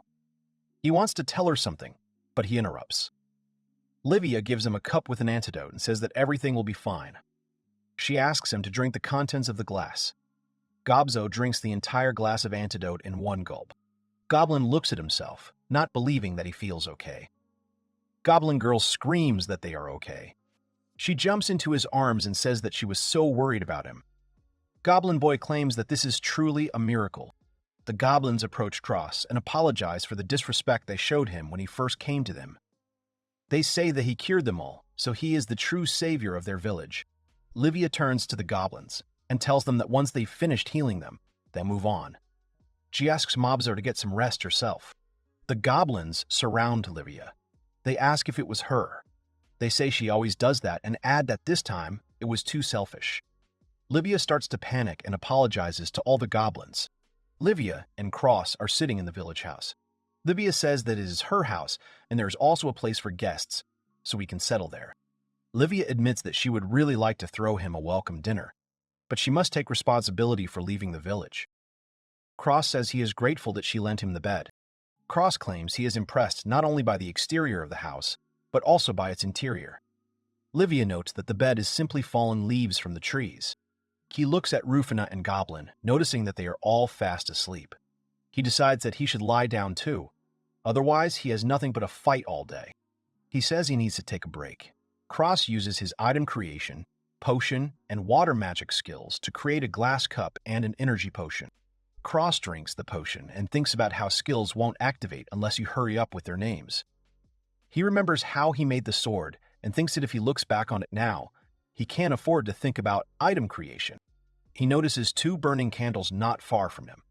He wants to tell her something, but he interrupts. Livia gives him a cup with an antidote and says that everything will be fine. She asks him to drink the contents of the glass. Gobzo drinks the entire glass of antidote in one gulp. Goblin looks at himself, not believing that he feels okay. Goblin girl screams that they are okay. She jumps into his arms and says that she was so worried about him. Goblin boy claims that this is truly a miracle. The goblins approach Cross and apologize for the disrespect they showed him when he first came to them. They say that he cured them all, so he is the true savior of their village. Livia turns to the goblins and tells them that once they've finished healing them, they'll move on. She asks Mobzo to get some rest herself. The goblins surround Livia. They ask if it was her. They say she always does that and add that this time it was too selfish. Livia starts to panic and apologizes to all the goblins. Livia and Cross are sitting in the village house. Livia says that it is her house and there is also a place for guests, so we can settle there. Livia admits that she would really like to throw him a welcome dinner, but she must take responsibility for leaving the village. Cross says he is grateful that she lent him the bed. Cross claims he is impressed not only by the exterior of the house, but also by its interior. Livia notes that the bed is simply fallen leaves from the trees. He looks at Rufina and Goblin, noticing that they are all fast asleep. He decides that he should lie down too, otherwise he has nothing but a fight all day. He says he needs to take a break. Cross uses his item creation, potion, and water magic skills to create a glass cup and an energy potion. Cross drinks the potion and thinks about how skills won't activate unless you hurry up with their names. He remembers how he made the sword and thinks that if he looks back on it now, he can't afford to think about item creation. He notices 2 burning candles not far from him.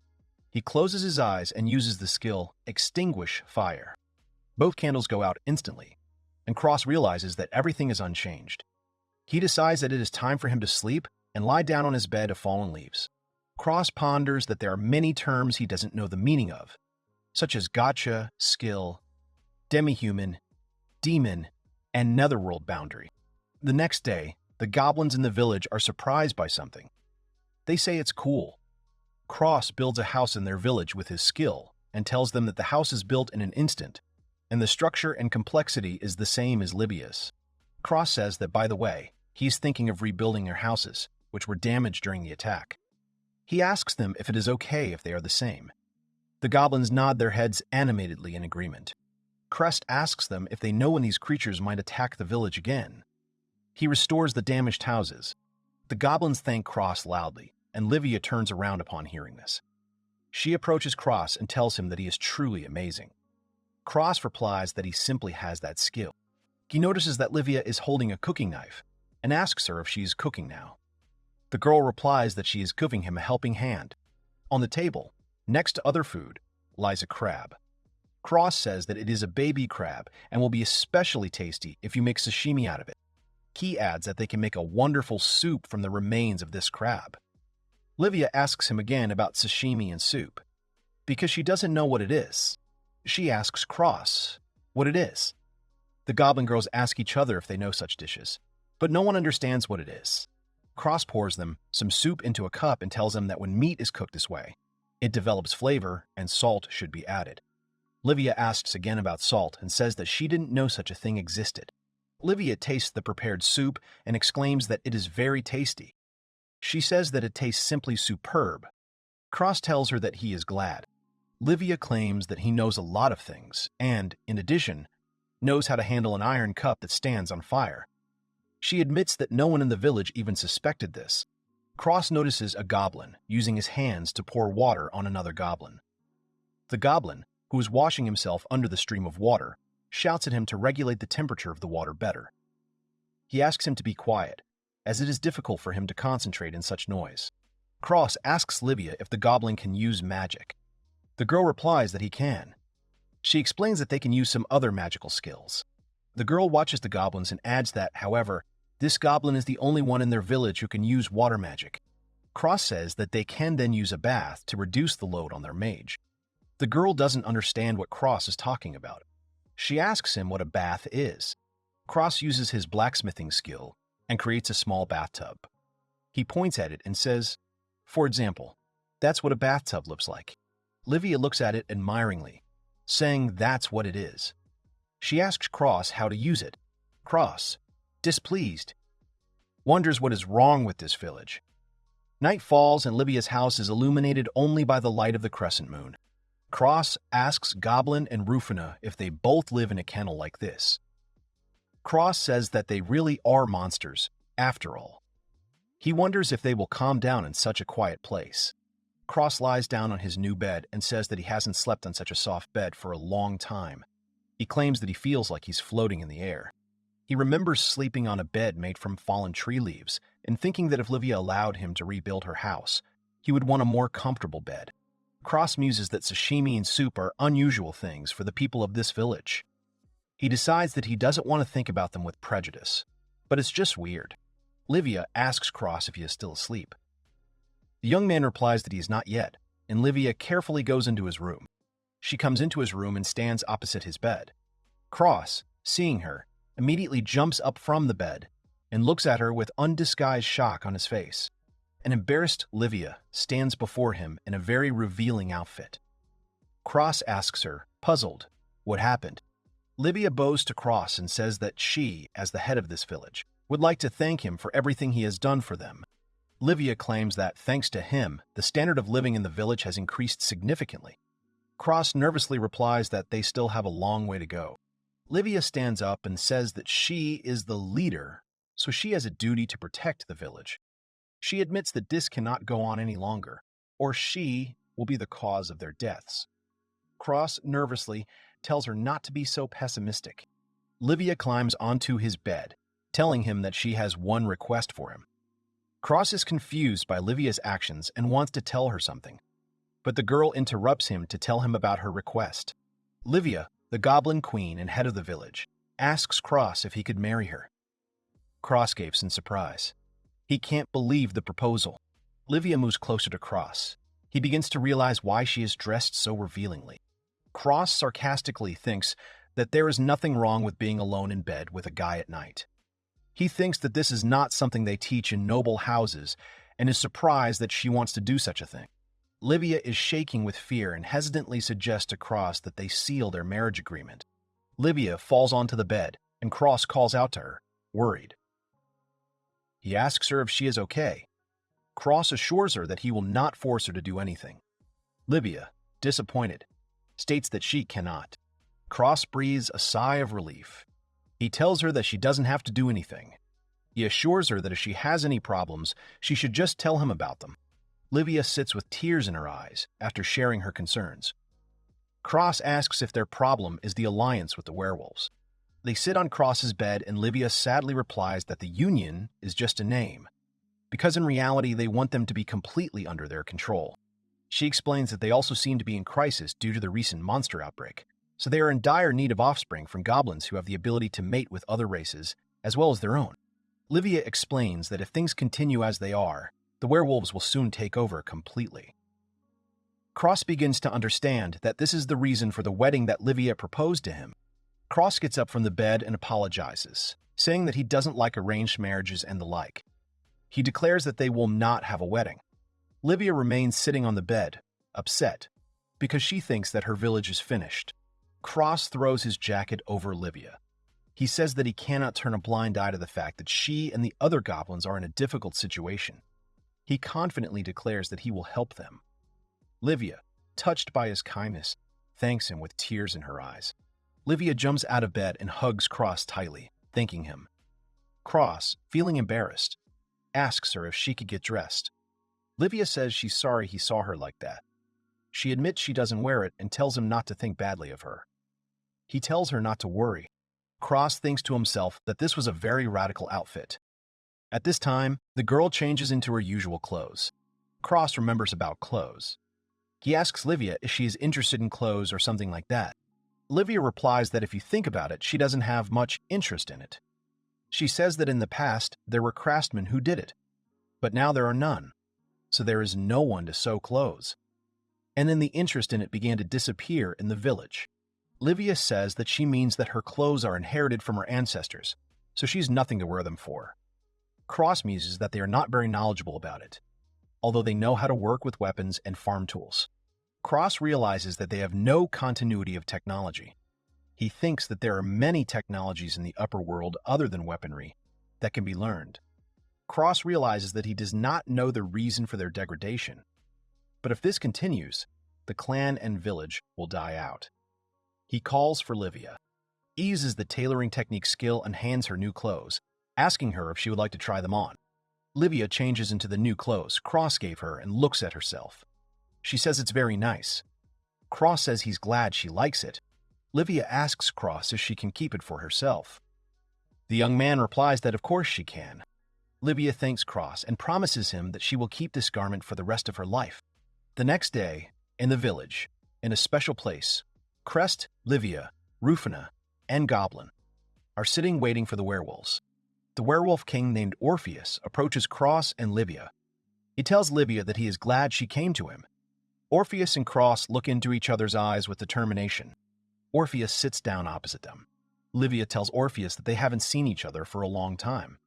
He closes his eyes and uses the skill Extinguish Fire. Both candles go out instantly, and Cross realizes that everything is unchanged. He decides that it is time for him to sleep and lie down on his bed of fallen leaves. Cross ponders that there are many terms he doesn't know the meaning of. such as Gacha, skill, demi-human, demon, and netherworld boundary. The next day, the goblins in the village are surprised by something. They say it's cool. Cross builds a house in their village with his skill and tells them that the house is built in an instant, and the structure and complexity is the same as Libya's. Cross says that, by the way, he's thinking of rebuilding their houses, which were damaged during the attack. He asks them if it is okay if they are the same. The goblins nod their heads animatedly in agreement. Crest asks them if they know when these creatures might attack the village again. He restores the damaged houses. The goblins thank Cross loudly, and Livia turns around upon hearing this. She approaches Cross and tells him that he is truly amazing. Cross replies that he simply has that skill. He notices that Livia is holding a cooking knife and asks her if she is cooking now. The girl replies that she is giving him a helping hand. On the table, next to other food, lies a crab. Cross says that it is a baby crab and will be especially tasty if you make sashimi out of it. He adds that they can make a wonderful soup from the remains of this crab. Livia asks him again about sashimi and soup. Because she doesn't know what it is, she asks Cross what it is. The goblin girls ask each other if they know such dishes, but no one understands what it is. Cross pours them some soup into a cup and tells them that when meat is cooked this way, it develops flavor and salt should be added. Livia asks again about salt and says that she didn't know such a thing existed. Livia tastes the prepared soup and exclaims that it is very tasty. She says that it tastes simply superb. Cross tells her that he is glad. Livia claims that he knows a lot of things and, in addition, knows how to handle an iron cup that stands on fire. She admits that no one in the village even suspected this. Cross notices a goblin using his hands to pour water on another goblin. The goblin, who is washing himself under the stream of water, shouts at him to regulate the temperature of the water better. He asks him to be quiet, as it is difficult for him to concentrate in such noise. Cross asks Livia if the goblin can use magic. The girl replies that he can. She explains that they can use some other magical skills. The girl watches the goblins and adds that, however, this goblin is the only one in their village who can use water magic. Cross says that they can then use a bath to reduce the load on their mage. The girl doesn't understand what Cross is talking about. She asks him what a bath is. Cross uses his blacksmithing skill and creates a small bathtub. He points at it and says, for example, that's what a bathtub looks like. Livia looks at it admiringly, saying that's what it is. She asks Cross how to use it. Cross, displeased, wonders what is wrong with this village. Night falls and Livia's house is illuminated only by the light of the crescent moon. Cross asks Goblin and Rufina if they both live in a kennel like this. Cross says that they really are monsters, after all. He wonders if they will calm down in such a quiet place. Cross lies down on his new bed and says that he hasn't slept on such a soft bed for a long time. He claims that he feels like he's floating in the air. He remembers sleeping on a bed made from fallen tree leaves and thinking that if Livia allowed him to rebuild her house, he would want a more comfortable bed. Cross muses that sashimi and soup are unusual things for the people of this village. He decides that he doesn't want to think about them with prejudice, but it's just weird. Livia asks Cross if he is still asleep. The young man replies that he is not yet, and Livia carefully goes into his room. She comes into his room and stands opposite his bed. Cross, seeing her, immediately jumps up from the bed and looks at her with undisguised shock on his face. An embarrassed Livia stands before him in a very revealing outfit. Cross asks her, puzzled, what happened. Livia bows to Cross and says that she, as the head of this village, would like to thank him for everything he has done for them. Livia claims that, thanks to him, the standard of living in the village has increased significantly. Cross nervously replies that they still have a long way to go. Livia stands up and says that she is the leader, so she has a duty to protect the village. She admits that this cannot go on any longer, or she will be the cause of their deaths. Cross nervously tells her not to be so pessimistic. Livia climbs onto his bed, telling him that she has one request for him. Cross is confused by Livia's actions and wants to tell her something, but the girl interrupts him to tell him about her request. Livia, the Goblin Queen and head of the village, asks Cross if he could marry her. Cross gapes in surprise. He can't believe the proposal. Livia moves closer to Cross. He begins to realize why she is dressed so revealingly. Cross sarcastically thinks that there is nothing wrong with being alone in bed with a guy at night. He thinks that this is not something they teach in noble houses and is surprised that she wants to do such a thing. Livia is shaking with fear and hesitantly suggests to Cross that they seal their marriage agreement. Livia falls onto the bed, and Cross calls out to her, worried. He asks her if she is okay. Cross assures her that he will not force her to do anything. Livia, disappointed, states that she cannot. Cross breathes a sigh of relief. He tells her that she doesn't have to do anything. He assures her that if she has any problems, she should just tell him about them. Livia sits with tears in her eyes after sharing her concerns. Cross asks if their problem is the alliance with the werewolves. They sit on Cross's bed and Livia sadly replies that the union is just a name, because in reality they want them to be completely under their control. She explains that they also seem to be in crisis due to the recent monster outbreak, so they are in dire need of offspring from goblins who have the ability to mate with other races, as well as their own. Livia explains that if things continue as they are, the werewolves will soon take over completely. Cross begins to understand that this is the reason for the wedding that Livia proposed to him. Cross gets up from the bed and apologizes, saying that he doesn't like arranged marriages and the like. He declares that they will not have a wedding. Livia remains sitting on the bed, upset, because she thinks that her village is finished. Cross throws his jacket over Livia. He says that he cannot turn a blind eye to the fact that she and the other goblins are in a difficult situation. He confidently declares that he will help them. Livia, touched by his kindness, thanks him with tears in her eyes. Livia jumps out of bed and hugs Cross tightly, thanking him. Cross, feeling embarrassed, asks her if she could get dressed. Livia says she's sorry he saw her like that. She admits she doesn't wear it and tells him not to think badly of her. He tells her not to worry. Cross thinks to himself that this was a very radical outfit. At this time, the girl changes into her usual clothes. Cross remembers about clothes. He asks Livia if she is interested in clothes or something like that. Livia replies that if you think about it, she doesn't have much interest in it. She says that in the past, there were craftsmen who did it, but now there are none, so there is no one to sew clothes. And then the interest in it began to disappear in the village. Livia says that she means that her clothes are inherited from her ancestors, so she's nothing to wear them for. Cross muses that they are not very knowledgeable about it, although they know how to work with weapons and farm tools. Cross realizes that they have no continuity of technology. He thinks that there are many technologies in the upper world other than weaponry that can be learned. Cross realizes that he does not know the reason for their degradation, but if this continues, the clan and village will die out. He calls for Livia. He uses the tailoring technique skill and hands her new clothes, asking her if she would like to try them on. Livia changes into the new clothes Cross gave her and looks at herself. She says it's very nice. Cross says he's glad she likes it. Livia asks Cross if she can keep it for herself. The young man replies that of course she can. Livia thanks Cross and promises him that she will keep this garment for the rest of her life. The next day, in the village, in a special place, Crest, Livia, Rufina, and Goblin are sitting waiting for the werewolves. The werewolf king named Orpheus approaches Cross and Livia. He tells Livia that he is glad she came to him. Orpheus and Cross look into each other's eyes with determination. Orpheus sits down opposite them. Livia tells Orpheus that they haven't seen each other for a long time.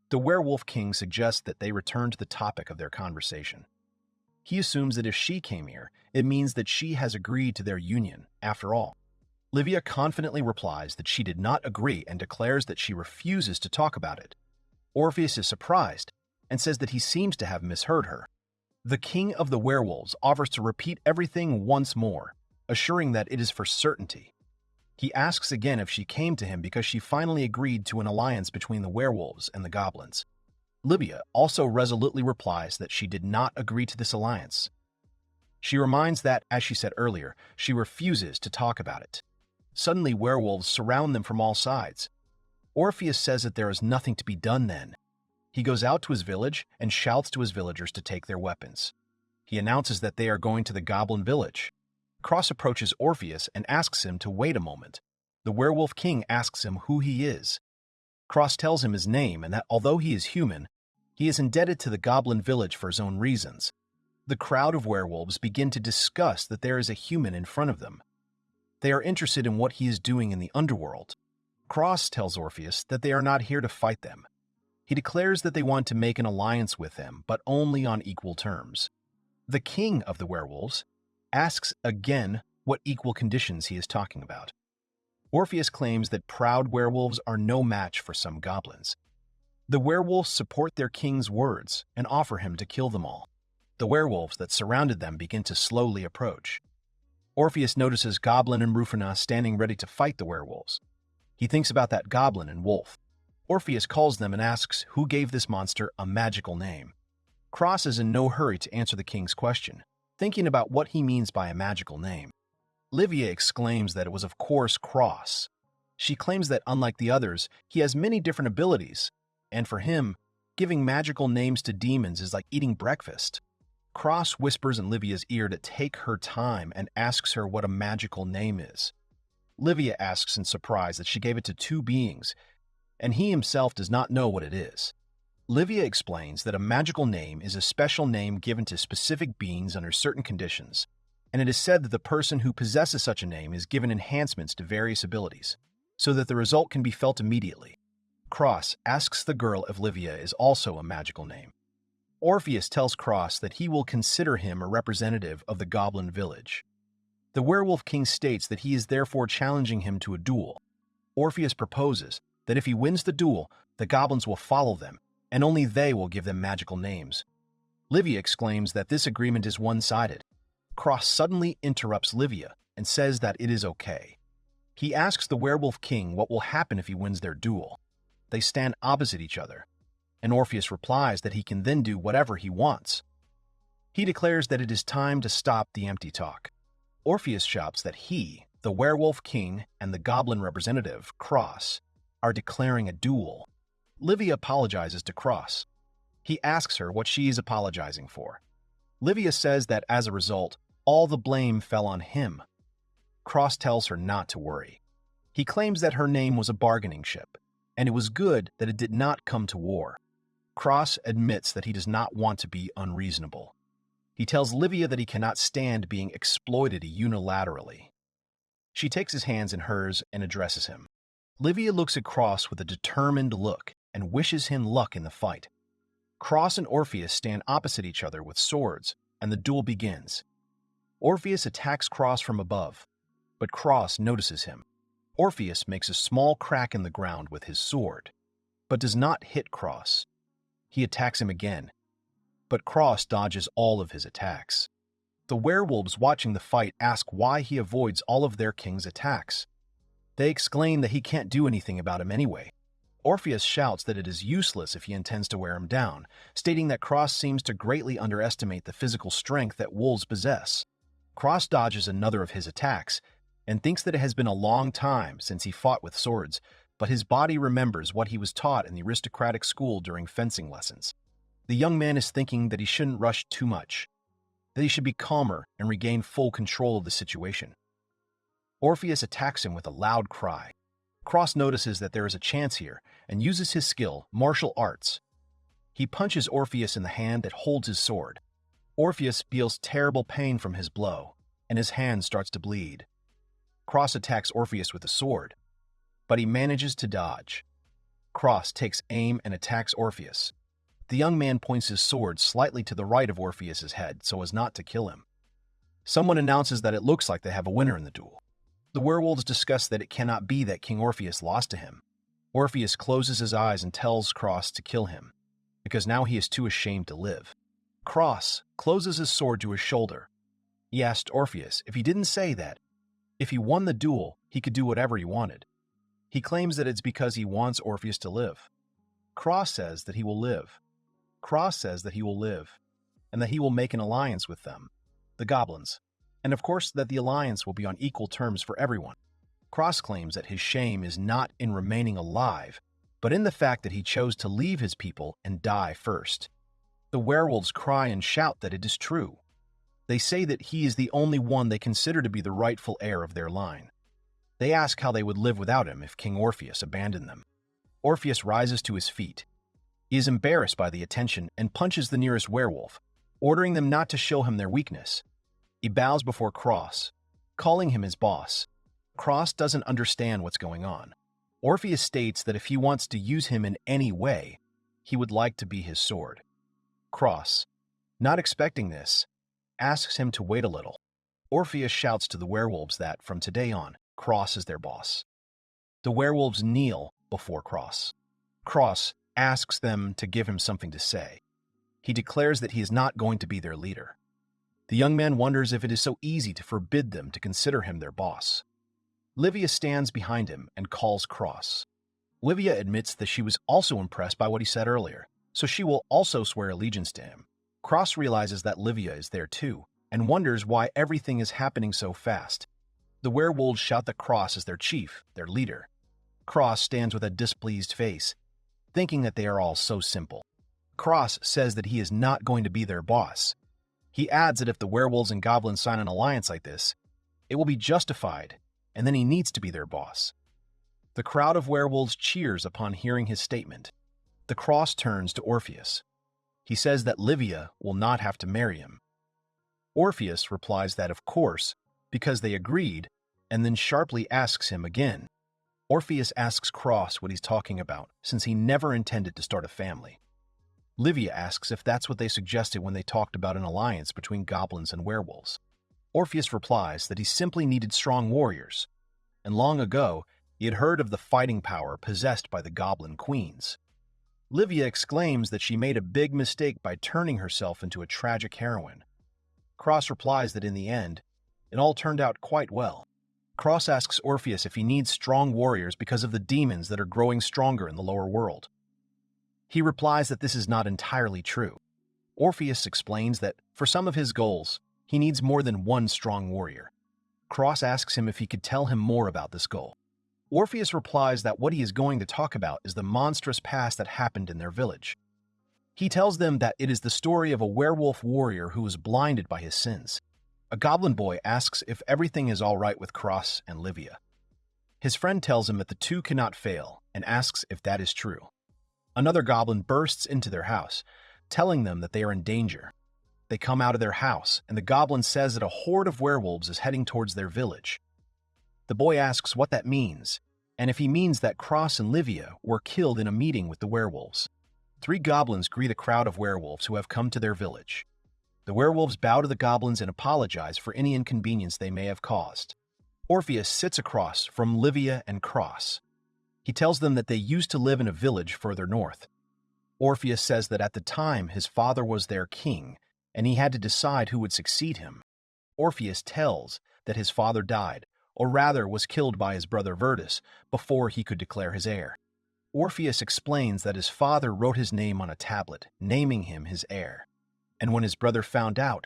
The werewolf king suggests that they return to the topic of their conversation. He assumes that if she came here, it means that she has agreed to their union, after all. Livia confidently replies that she did not agree and declares that she refuses to talk about it. Orpheus is surprised and says that he seems to have misheard her. The king of the werewolves offers to repeat everything once more, assuring that it is for certainty. He asks again if she came to him because she finally agreed to an alliance between the werewolves and the goblins. Livia also resolutely replies that she did not agree to this alliance. She reminds that, as she said earlier, she refuses to talk about it. Suddenly, werewolves surround them from all sides. Orpheus says that there is nothing to be done then. He goes out to his village and shouts to his villagers to take their weapons. He announces that they are going to the goblin village. Cross approaches Orpheus and asks him to wait a moment. The werewolf king asks him who he is. Cross tells him his name and that although he is human, he is indebted to the goblin village for his own reasons. The crowd of werewolves begin to discuss that there is a human in front of them. They are interested in what he is doing in the underworld. Cross tells Orpheus that they are not here to fight them. He declares that they want to make an alliance with them, but only on equal terms. The king of the werewolves asks again what equal conditions he is talking about. Orpheus claims that proud werewolves are no match for some goblins. The werewolves support their king's words and offer him to kill them all. The werewolves that surrounded them begin to slowly approach. Orpheus notices Goblin and Rufina standing ready to fight the werewolves. He thinks about that goblin and wolf. Orpheus calls them and asks who gave this monster a magical name. Cross is in no hurry to answer the king's question, thinking about what he means by a magical name. Livia exclaims that it was of course Cross. She claims that unlike the others, he has many different abilities, and for him, giving magical names to demons is like eating breakfast. Cross whispers in Livia's ear to take her time and asks her what a magical name is. Livia asks in surprise that she gave it to two beings, and he himself does not know what it is. Livia explains that a magical name is a special name given to specific beings under certain conditions, and it is said that the person who possesses such a name is given enhancements to various abilities, so that the result can be felt immediately. Cross asks the girl if Livia is also a magical name. Orpheus tells Cross that he will consider him a representative of the goblin village. The werewolf king states that he is therefore challenging him to a duel. Orpheus proposes that if he wins the duel, the goblins will follow them, and only they will give them magical names. Livia exclaims that this agreement is one-sided. Cross suddenly interrupts Livia and says that it is okay. He asks the werewolf king what will happen if he wins their duel. They stand opposite each other, and Orpheus replies that he can then do whatever he wants. He declares that it is time to stop the empty talk. Orpheus shouts that he, the werewolf king, and the goblin representative, Cross, are declaring a duel. Livia apologizes to Cross. He asks her what she is apologizing for. Livia says that as a result, all the blame fell on him. Cross tells her not to worry. He claims that her name was a bargaining chip, and it was good that it did not come to war. Cross admits that he does not want to be unreasonable. He tells Livia that he cannot stand being exploited unilaterally. She takes his hands in hers and addresses him. Livia looks at Cross with a determined look and wishes him luck in the fight. Cross and Orpheus stand opposite each other with swords, and the duel begins. Orpheus attacks Cross from above, but Cross notices him. Orpheus makes a small crack in the ground with his sword, but does not hit Cross. He attacks him again, but Cross dodges all of his attacks. The werewolves watching the fight ask why he avoids all of their king's attacks. They exclaim that he can't do anything about him anyway. Orpheus shouts that it is useless if he intends to wear him down, stating that Cross seems to greatly underestimate the physical strength that wolves possess. Cross dodges another of his attacks and thinks that it has been a long time since he fought with swords, but his body remembers what he was taught in the aristocratic school during fencing lessons. The young man is thinking that he shouldn't rush too much, that he should be calmer and regain full control of the situation. Orpheus attacks him with a loud cry. Cross notices that there is a chance here and uses his skill, martial arts. He punches Orpheus in the hand that holds his sword. Orpheus feels terrible pain from his blow, and his hand starts to bleed. Cross attacks Orpheus with a sword, but he manages to dodge. Cross takes aim and attacks Orpheus. The young man points his sword slightly to the right of Orpheus's head so as not to kill him. Someone announces that it looks like they have a winner in the duel. The werewolves discuss that it cannot be that King Orpheus lost to him. Orpheus closes his eyes and tells Cross to kill him, because now he is too ashamed to live. Cross closes his sword to his shoulder. He asked Orpheus if he didn't say that, if he won the duel, he could do whatever he wanted. He claims that it's because he wants Orpheus to live. Cross says that he will live. Cross says that he will live, and that he will make an alliance with them, the goblins, and of course that the alliance will be on equal terms for everyone. Cross claims that his shame is not in remaining alive, but in the fact that he chose to leave his people and die first. The werewolves cry and shout that it is true. They say that he is the only one they consider to be the rightful heir of their line. They ask how they would live without him if King Orpheus abandoned them. Orpheus rises to his feet. He is embarrassed by the attention and punches the nearest werewolf, ordering them not to show him their weakness. He bows before Cross, calling him his boss. Cross doesn't understand what's going on. Orpheus states that if he wants to use him in any way, he would like to be his sword. Cross, not expecting this, asks him to wait a little. Orpheus shouts to the werewolves that, from today on, Cross is their boss. The werewolves kneel before Cross. Cross asks them to give him something to say. He declares that he is not going to be their leader. The young man wonders if it is so easy to forbid them to consider him their boss. Livia stands behind him and calls Cross. Livia admits that she was also impressed by what he said earlier, so she will also swear allegiance to him. Cross realizes that Livia is there too, and wonders why everything is happening so fast. The werewolves shout that Cross is their chief, their leader. Cross stands with a displeased face, thinking that they are all so simple. Cross says that he is not going to be their boss. He adds that if the werewolves and goblins sign an alliance like this, it will be justified, and then he needs to be their boss. The crowd of werewolves cheers upon hearing his statement. The Cross turns to Orpheus. He says that Livia will not have to marry him. Orpheus replies that of course, because they agreed, and then sharply asks him again. Orpheus asks Cross what he's talking about, since he never intended to start a family. Livia asks if that's what they suggested when they talked about an alliance between goblins and werewolves. Orpheus replies that he simply needed strong warriors, and long ago he had heard of the fighting power possessed by the goblin queens. Livia exclaims that she made a big mistake by turning herself into a tragic heroine. Cross replies that in the end, it all turned out quite well. Cross asks Orpheus if he needs strong warriors because of the demons that are growing stronger in the lower world. He replies that this is not entirely true. Orpheus explains that, for some of his goals, he needs more than one strong warrior. Cross asks him if he could tell him more about this goal. Orpheus replies that what he is going to talk about is the monstrous past that happened in their village. He tells them that it is the story of a werewolf warrior who was blinded by his sins. A goblin boy asks if everything is all right with Cross and Livia. His friend tells him that the two cannot fail and asks if that is true. Another goblin bursts into their house, telling them that they are in danger. They come out of their house, and the goblin says that a horde of werewolves is heading towards their village. The boy asks what that means, and if he means that Cross and Livia were killed in a meeting with the werewolves. 3 goblins greet a crowd of werewolves who have come to their village. The werewolves bow to the goblins and apologize for any inconvenience they may have caused. Orpheus sits across from Livia and Cross. He tells them that they used to live in a village further north. Orpheus says that at the time his father was their king, and he had to decide who would succeed him. Orpheus tells that his father died, or rather was killed by his brother Virtus, before he could declare his heir. Orpheus explains that his father wrote his name on a tablet, naming him his heir. And when his brother found out,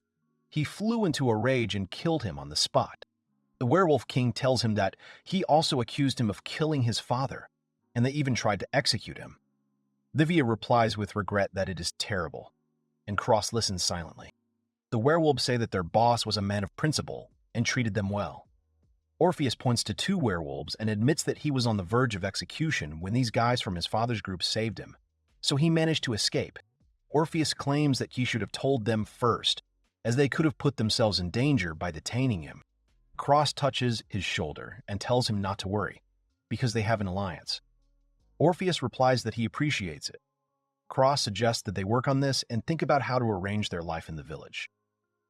he flew into a rage and killed him on the spot. The werewolf king tells him that he also accused him of killing his father, and they even tried to execute him. Livia replies with regret that it is terrible, and Cross listens silently. The werewolves say that their boss was a man of principle and treated them well. Orpheus points to 2 werewolves and admits that he was on the verge of execution when these guys from his father's group saved him, so he managed to escape. Orpheus claims that he should have told them first, as they could have put themselves in danger by detaining him. Cross touches his shoulder and tells him not to worry, because they have an alliance. Orpheus replies that he appreciates it. Cross suggests that they work on this and think about how to arrange their life in the village.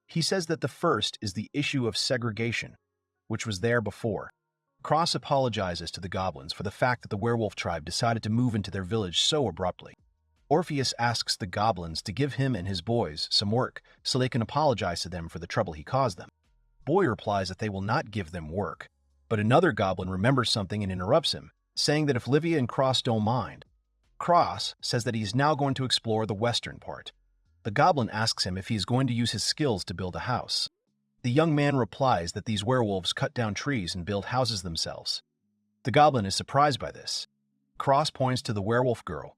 He says that the first is the issue of segregation, which was there before. Cross apologizes to the goblins for the fact that the werewolf tribe decided to move into their village so abruptly. Orpheus asks the goblins to give him and his boys some work so they can apologize to them for the trouble he caused them. Boy replies that they will not give them work, but another goblin remembers something and interrupts him, saying that if Livia and Cross don't mind. Cross says that he is now going to explore the western part. The goblin asks him if he is going to use his skills to build a house. The young man replies that these werewolves cut down trees and build houses themselves. The goblin is surprised by this. Cross points to the werewolf girl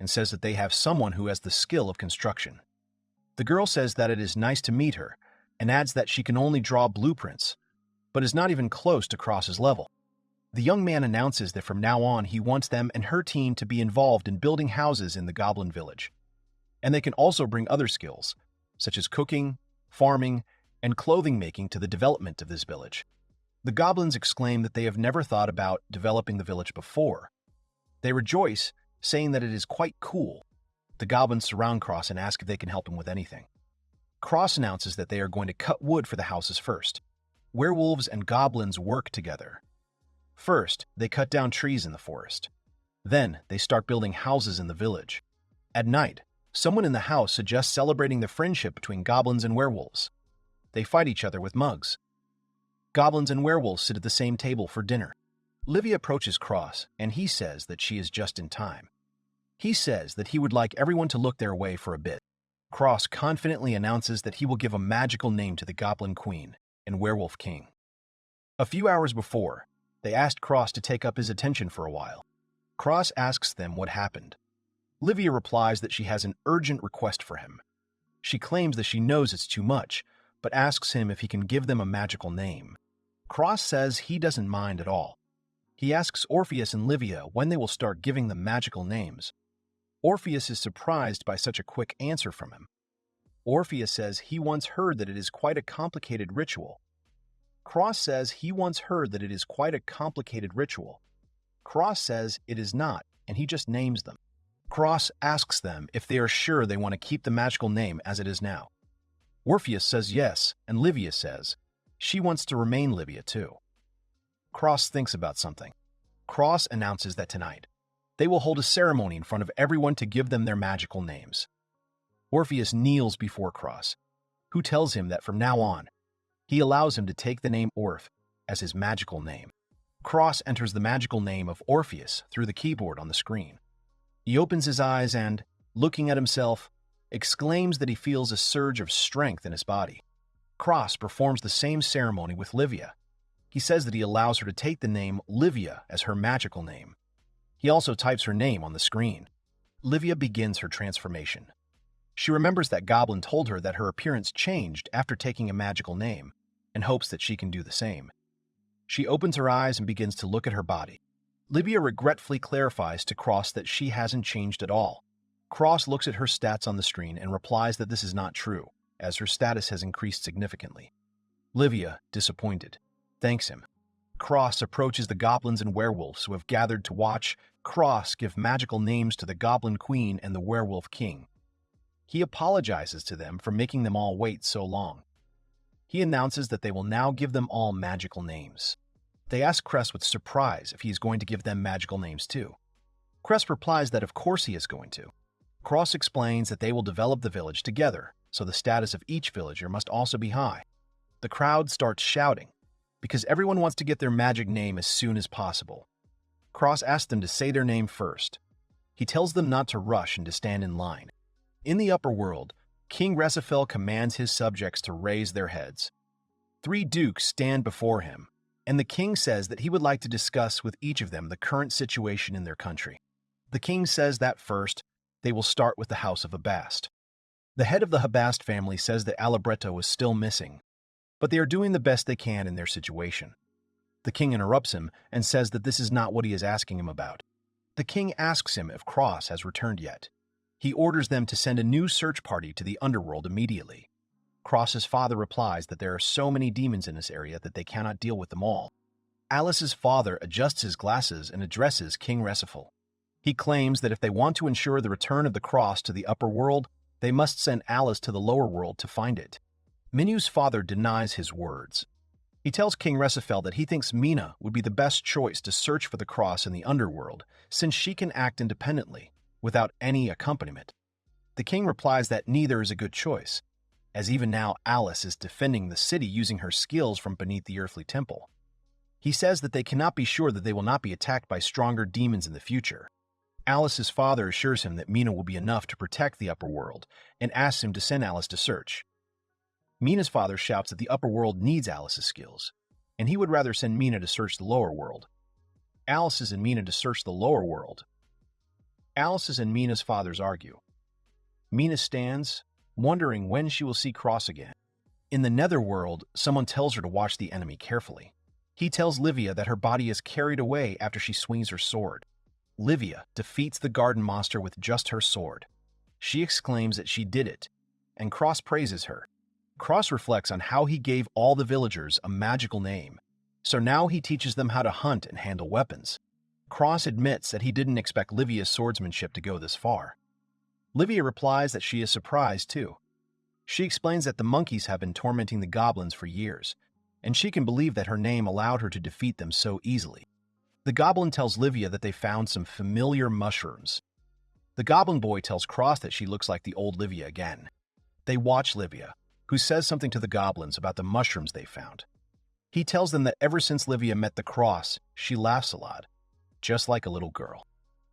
and says that they have someone who has the skill of construction. The girl says that it is nice to meet her and adds that she can only draw blueprints, but is not even close to Cross's level. The young man announces that from now on he wants them and her team to be involved in building houses in the goblin village, and they can also bring other skills, such as cooking, farming, and clothing making to the development of this village. The goblins exclaim that they have never thought about developing the village before. They rejoice, saying that it is quite cool. The goblins surround Cross and ask if they can help him with anything. Cross announces that they are going to cut wood for the houses first. Werewolves and goblins work together. First, they cut down trees in the forest. Then, they start building houses in the village. At night, someone in the house suggests celebrating the friendship between goblins and werewolves. They fight each other with mugs. Goblins and werewolves sit at the same table for dinner. Livia approaches Cross, and he says that she is just in time. He says that he would like everyone to look their way for a bit. Cross confidently announces that he will give a magical name to the Goblin Queen and Werewolf King. A few hours before, they asked Cross to take up his attention for a while. Cross asks them what happened. Livia replies that she has an urgent request for him. She claims that she knows it's too much, but asks him if he can give them a magical name. Cross says he doesn't mind at all. He asks Orpheus and Livia when they will start giving them magical names. Orpheus is surprised by such a quick answer from him. Orpheus says he once heard that it is quite a complicated ritual. Cross says he once heard that it is quite a complicated ritual. Cross says it is not, and he just names them. Cross asks them if they are sure they want to keep the magical name as it is now. Orpheus says yes, and Livia says she wants to remain Livia too. Cross thinks about something. Cross announces that tonight, they will hold a ceremony in front of everyone to give them their magical names. Orpheus kneels before Cross, who tells him that from now on, he allows him to take the name Orph as his magical name. Cross enters the magical name of Orpheus through the keyboard on the screen. He opens his eyes and, looking at himself, exclaims that he feels a surge of strength in his body. Cross performs the same ceremony with Livia. He says that he allows her to take the name Livia as her magical name. He also types her name on the screen. Livia begins her transformation. She remembers that Goblin told her that her appearance changed after taking a magical name, and hopes that she can do the same. She opens her eyes and begins to look at her body. Livia regretfully clarifies to Cross that she hasn't changed at all. Cross looks at her stats on the screen and replies that this is not true, as her status has increased significantly. Livia, disappointed, thanks him. Cross approaches the goblins and werewolves who have gathered to watch Cross give magical names to the Goblin Queen and the Werewolf King. He apologizes to them for making them all wait so long. He announces that they will now give them all magical names. They ask Cress with surprise if he is going to give them magical names too. Cress replies that of course he is going to. Cross explains that they will develop the village together, so the status of each villager must also be high. The crowd starts shouting, because everyone wants to get their magic name as soon as possible. Cross asks them to say their name first. He tells them not to rush and to stand in line. In the upper world, King Resafel commands his subjects to raise their heads. 3 dukes stand before him, and the king says that he would like to discuss with each of them the current situation in their country. The king says that first, they will start with the House of Habast. The head of the Habast family says that Alibretto is still missing, but they are doing the best they can in their situation. The king interrupts him and says that this is not what he is asking him about. The king asks him if Cross has returned yet. He orders them to send a new search party to the underworld immediately. Cross's father replies that there are so many demons in this area that they cannot deal with them all. Alice's father adjusts his glasses and addresses King Resafel. He claims that if they want to ensure the return of the Cross to the upper world, they must send Alice to the lower world to find it. Minu's father denies his words. He tells King Resafel that he thinks Mina would be the best choice to search for the Cross in the underworld, since she can act independently, without any accompaniment. The king replies that neither is a good choice, as even now Alice is defending the city using her skills from beneath the earthly temple. He says that they cannot be sure that they will not be attacked by stronger demons in the future. Alice's father assures him that Mina will be enough to protect the upper world, and asks him to send Alice to search. Mina's father shouts that the upper world needs Alice's skills, and he would rather send Mina to search the lower world. Alice's and Mina to search the lower world. Alice's and Mina's fathers argue. Mina stands, wondering when she will see Cross again. In the netherworld, someone tells her to watch the enemy carefully. He tells Livia that her body is carried away after she swings her sword. Livia defeats the garden monster with just her sword. She exclaims that she did it, and Cross praises her. Cross reflects on how he gave all the villagers a magical name, So now he teaches them how to hunt and handle weapons. Cross admits that he didn't expect Livia's swordsmanship to go this far. Livia replies that she is surprised too. She explains that the monkeys have been tormenting the goblins for years, and she can believe that her name allowed her to defeat them so easily. The goblin tells Livia that they found some familiar mushrooms. The goblin boy tells Cross that she looks like the old Livia again. They watch Livia, who says something to the goblins about the mushrooms they found. He tells them that ever since Livia met the Cross, she laughs a lot, just like a little girl.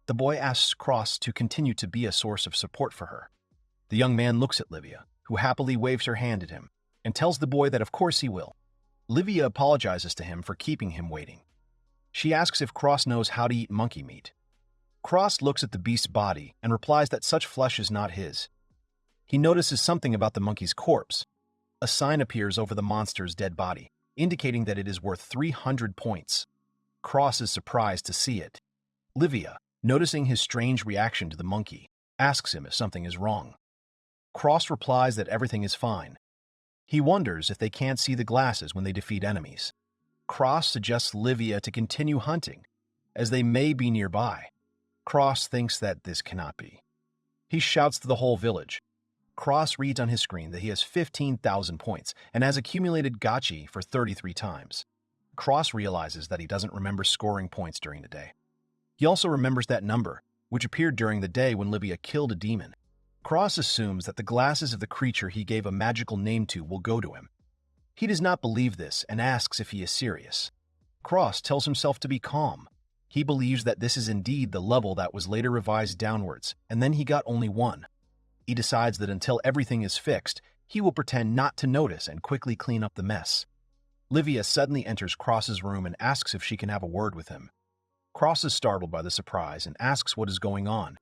The boy asks Cross to continue to be a source of support for her. The young man looks at Livia, who happily waves her hand at him, and tells the boy that of course he will. Livia apologizes to him for keeping him waiting. She asks if Cross knows how to eat monkey meat. Cross looks at the beast's body and replies that such flesh is not his. He notices something about the monkey's corpse. A sign appears over the monster's dead body, indicating that it is worth 300 points. Cross is surprised to see it. Livia, noticing his strange reaction to the monkey, asks him if something is wrong. Cross replies that everything is fine. He wonders if they can't see the glasses when they defeat enemies. Cross suggests Livia to continue hunting, as they may be nearby. Cross thinks that this cannot be. He shouts to the whole village. Cross reads on his screen that he has 15,000 points and has accumulated gachi for 33 times. Cross realizes that he doesn't remember scoring points during the day. He also remembers that number, which appeared during the day when Livia killed a demon. Cross assumes that the glasses of the creature he gave a magical name to will go to him. He does not believe this and asks if he is serious. Cross tells himself to be calm. He believes that this is indeed the level that was later revised downwards, and then he got only one. He decides that until everything is fixed, he will pretend not to notice and quickly clean up the mess. Livia suddenly enters Cross's room and asks if she can have a word with him. Cross is startled by the surprise and asks what is going on.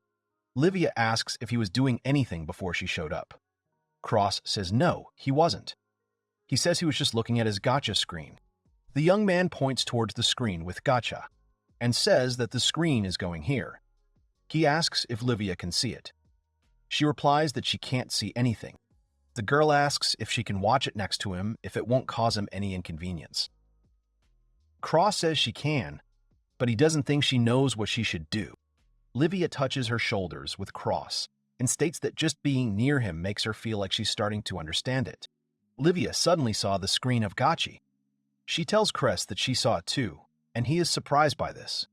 Livia asks if he was doing anything before she showed up. Cross says no, he wasn't. He says he was just looking at his gacha screen. The young man points towards the screen with gacha and says that the screen is going here. He asks if Livia can see it. She replies that she can't see anything. The girl asks if she can watch it next to him if it won't cause him any inconvenience. Cross says she can, but he doesn't think she knows what she should do. Livia touches her shoulders with Cross and states that just being near him makes her feel like she's starting to understand it. Livia suddenly saw the screen of gachi. She tells Crest that she saw it too, and he is surprised by this.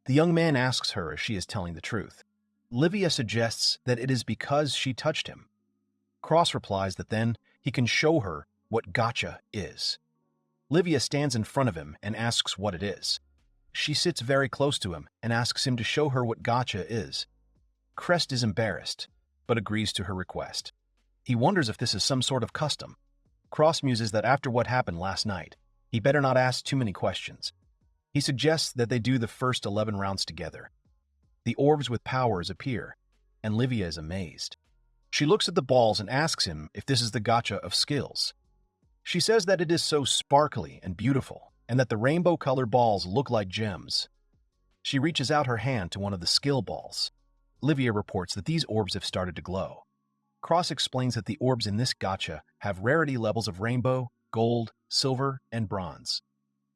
The young man asks her if she is telling the truth. Livia suggests that it is because she touched him. Cross replies that then he can show her what gacha is. Livia stands in front of him and asks what it is. She sits very close to him and asks him to show her what gacha is. Crest is embarrassed, but agrees to her request. He wonders if this is some sort of custom. Cross muses that after what happened last night, he better not ask too many questions. He suggests that they do the first 11 rounds together. The orbs with powers appear, and Livia is amazed. She looks at the balls and asks him if this is the gacha of skills. She says that it is so sparkly and beautiful, and that the rainbow-colored balls look like gems. She reaches out her hand to one of the skill balls. Livia reports that these orbs have started to glow. Cross explains that the orbs in this gacha have rarity levels of rainbow, gold, silver, and bronze.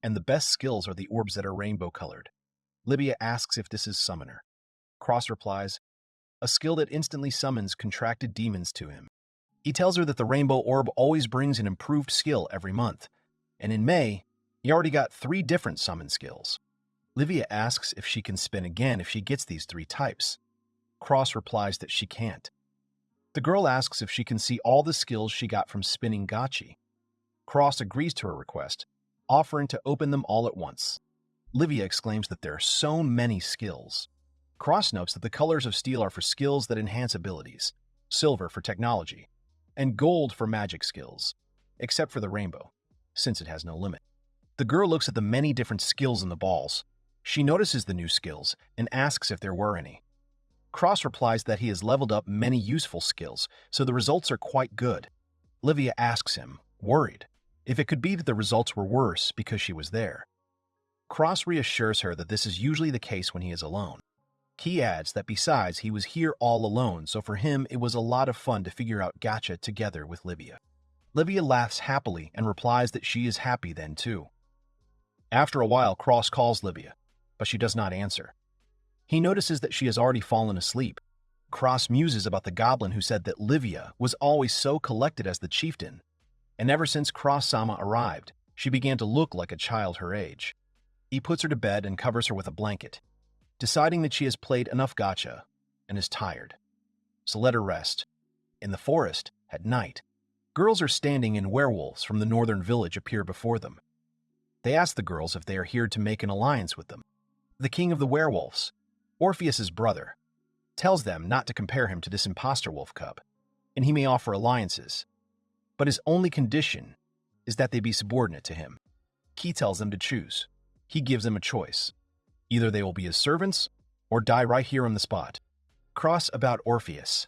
And the best skills are the orbs that are rainbow-colored. Livia asks if this is Summoner. Cross replies, a skill that instantly summons contracted demons to him. He tells her that the rainbow orb always brings an improved skill every month, and in May, he already got 3 different summon skills. Livia asks if she can spin again if she gets these 3 types. Cross replies that she can't. The girl asks if she can see all the skills she got from spinning gachi. Cross agrees to her request, offering to open them all at once. Livia exclaims that there are so many skills. Cross notes that the colors of steel are for skills that enhance abilities, silver for technology, and gold for magic skills, except for the rainbow, since it has no limit. The girl looks at the many different skills in the balls. She notices the new skills and asks if there were any. Cross replies that he has leveled up many useful skills, so the results are quite good. Livia asks him, worried, if it could be that the results were worse because she was there. Cross reassures her that this is usually the case when he is alone. He adds that besides, he was here all alone, so for him it was a lot of fun to figure out gacha together with Livia. Livia laughs happily and replies that she is happy then too. After a while, Cross calls Livia, but she does not answer. He notices that she has already fallen asleep. Cross muses about the goblin who said that Livia was always so collected as the chieftain, and ever since Cross-sama arrived, she began to look like a child her age. He puts her to bed and covers her with a blanket, deciding that she has played enough gacha and is tired. So let her rest. In the forest, at night, girls are standing and werewolves from the northern village appear before them. They ask the girls if they are here to make an alliance with them. The king of the werewolves, Orpheus's brother, tells them not to compare him to this imposter wolf cub, and he may offer alliances, but his only condition is that they be subordinate to him. He tells them to choose. He gives them a choice. Either they will be his servants or die right here on the spot. Cross about Orpheus.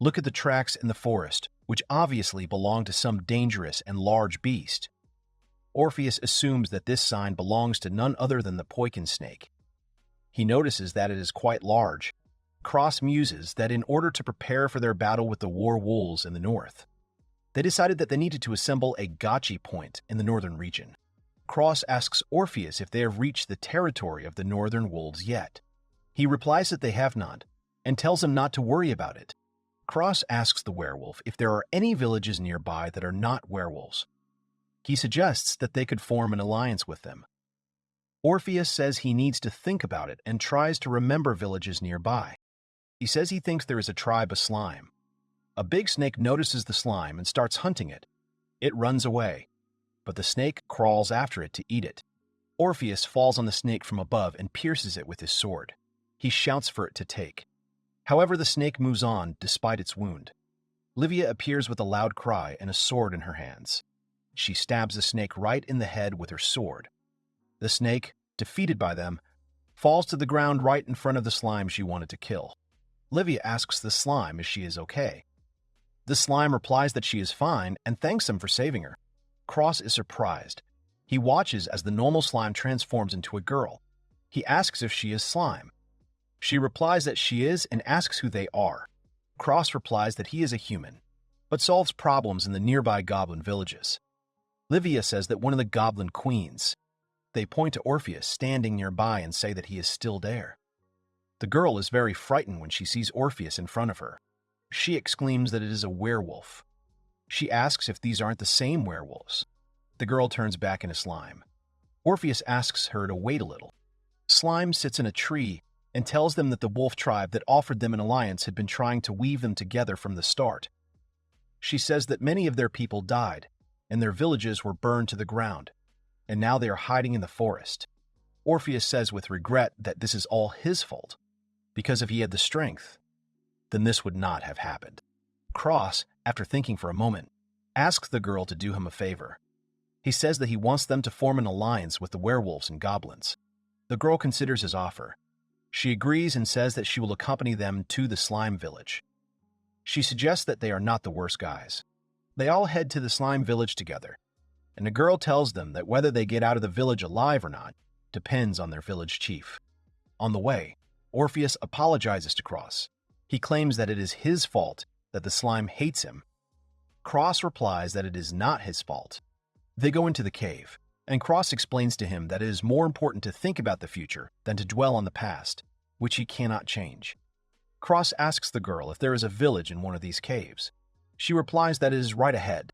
Look at the tracks in the forest, which obviously belong to some dangerous and large beast. Orpheus assumes that this sign belongs to none other than the poison snake. He notices that it is quite large. Cross muses that in order to prepare for their battle with the war wolves in the north, they decided that they needed to assemble a gotchi point in the northern region. Cross asks Orpheus if they have reached the territory of the northern wolves yet. He replies that they have not, and tells him not to worry about it. Cross asks the werewolf if there are any villages nearby that are not werewolves. He suggests that they could form an alliance with them. Orpheus says he needs to think about it and tries to remember villages nearby. He says he thinks there is a tribe of slime. A big snake notices the slime and starts hunting it. It runs away, but the snake crawls after it to eat it. Orpheus falls on the snake from above and pierces it with his sword. He shouts for it to take. However, the snake moves on despite its wound. Livia appears with a loud cry and a sword in her hands. She stabs the snake right in the head with her sword. The snake, defeated by them, falls to the ground right in front of the slime she wanted to kill. Livia asks the slime if she is okay. The slime replies that she is fine and thanks him for saving her. Cross is surprised. He watches as the normal slime transforms into a girl. He asks if she is slime. She replies that she is and asks who they are. Cross replies that he is a human, but solves problems in the nearby goblin villages. Livia says that one of the goblin queens. They point to Orpheus standing nearby and say that he is still there. The girl is very frightened when she sees Orpheus in front of her. She exclaims that it is a werewolf. She asks if these aren't the same werewolves. The girl turns back into slime. Orpheus asks her to wait a little. Slime sits in a tree and tells them that the wolf tribe that offered them an alliance had been trying to weave them together from the start. She says that many of their people died, and their villages were burned to the ground, and now they are hiding in the forest. Orpheus says with regret that this is all his fault, because if he had the strength, then this would not have happened. Cross, after thinking for a moment, asks the girl to do him a favor. He says that he wants them to form an alliance with the werewolves and goblins. The girl considers his offer. She agrees and says that she will accompany them to the slime village. She suggests that they are not the worst guys. They all head to the slime village together, and the girl tells them that whether they get out of the village alive or not depends on their village chief. On the way, Orpheus apologizes to Cross. He claims that it is his fault that the slime hates him. Cross replies that it is not his fault. They go into the cave, and Cross explains to him that it is more important to think about the future than to dwell on the past, which he cannot change. Cross asks the girl if there is a village in one of these caves. She replies that it is right ahead.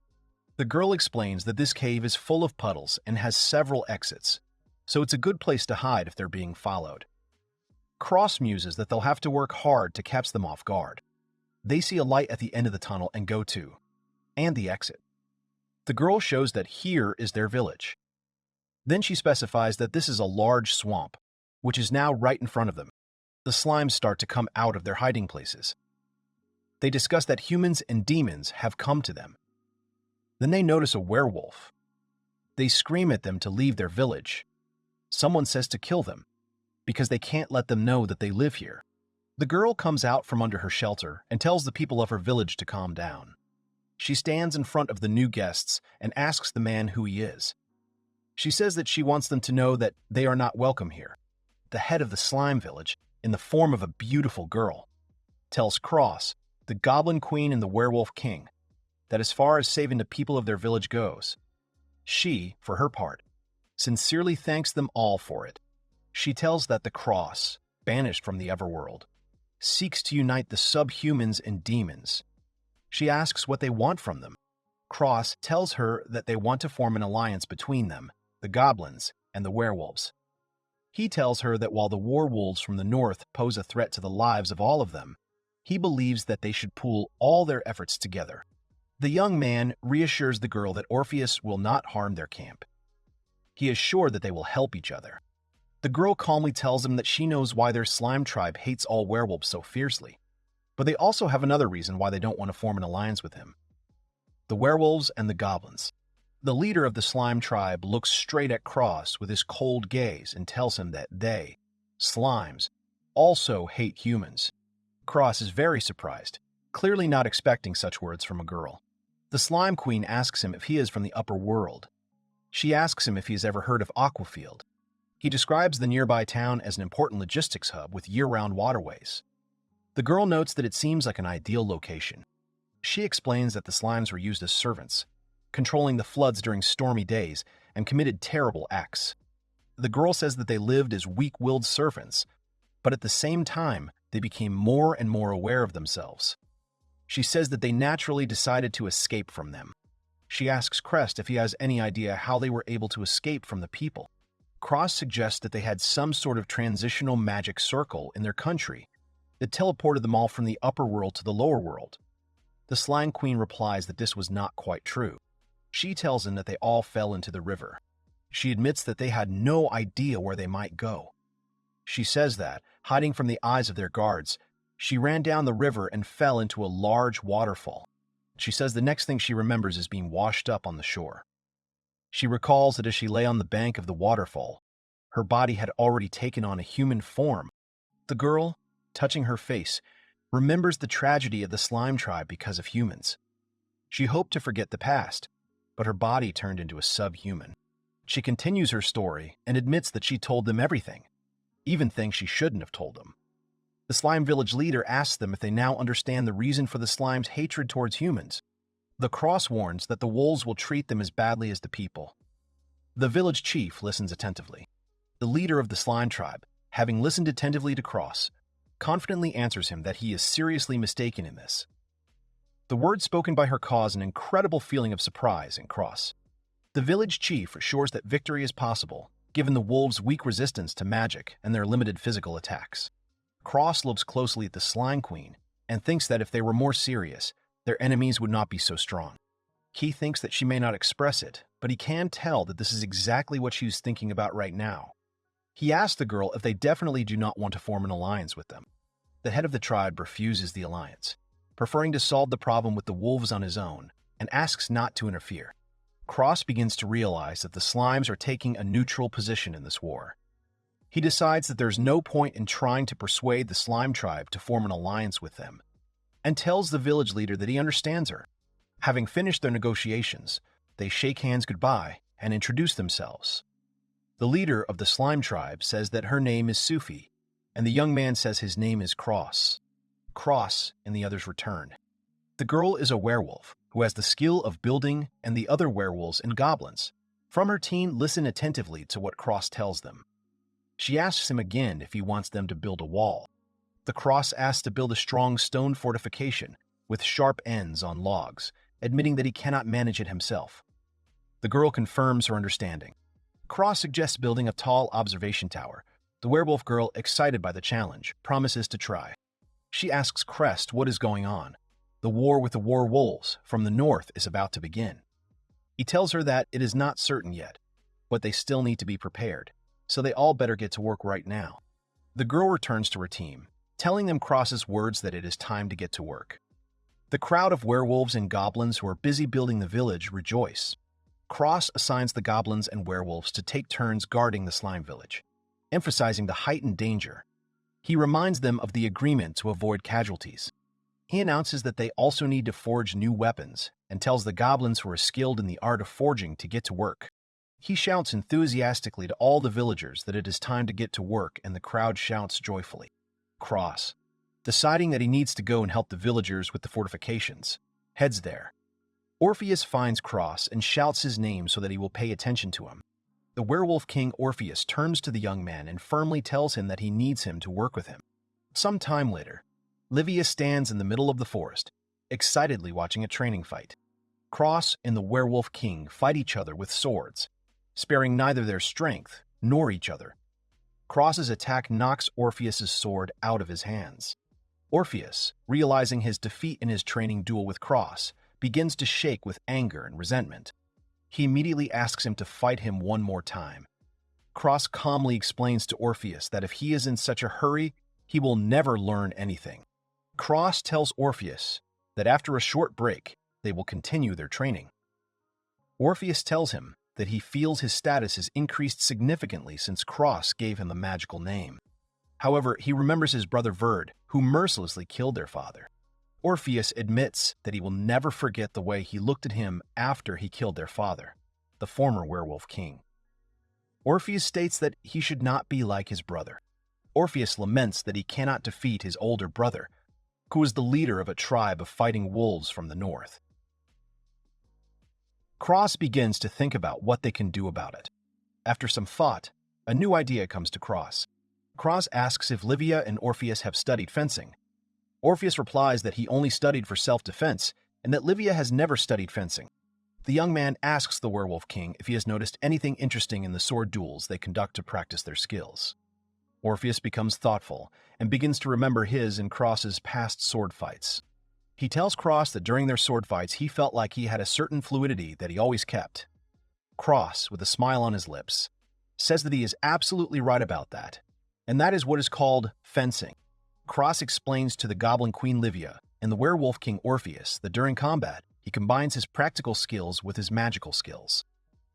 The girl explains that this cave is full of puddles and has several exits, so it's a good place to hide if they're being followed. Cross muses that they'll have to work hard to catch them off guard. They see a light at the end of the tunnel and go to, and the exit. The girl shows that here is their village. Then she specifies that this is a large swamp, which is now right in front of them. The slimes start to come out of their hiding places. They discuss that humans and demons have come to them. Then they notice a werewolf. They scream at them to leave their village. Someone says to kill them, because they can't let them know that they live here. The girl comes out from under her shelter and tells the people of her village to calm down. She stands in front of the new guests and asks the man who he is. She says that she wants them to know that they are not welcome here. The head of the slime village, in the form of a beautiful girl, tells Cross, the goblin queen and the werewolf king, that as far as saving the people of their village goes, she, for her part, sincerely thanks them all for it. She tells that the cross, banished from the Everworld, seeks to unite the subhumans and demons. She asks what they want from them. Cross tells her that they want to form an alliance between them, the goblins, and the werewolves. He tells her that while the werewolves from the north pose a threat to the lives of all of them, he believes that they should pool all their efforts together. The young man reassures the girl that Orpheus will not harm their camp. He is sure that they will help each other. The girl calmly tells him that she knows why their slime tribe hates all werewolves so fiercely, but they also have another reason why they don't want to form an alliance with him. The werewolves and the goblins. The leader of the slime tribe looks straight at Cross with his cold gaze and tells him that they, slimes, also hate humans. Cross is very surprised, clearly not expecting such words from a girl. The slime queen asks him if he is from the upper world. She asks him if he has ever heard of Aquafield. He describes the nearby town as an important logistics hub with year-round waterways. The girl notes that it seems like an ideal location. She explains that the slimes were used as servants, controlling the floods during stormy days, and committed terrible acts. The girl says that they lived as weak-willed servants, but at the same time, they became more and more aware of themselves. She says that they naturally decided to escape from them. She asks Crest if he has any idea how they were able to escape from the people. Cross suggests that they had some sort of transitional magic circle in their country that teleported them all from the upper world to the lower world. The slime queen replies that this was not quite true. She tells him that they all fell into the river. She admits that they had no idea where they might go. She says that, hiding from the eyes of their guards, she ran down the river and fell into a large waterfall. She says the next thing she remembers is being washed up on the shore. She recalls that as she lay on the bank of the waterfall, her body had already taken on a human form. The girl, touching her face, remembers the tragedy of the slime tribe because of humans. She hoped to forget the past, but her body turned into a subhuman. She continues her story and admits that she told them everything, even things she shouldn't have told them. The slime village leader asks them if they now understand the reason for the slime's hatred towards humans. The cross warns that the wolves will treat them as badly as the people. The village chief listens attentively. The leader of the slime tribe, having listened attentively to Cross, confidently answers him that he is seriously mistaken in this. The words spoken by her cause an incredible feeling of surprise in Cross. The village chief assures that victory is possible, given the wolves' weak resistance to magic and their limited physical attacks. Cross looks closely at the slime queen and thinks that if they were more serious, their enemies would not be so strong. He thinks that she may not express it, but he can tell that this is exactly what she's thinking about right now. He asks the girl if they definitely do not want to form an alliance with them. The head of the tribe refuses the alliance, preferring to solve the problem with the wolves on his own, and asks not to interfere. Cross begins to realize that the slimes are taking a neutral position in this war. He decides that there's no point in trying to persuade the slime tribe to form an alliance with them, and tells the village leader that he understands her. Having finished their negotiations, they shake hands goodbye and introduce themselves. The leader of the slime tribe says that her name is Sufi, and the young man says his name is Cross. Cross and the others return. The girl is a werewolf who has the skill of building, and the other werewolves and goblins from her team listen attentively to what Cross tells them. She asks him again if he wants them to build a wall. The Cross asks to build a strong stone fortification with sharp ends on logs, admitting that he cannot manage it himself. The girl confirms her understanding. Cross suggests building a tall observation tower. The werewolf girl, excited by the challenge, promises to try. She asks Crest what is going on. The war with the werewolves from the north is about to begin. He tells her that it is not certain yet, but they still need to be prepared, so they all better get to work right now. The girl returns to her team, telling them Cross's words that it is time to get to work. The crowd of werewolves and goblins who are busy building the village rejoice. Cross assigns the goblins and werewolves to take turns guarding the slime village, emphasizing the heightened danger. He reminds them of the agreement to avoid casualties. He announces that they also need to forge new weapons and tells the goblins who are skilled in the art of forging to get to work. He shouts enthusiastically to all the villagers that it is time to get to work, and the crowd shouts joyfully. Cross, deciding that he needs to go and help the villagers with the fortifications, heads there. Orpheus finds Cross and shouts his name so that he will pay attention to him. the werewolf king Orpheus turns to the young man and firmly tells him that he needs him to work with him. Some time later, Livia stands in the middle of the forest, excitedly watching a training fight. Cross and the werewolf king fight each other with swords, sparing neither their strength nor each other. Cross's attack knocks Orpheus's sword out of his hands. Orpheus, realizing his defeat in his training duel with Cross, begins to shake with anger and resentment. He immediately asks him to fight him one more time. Cross calmly explains to Orpheus that if he is in such a hurry, he will never learn anything. Cross tells Orpheus that after a short break, they will continue their training. Orpheus tells him that he feels his status has increased significantly since Cross gave him a magical name. However, he remembers his brother Verd, who mercilessly killed their father. Orpheus admits that he will never forget the way he looked at him after he killed their father, the former werewolf king. Orpheus states that he should not be like his brother. Orpheus laments that he cannot defeat his older brother, who is the leader of a tribe of fighting wolves from the north. Cross begins to think about what they can do about it. After some thought, a new idea comes to Cross. Cross asks if Livia and Orpheus have studied fencing. Orpheus replies that he only studied for self-defense and that Livia has never studied fencing. The young man asks the werewolf king if he has noticed anything interesting in the sword duels they conduct to practice their skills. Orpheus becomes thoughtful and begins to remember his and Cross's past sword fights. He tells Cross that during their sword fights he felt like he had a certain fluidity that he always kept. Cross, with a smile on his lips, says that he is absolutely right about that, and that is what is called fencing. Cross explains to the Goblin Queen Livia and the Werewolf King Orpheus that during combat, he combines his practical skills with his magical skills.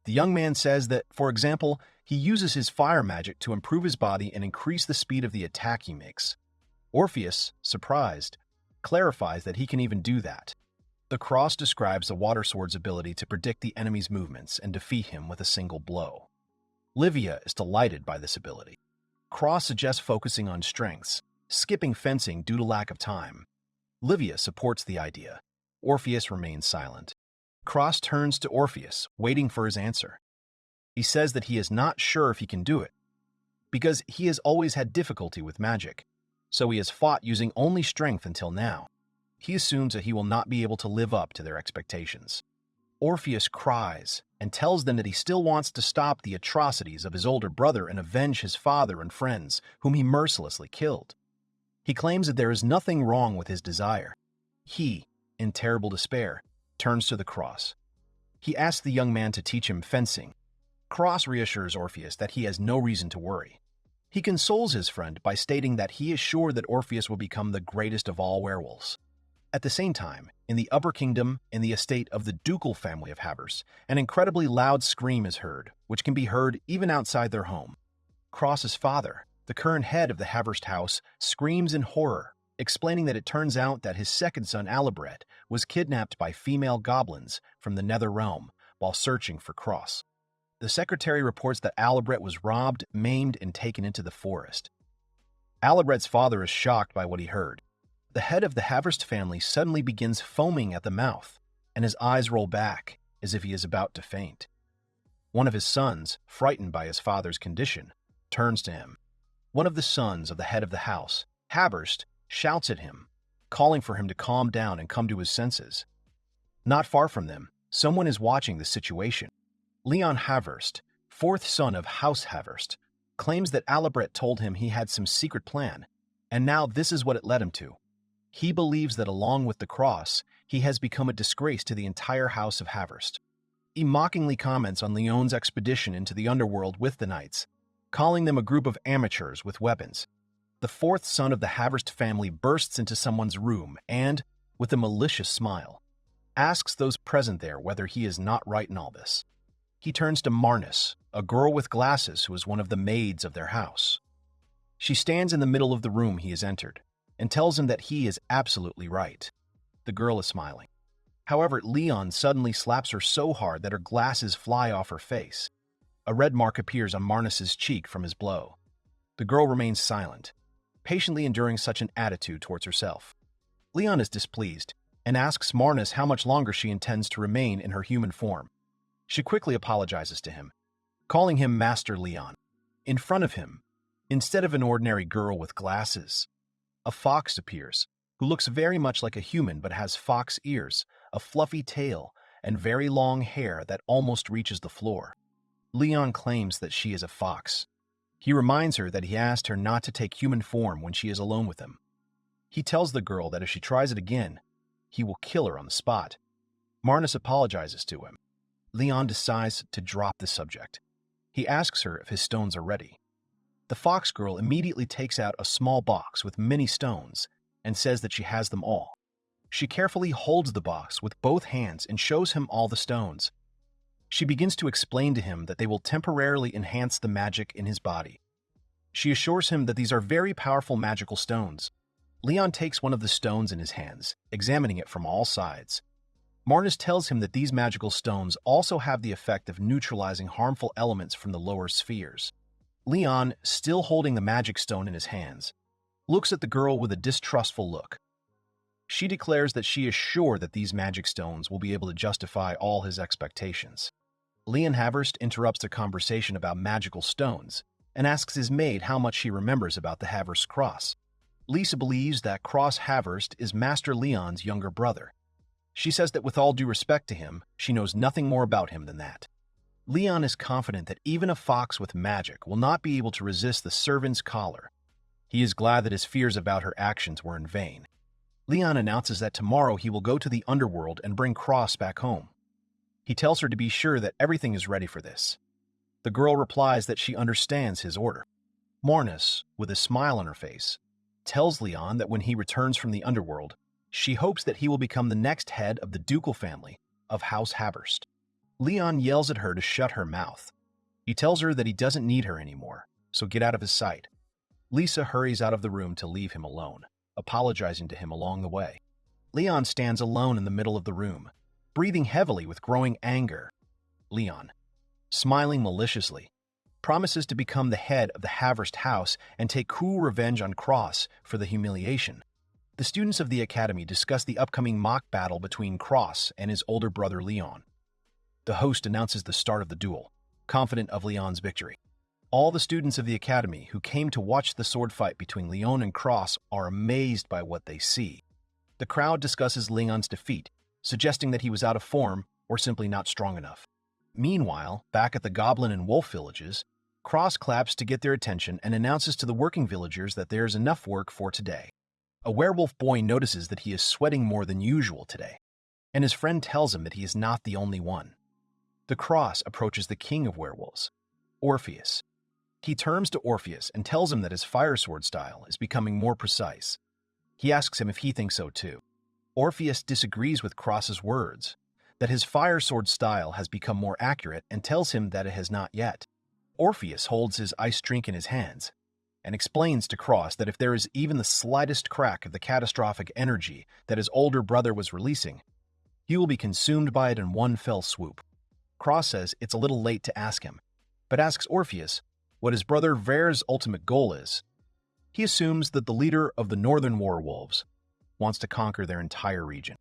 The young man says that, for example, he uses his fire magic to improve his body and increase the speed of the attack he makes. Orpheus, surprised, clarifies that he can even do that. The Cross describes the water sword's ability to predict the enemy's movements and defeat him with a single blow. Livia is delighted by this ability. Cross suggests focusing on strengths, skipping fencing due to lack of time. Livia supports the idea. Orpheus remains silent. Cross turns to Orpheus, waiting for his answer. He says that he is not sure if he can do it, because he has always had difficulty with magic, so he has fought using only strength until now. He assumes that he will not be able to live up to their expectations. Orpheus cries and tells them that he still wants to stop the atrocities of his older brother and avenge his father and friends, whom he mercilessly killed. He claims that there is nothing wrong with his desire. He, in terrible despair, turns to the Cross. He asks the young man to teach him fencing. Cross reassures Orpheus that he has no reason to worry. He consoles his friend by stating that he is sure that Orpheus will become the greatest of all werewolves. At the same time, in the Upper Kingdom, in the estate of the ducal family of Havers, an incredibly loud scream is heard, which can be heard even outside their home. Cross's father, the current head of the Haverst house, screams in horror, explaining that it turns out that his second son, Alibret, was kidnapped by female goblins from the Nether Realm while searching for Cross. The secretary reports that Alibret was robbed, maimed, and taken into the forest. Alibret's father is shocked by what he heard. The head of the Haverst family suddenly begins foaming at the mouth, and his eyes roll back as if he is about to faint. One of his sons, frightened by his father's condition, turns to him. One of the sons of the head of the house, Haverst, shouts at him, calling for him to calm down and come to his senses. Not far from them, someone is watching the situation. Leon Haverst, fourth son of House Haverst, claims that Alibret told him he had some secret plan, and now this is what it led him to. He believes that along with the Cross, he has become a disgrace to the entire house of Haverst. He mockingly comments on Leon's expedition into the underworld with the knights, calling them a group of amateurs with weapons. The fourth son of the Haverst family bursts into someone's room and, with a malicious smile, asks those present there whether he is not right in all this. He turns to Marnis, a girl with glasses who is one of the maids of their house. She stands in the middle of the room he has entered, and tells him that he is absolutely right. The girl is smiling. However, Leon suddenly slaps her so hard that her glasses fly off her face. A red mark appears on Marnis's cheek from his blow. The girl remains silent, patiently enduring such an attitude towards herself. Leon is displeased and asks Marnis how much longer she intends to remain in her human form. She quickly apologizes to him, calling him Master Leon. In front of him, instead of an ordinary girl with glasses, a fox appears, who looks very much like a human but has fox ears, a fluffy tail, and very long hair that almost reaches the floor. Leon claims that she is a fox. He reminds her that he asked her not to take human form when she is alone with him. He tells the girl that if she tries it again, he will kill her on the spot. Marnus apologizes to him. Leon decides to drop the subject. He asks her if his stones are ready. The fox girl immediately takes out a small box with many stones and says that she has them all. She carefully holds the box with both hands and shows him all the stones. She begins to explain to him that they will temporarily enhance the magic in his body. She assures him that these are very powerful magical stones. Leon takes one of the stones in his hands, examining it from all sides. Marnus tells him that these magical stones also have the effect of neutralizing harmful elements from the lower spheres. Leon, still holding the magic stone in his hands, looks at the girl with a distrustful look. She declares that she is sure that these magic stones will be able to justify all his expectations. Leon Haverst interrupts their conversation about magical stones and asks his maid how much she remembers about the Haverst cross. Lisa believes that Cross Haverst is Master Leon's younger brother. She says that with all due respect to him, she knows nothing more about him than that. Leon is confident that even a fox with magic will not be able to resist the servant's collar. He is glad that his fears about her actions were in vain. Leon announces that tomorrow he will go to the underworld and bring Cross back home. He tells her to be sure that everything is ready for this. The girl replies that she understands his order. Marnus, with a smile on her face, tells Leon that when he returns from the underworld, she hopes that he will become the next head of the ducal family of House Haverst. Leon yells at her to shut her mouth. He tells her that he doesn't need her anymore, so get out of his sight. Lisa hurries out of the room to leave him alone, apologizing to him along the way. Leon stands alone in the middle of the room, breathing heavily with growing anger. Leon, smiling maliciously, promises to become the head of the Haverst house and take cool revenge on Cross for the humiliation. The students of the academy discuss the upcoming mock battle between Cross and his older brother Leon. The host announces the start of the duel, confident of Leon's victory. All the students of the academy who came to watch the sword fight between Leon and Cross are amazed by what they see. The crowd discusses Leon's defeat, suggesting that he was out of form or simply not strong enough. Meanwhile, back at the Goblin and Wolf villages, Cross claps to get their attention and announces to the working villagers that there is enough work for today. A werewolf boy notices that he is sweating more than usual today, and his friend tells him that he is not the only one. The Cross approaches the king of werewolves, Orpheus. He turns to Orpheus and tells him that his fire sword style is becoming more precise. He asks him if he thinks so too. Orpheus disagrees with Cross's words, that his fire sword style has become more accurate and tells him that it has not yet. Orpheus holds his ice drink in his hands and explains to Cross that if there is even the slightest crack of the catastrophic energy that his older brother was releasing, he will be consumed by it in one fell swoop. Cross says it's a little late to ask him, but asks Orpheus what his brother Ver's ultimate goal is. He assumes that the leader of the Northern Werewolves wants to conquer their entire region.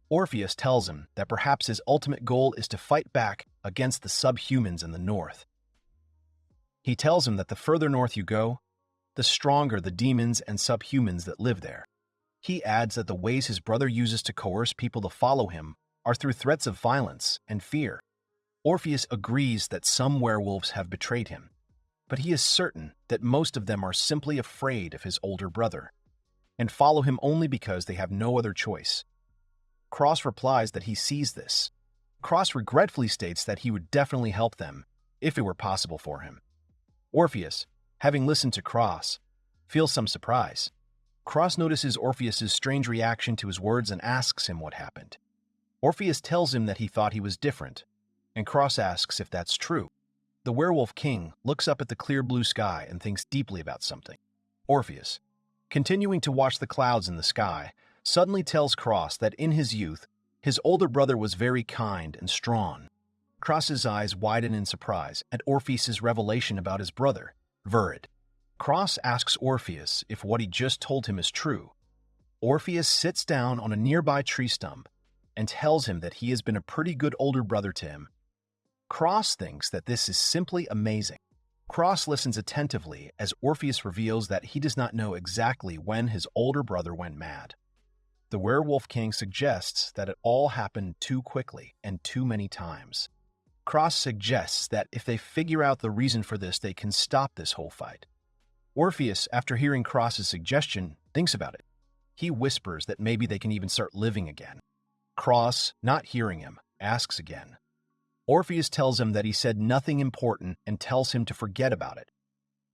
Orpheus tells him that perhaps his ultimate goal is to fight back against the subhumans in the north. He tells him that the further north you go, the stronger the demons and subhumans that live there. He adds that the ways his brother uses to coerce people to follow him are through threats of violence and fear. Orpheus agrees that some werewolves have betrayed him, but he is certain that most of them are simply afraid of his older brother and follow him only because they have no other choice. Cross replies that he sees this. Cross regretfully states that he would definitely help them if it were possible for him. Orpheus, having listened to Cross, feels some surprise. Cross notices Orpheus's strange reaction to his words and asks him what happened. Orpheus tells him that he thought he was different, and Cross asks if that's true. The werewolf king looks up at the clear blue sky and thinks deeply about something. Orpheus, continuing to watch the clouds in the sky, suddenly tells Cross that in his youth, his older brother was very kind and strong. Cross's eyes widen in surprise at Orpheus's revelation about his brother, Verid. Cross asks Orpheus if what he just told him is true. Orpheus sits down on a nearby tree stump and tells him that he has been a pretty good older brother to him. Cross thinks that this is simply amazing. Cross listens attentively as Orpheus reveals that he does not know exactly when his older brother went mad. The Werewolf King suggests that it all happened too quickly and too many times. Cross suggests that if they figure out the reason for this, they can stop this whole fight. Orpheus, after hearing Cross's suggestion, thinks about it. He whispers that maybe they can even start living again. Cross, not hearing him, asks again. Orpheus tells him that he said nothing important and tells him to forget about it.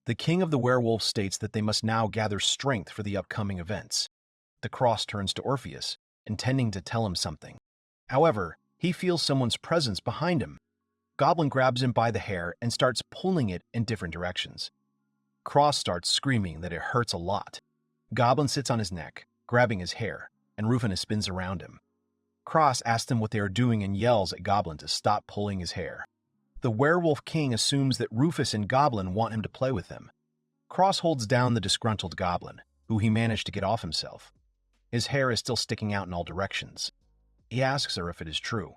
The king of the werewolves states that they must now gather strength for the upcoming events. The Cross turns to Orpheus, intending to tell him something. However, he feels someone's presence behind him. Goblin grabs him by the hair and starts pulling it in different directions. Cross starts screaming that it hurts a lot. Goblin sits on his neck, grabbing his hair, and Rufus spins around him. Cross asks him what they are doing and yells at Goblin to stop pulling his hair. The Werewolf King assumes that Rufus and Goblin want him to play with them. Cross holds down the disgruntled Goblin, who he managed to get off himself. His hair is still sticking out in all directions. He asks her if it is true.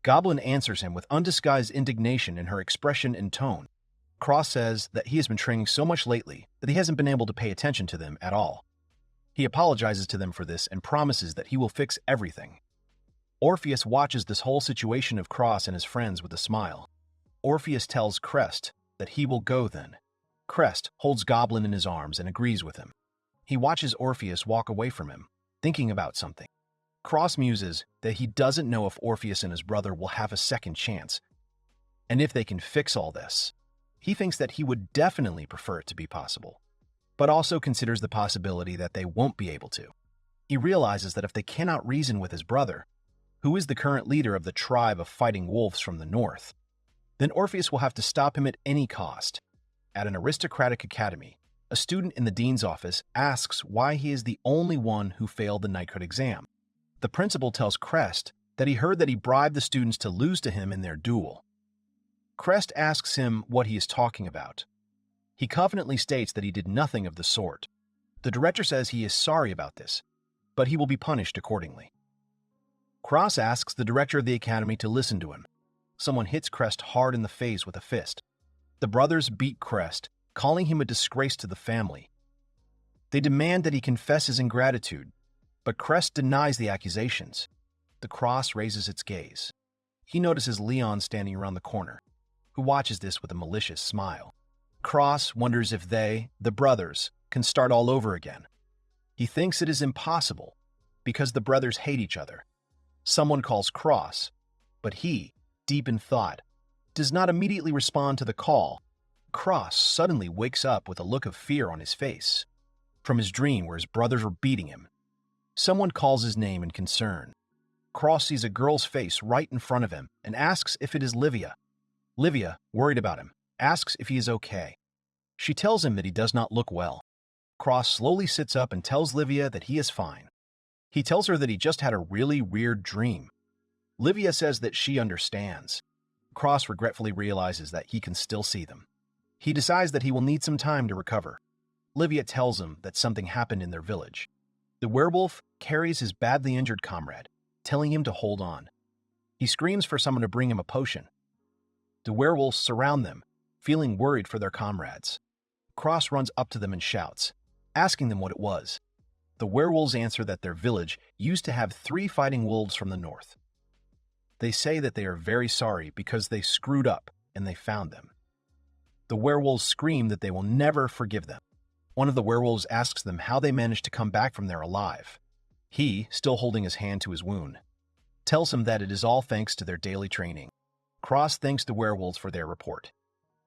Goblin answers him with undisguised indignation in her expression and tone. Cross says that he has been training so much lately that he hasn't been able to pay attention to them at all. He apologizes to them for this and promises that he will fix everything. Orpheus watches this whole situation of Cross and his friends with a smile. Orpheus tells Crest that he will go then. Crest holds Goblin in his arms and agrees with him. He watches Orpheus walk away from him, thinking about something. Cross muses that he doesn't know if Orpheus and his brother will have a second chance, and if they can fix all this. He thinks that he would definitely prefer it to be possible, but also considers the possibility that they won't be able to. He realizes that if they cannot reason with his brother, who is the current leader of the tribe of fighting wolves from the north, then Orpheus will have to stop him at any cost. At an aristocratic academy, a student in the dean's office asks why he is the only one who failed the knighthood exam. The principal tells Crest that he heard that he bribed the students to lose to him in their duel. Crest asks him what he is talking about. He confidently states that he did nothing of the sort. The director says he is sorry about this, but he will be punished accordingly. Cross asks the director of the academy to listen to him. Someone hits Crest hard in the face with a fist. The brothers beat Crest, calling him a disgrace to the family. They demand that he confess his ingratitude, but Crest denies the accusations. The Cross raises its gaze. He notices Leon standing around the corner, who watches this with a malicious smile. Cross wonders if they, the brothers, can start all over again. He thinks it is impossible, because the brothers hate each other. Someone calls Cross, but he, deep in thought, does not immediately respond to the call. Cross suddenly wakes up with a look of fear on his face, from his dream where his brothers were beating him. Someone calls his name in concern. Cross sees a girl's face right in front of him and asks if it is Livia. Livia, worried about him, asks if he is okay. She tells him that he does not look well. Cross slowly sits up and tells Livia that he is fine. He tells her that he just had a really weird dream. Livia says that she understands. Cross regretfully realizes that he can still see them. He decides that he will need some time to recover. Livia tells him that something happened in their village. The werewolf carries his badly injured comrade, telling him to hold on. He screams for someone to bring him a potion. The werewolves surround them, feeling worried for their comrades. Cross runs up to them and shouts, asking them what it was. The werewolves answer that their village used to have 3 fighting wolves from the north. They say that they are very sorry because they screwed up and they found them. The werewolves scream that they will never forgive them. One of the werewolves asks them how they managed to come back from there alive. He, still holding his hand to his wound, tells him that it is all thanks to their daily training. Cross thanks the werewolves for their report.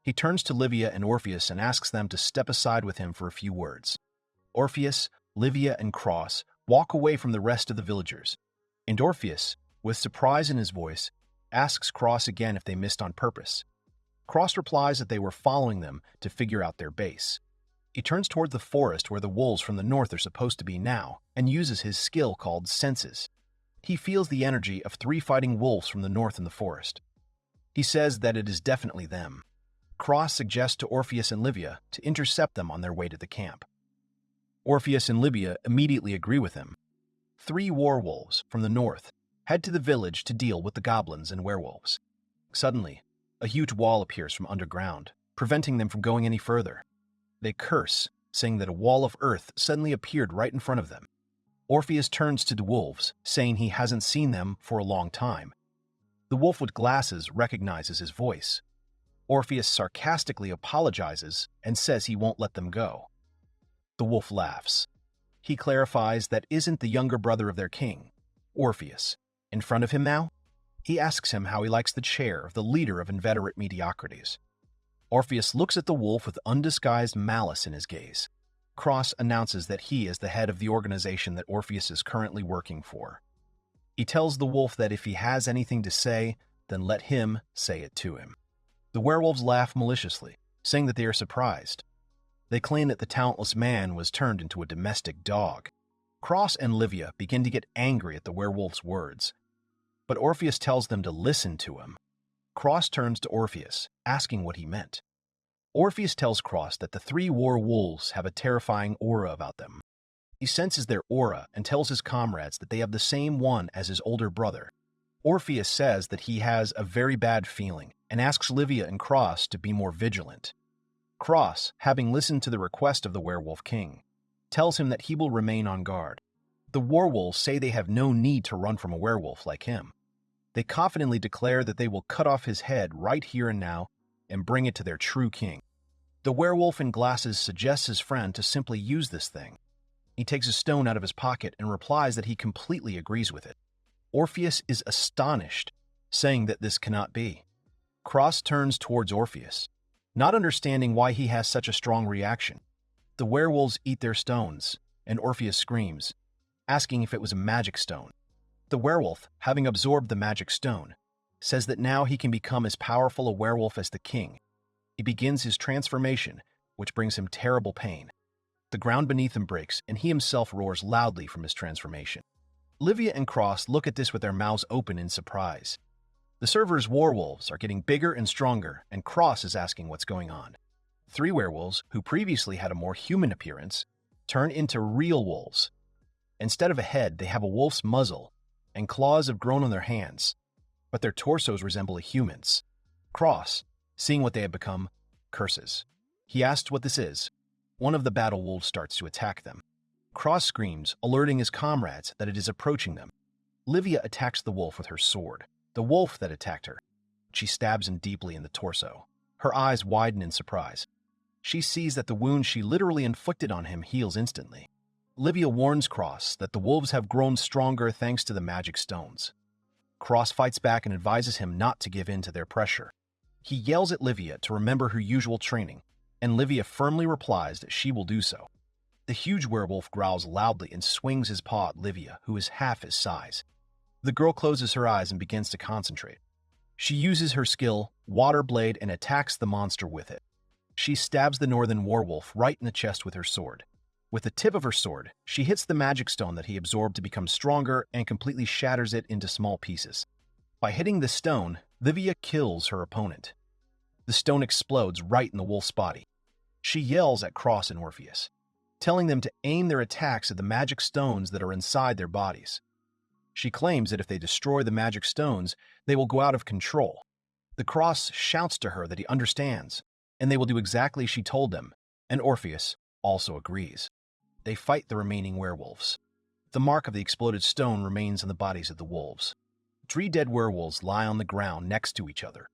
He turns to Livia and Orpheus and asks them to step aside with him for a few words. Orpheus, Livia, and Cross walk away from the rest of the villagers, and Orpheus, with surprise in his voice, asks Cross again if they missed on purpose. Cross replies that they were following them to figure out their base. He turns toward the forest where the wolves from the north are supposed to be now and uses his skill called senses. He feels the energy of 3 fighting wolves from the north in the forest. He says that it is definitely them. Cross suggests to Orpheus and Livia to intercept them on their way to the camp. Orpheus and Livia immediately agree with him. 3 werewolves from the north head to the village to deal with the goblins and werewolves. Suddenly, A huge wall appears from underground, preventing them from going any further. They curse, saying that a wall of earth suddenly appeared right in front of them. Orpheus turns to the wolves, saying he hasn't seen them for a long time. The wolf with glasses recognizes his voice. Orpheus sarcastically apologizes and says he won't let them go. The wolf laughs. He clarifies that isn't the younger brother of their king, Orpheus, in front of him now? He asks him how he likes the chair of the leader of inveterate mediocrities. Orpheus looks at the wolf with undisguised malice in his gaze. Cross announces that he is the head of the organization that Orpheus is currently working for. He tells the wolf that if he has anything to say, then let him say it to him. The werewolves laugh maliciously, saying that they are surprised. They claim that the talentless man was turned into a domestic dog. Cross and Livia begin to get angry at the werewolf's words, but Orpheus tells them to listen to him. Cross turns to Orpheus, asking what he meant. Orpheus tells Cross that the three war wolves have a terrifying aura about them. He senses their aura and tells his comrades that they have the same one as his older brother. Orpheus says that he has a very bad feeling and asks Livia and Cross to be more vigilant. Cross, having listened to the request of the werewolf king, tells him that he will remain on guard. The werewolves say they have no need to run from a werewolf like him. They confidently declare that they will cut off his head right here and now and bring it to their true king. The werewolf in glasses suggests his friend to simply use this thing. He takes a stone out of his pocket and replies that he completely agrees with it. Orpheus is astonished, saying that this cannot be. Cross turns towards Orpheus, not understanding why he has such a strong reaction. The werewolves eat their stones, and Orpheus screams, asking if it was a magic stone. The werewolf, having absorbed the magic stone, says that now he can become as powerful a werewolf as the king. He begins his transformation, which brings him terrible pain. The ground beneath him breaks, and he himself roars loudly from his transformation. Livia and Cross look at this with their mouths open in surprise. The server's werewolves are getting bigger and stronger, and Cross is asking what's going on. Three werewolves, who previously had a more human appearance, turn into real wolves. Instead of a head, they have a wolf's muzzle, and claws have grown on their hands, but their torsos resemble a human's. Cross, seeing what they have become, curses. He asks what this is. One of the battle wolves starts to attack them. Cross screams, alerting his comrades that it is approaching them. Livia attacks the wolf with her sword, the wolf that attacked her. She stabs him deeply in the torso. Her eyes widen in surprise. She sees that the wound she literally inflicted on him heals instantly. Livia warns Cross that the wolves have grown stronger thanks to the magic stones. Cross fights back and advises him not to give in to their pressure. He yells at Livia to remember her usual training, and Livia firmly replies that she will do so. The huge werewolf growls loudly and swings his paw at Livia, who is half his size. The girl closes her eyes and begins to concentrate. She uses her skill, Water Blade, and attacks the monster with it. She stabs the northern werewolf right in the chest with her sword. With the tip of her sword, she hits the magic stone that he absorbed to become stronger and completely shatters it into small pieces. By hitting the stone, Livia kills her opponent. The stone explodes right in the wolf's body. She yells at Cross and Orpheus, telling them to aim their attacks at the magic stones that are inside their bodies. She claims that if they destroy the magic stones, they will go out of control. The Cross shouts to her that he understands, and they will do exactly as she told them, and Orpheus also agrees. They fight the remaining werewolves. The mark of the exploded stone remains on the bodies of the wolves. 3 dead werewolves lie on the ground next to each other.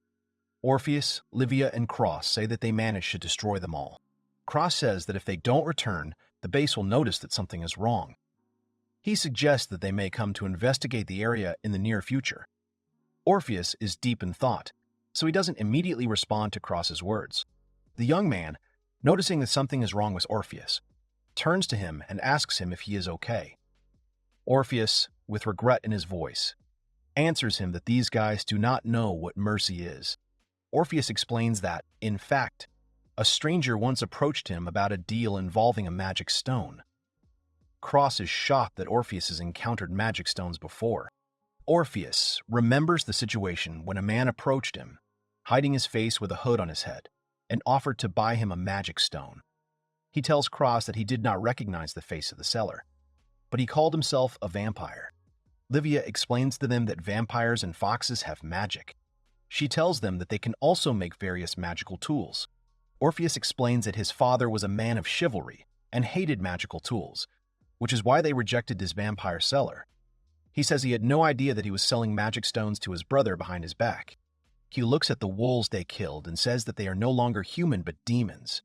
Orpheus, Livia, and Cross say that they managed to destroy them all. Cross says that if they don't return, the base will notice that something is wrong. He suggests that they may come to investigate the area in the near future. Orpheus is deep in thought, so he doesn't immediately respond to Cross's words. The young man, noticing that something is wrong with Orpheus, turns to him and asks him if he is okay. Orpheus, with regret in his voice, answers him that these guys do not know what mercy is. Orpheus explains that, in fact, a stranger once approached him about a deal involving a magic stone. Cross is shocked that Orpheus has encountered magic stones before. Orpheus remembers the situation when a man approached him, hiding his face with a hood on his head, and offered to buy him a magic stone. He tells Cross that he did not recognize the face of the seller, but he called himself a vampire. Livia explains to them that vampires and foxes have magic. She tells them that they can also make various magical tools. Orpheus explains that his father was a man of chivalry and hated magical tools, which is why they rejected his vampire seller. He says he had no idea that he was selling magic stones to his brother behind his back. He looks at the wolves they killed and says that they are no longer human but demons.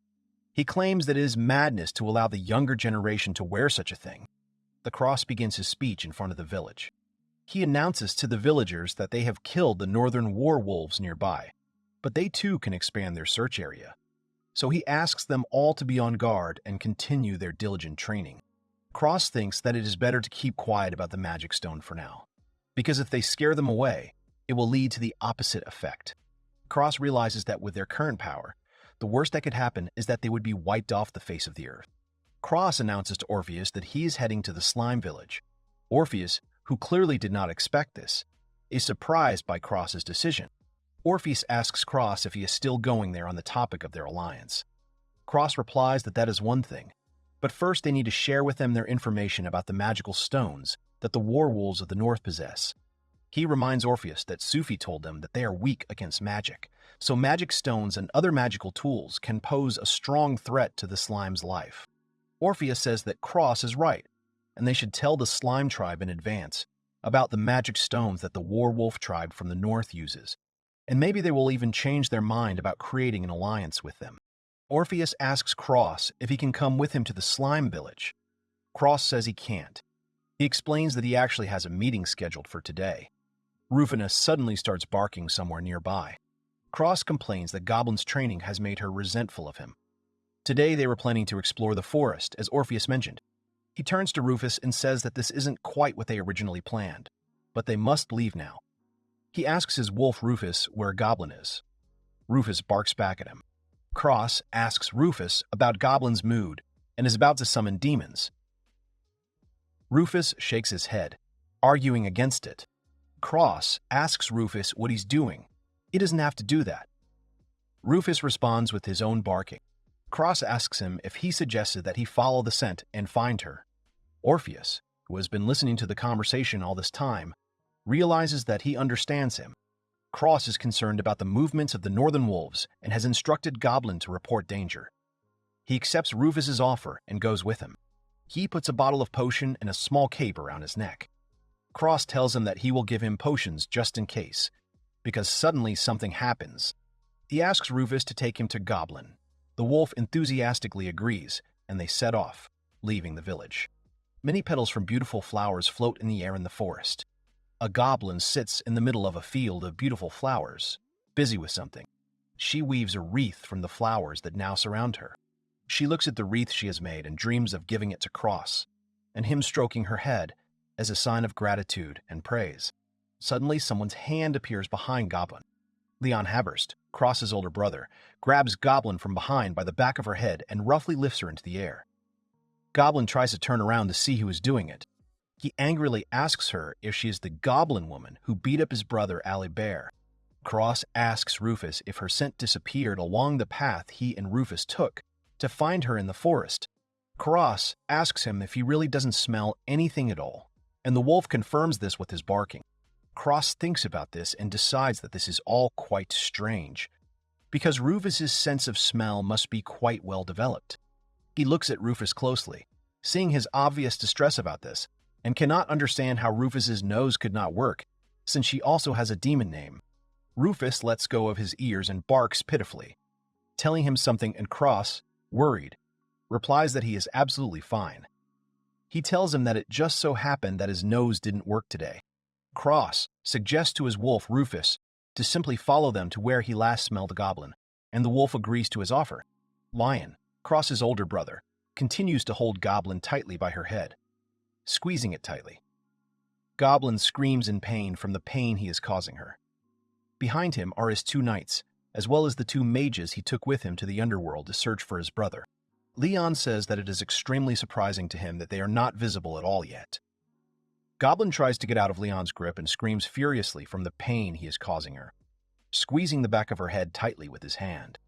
He claims that it is madness to allow the younger generation to wear such a thing. The Cross begins his speech in front of the village. He announces to the villagers that they have killed the northern war wolves nearby, but they too can expand their search area. So he asks them all to be on guard and continue their diligent training. Cross thinks that it is better to keep quiet about the magic stone for now, because if they scare them away, it will lead to the opposite effect. Cross realizes that with their current power, the worst that could happen is that they would be wiped off the face of the earth. Cross announces to Orpheus that he is heading to the slime village. Orpheus, who clearly did not expect this, is surprised by Cross's decision. Orpheus asks Cross if he is still going there on the topic of their alliance. Cross replies that that is one thing, but first they need to share with them their information about the magical stones that the war wolves of the north possess. He reminds Orpheus that Sufi told them that they are weak against magic, so magic stones and other magical tools can pose a strong threat to the slime's life. Orpheus says that Cross is right, and they should tell the slime tribe in advance about the magic stones that the war wolf tribe from the north uses, and maybe they will even change their mind about creating an alliance with them. Orpheus asks Cross if he can come with him to the slime village. Cross says he can't. He explains that he actually has a meeting scheduled for today. Rufinus suddenly starts barking somewhere nearby. Cross complains that Goblin's training has made her resentful of him. Today they were planning to explore the forest, as Orpheus mentioned. He turns to Rufus and says that this isn't quite what they originally planned, but they must leave now. He asks his wolf Rufus where Goblin is. Rufus barks back at him. Cross asks Rufus about Goblin's mood and is about to summon demons. Rufus shakes his head, arguing against it. Cross asks Rufus what he's doing. He doesn't have to do that. Rufus responds with his own barking. Cross asks him if he suggested that he follow the scent and find her. Orpheus, who has been listening to the conversation all this time, realizes that he understands him. Cross is concerned about the movements of the northern wolves and has instructed Goblin to report danger. He accepts Rufus's offer and goes with him. He puts a bottle of potion and a small cape around his neck. Cross tells him that he will give him potions just in case, because suddenly something happens. He asks Rufus to take him to Goblin. The wolf enthusiastically agrees, and they set off, leaving the village. Many petals from beautiful flowers float in the air in the forest. A goblin sits in the middle of a field of beautiful flowers, busy with something. She weaves a wreath from the flowers that now surround her. She looks at the wreath she has made and dreams of giving it to Cross, and him stroking her head as a sign of gratitude and praise. Suddenly, someone's hand appears behind Goblin. Leon Haberst, Cross's older brother, grabs Goblin from behind by the back of her head and roughly lifts her into the air. Goblin tries to turn around to see who is doing it. He angrily asks her if she is the Goblin woman who beat up his brother Ali Bear. Cross asks Rufus if her scent disappeared along the path he and Rufus took to find her in the forest. Cross asks him if he really doesn't smell anything at all, and the wolf confirms this with his barking. Cross thinks about this and decides that this is all quite strange, because Rufus's sense of smell must be quite well developed. He looks at Rufus closely, seeing his obvious distress about this, and cannot understand how Rufus's nose could not work, since she also has a demon name. Rufus lets go of his ears and barks pitifully, telling him something, and Cross, worried, replies that he is absolutely fine. He tells him that it just so happened that his nose didn't work today. Cross suggests to his wolf Rufus to simply follow them to where he last smelled a goblin, and the wolf agrees to his offer. Lion, Cross's older brother, continues to hold Goblin tightly by her head, squeezing it tightly. Goblin screams in pain from the pain he is causing her. Behind him are his two knights, as well as the two mages he took with him to the underworld to search for his brother. Leon says that it is extremely surprising to him that they are not visible at all yet. Goblin tries to get out of Leon's grip and screams furiously from the pain he is causing her, squeezing the back of her head tightly with his hand.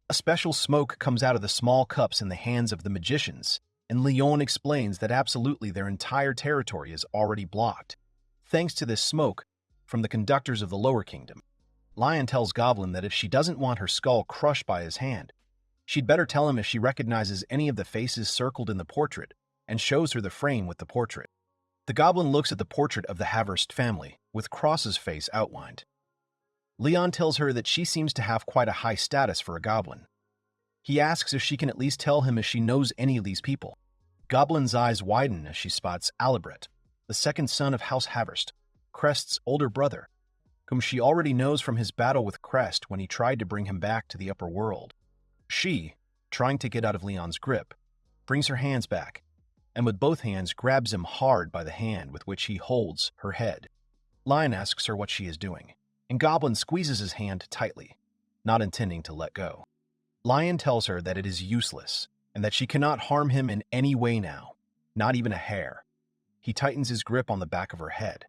A special smoke comes out of the small cups in the hands of the magicians, and Leon explains that absolutely their entire territory is already blocked, thanks to this smoke from the conductors of the lower kingdom. Lion tells Goblin that if she doesn't want her skull crushed by his hand, she'd better tell him if she recognizes any of the faces circled in the portrait, and shows her the frame with the portrait. The Goblin looks at the portrait of the Havure family, with Cross's face outlined. Leon tells her that she seems to have quite a high status for a goblin. He asks if she can at least tell him if she knows any of these people. Goblin's eyes widen as she spots Alibret, the second son of House Havurst, Crest's older brother, whom she already knows from his battle with Crest when he tried to bring him back to the upper world. She, trying to get out of Leon's grip, brings her hands back, and with both hands grabs him hard by the hand with which he holds her head. Lion asks her what she is doing, and Goblin squeezes his hand tightly, not intending to let go. Lion tells her that it is useless, and that she cannot harm him in any way now, not even a hair. He tightens his grip on the back of her head,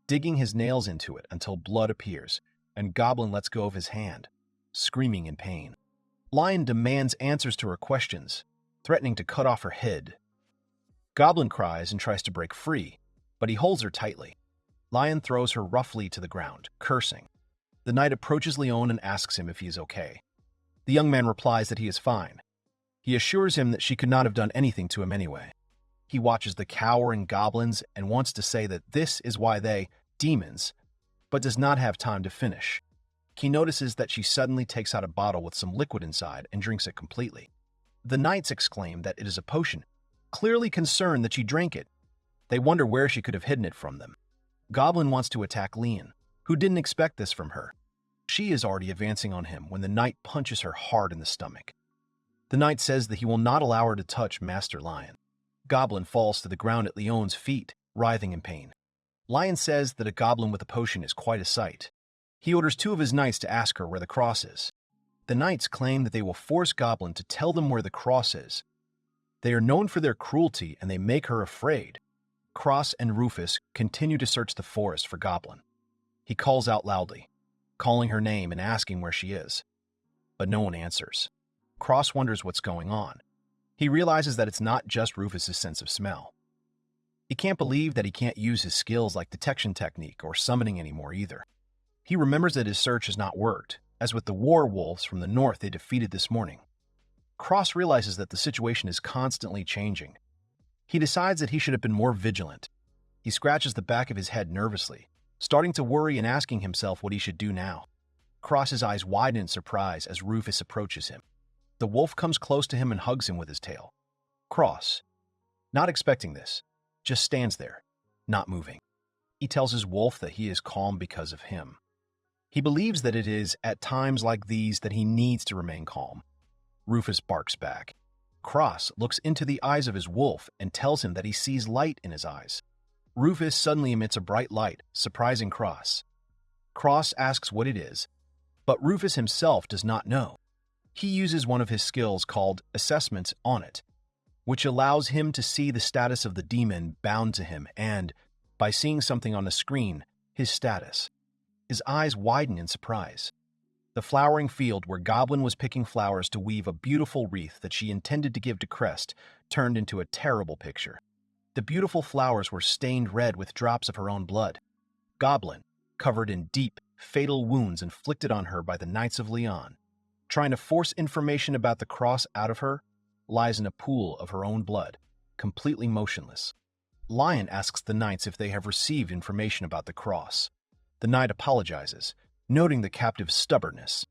digging his nails into it until blood appears, and Goblin lets go of his hand, screaming in pain. Lion demands answers to her questions, threatening to cut off her head. Goblin cries and tries to break free, but he holds her tightly. Lion throws her roughly to the ground, cursing. The knight approaches Leon and asks him if he is okay. The young man replies that he is fine. He assures him that she could not have done anything to him anyway. He watches the cowering goblins and wants to say that this is why they, demons, but does not have time to finish. He notices that she suddenly takes out a bottle with some liquid inside and drinks it completely. The knights exclaim that it is a potion, clearly concerned that she drank it. They wonder where she could have hidden it from them. Goblin wants to attack Leon, who didn't expect this from her. She is already advancing on him when the knight punches her hard in the stomach. The knight says that he will not allow her to touch Master Lion. Goblin falls to the ground at Leon's feet, writhing in pain. Lion says that a goblin with a potion is quite a sight. He orders 2 of his knights to ask her where the cross is. The knights claim that they will force Goblin to tell them where the cross is. They are known for their cruelty and they make her afraid. Cross and Rufus continue to search the forest for Goblin. He calls out loudly, calling her name and asking where she is. But no one answers. Cross wonders what's going on. He realizes that it's not just Rufus's sense of smell. He can't believe that he can't use his skills like detection technique or summoning anymore either. He remembers that his search has not worked, as with the war wolves from the north they defeated this morning. Cross realizes that the situation is constantly changing. He decides that he should have been more vigilant. He scratches the back of his head nervously, starting to worry and asking himself what he should do now. Cross's eyes widen in surprise as Rufus approaches him. The wolf comes close to him and hugs him with his tail. Cross, not expecting this, just stands there, not moving. He tells his wolf that he is calm because of him. He believes that it is at times like these that he needs to remain calm. Rufus barks back. Cross looks into the eyes of his wolf and tells him that he sees light in his eyes. Rufus suddenly emits a bright light, surprising Cross. Cross asks what it is, but Rufus himself does not know. He uses one of his skills called Assessment on it, which allows him to see the status of the demon bound to him and, by seeing something on the screen, his status. His eyes widen in surprise. The flowering field where Goblin was picking flowers to weave a beautiful wreath that she intended to give to Crest turned into a terrible picture. The beautiful flowers were stained red with drops of her own blood. Goblin, covered in deep, fatal wounds inflicted on her by the Knights of Leon, trying to force information about the cross out of her, lies in a pool of her own blood, completely motionless. Lion asks the knights if they have received information about the cross. The knight apologizes, noting the captive's stubbornness.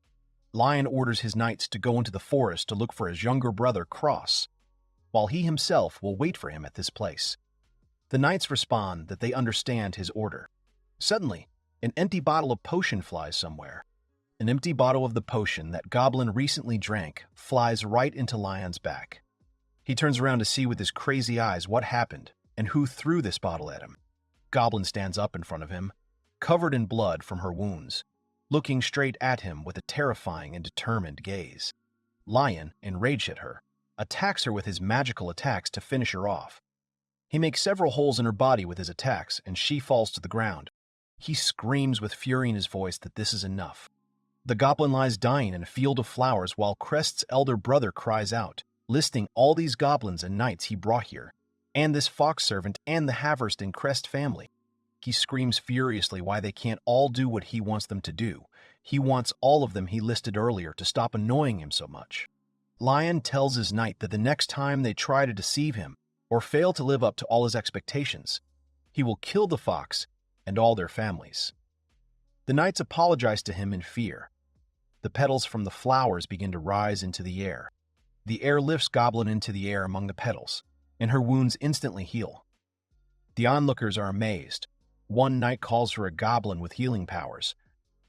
Lion orders his knights to go into the forest to look for his younger brother, Cross, while he himself will wait for him at this place. The knights respond that they understand his order. Suddenly, an empty bottle of potion flies somewhere. An empty bottle of the potion that Goblin recently drank flies right into Lion's back. He turns around to see with his crazy eyes what happened and who threw this bottle at him. Goblin stands up in front of him, covered in blood from her wounds, looking straight at him with a terrifying and determined gaze. Lion, enraged at her, attacks her with his magical attacks to finish her off. He makes several holes in her body with his attacks, and she falls to the ground. He screams with fury in his voice that this is enough. The goblin lies dying in a field of flowers while Crest's elder brother cries out, listing all these goblins and knights he brought here, and this fox servant and the Havurst and Crest family. He screams furiously why they can't all do what he wants them to do. He wants all of them he listed earlier to stop annoying him so much. Lion tells his knight that the next time they try to deceive him or fail to live up to all his expectations, he will kill the fox and all their families. The knights apologize to him in fear. The petals from the flowers begin to rise into the air. The air lifts Goblin into the air among the petals, and her wounds instantly heal. The onlookers are amazed. One knight calls her a goblin with healing powers,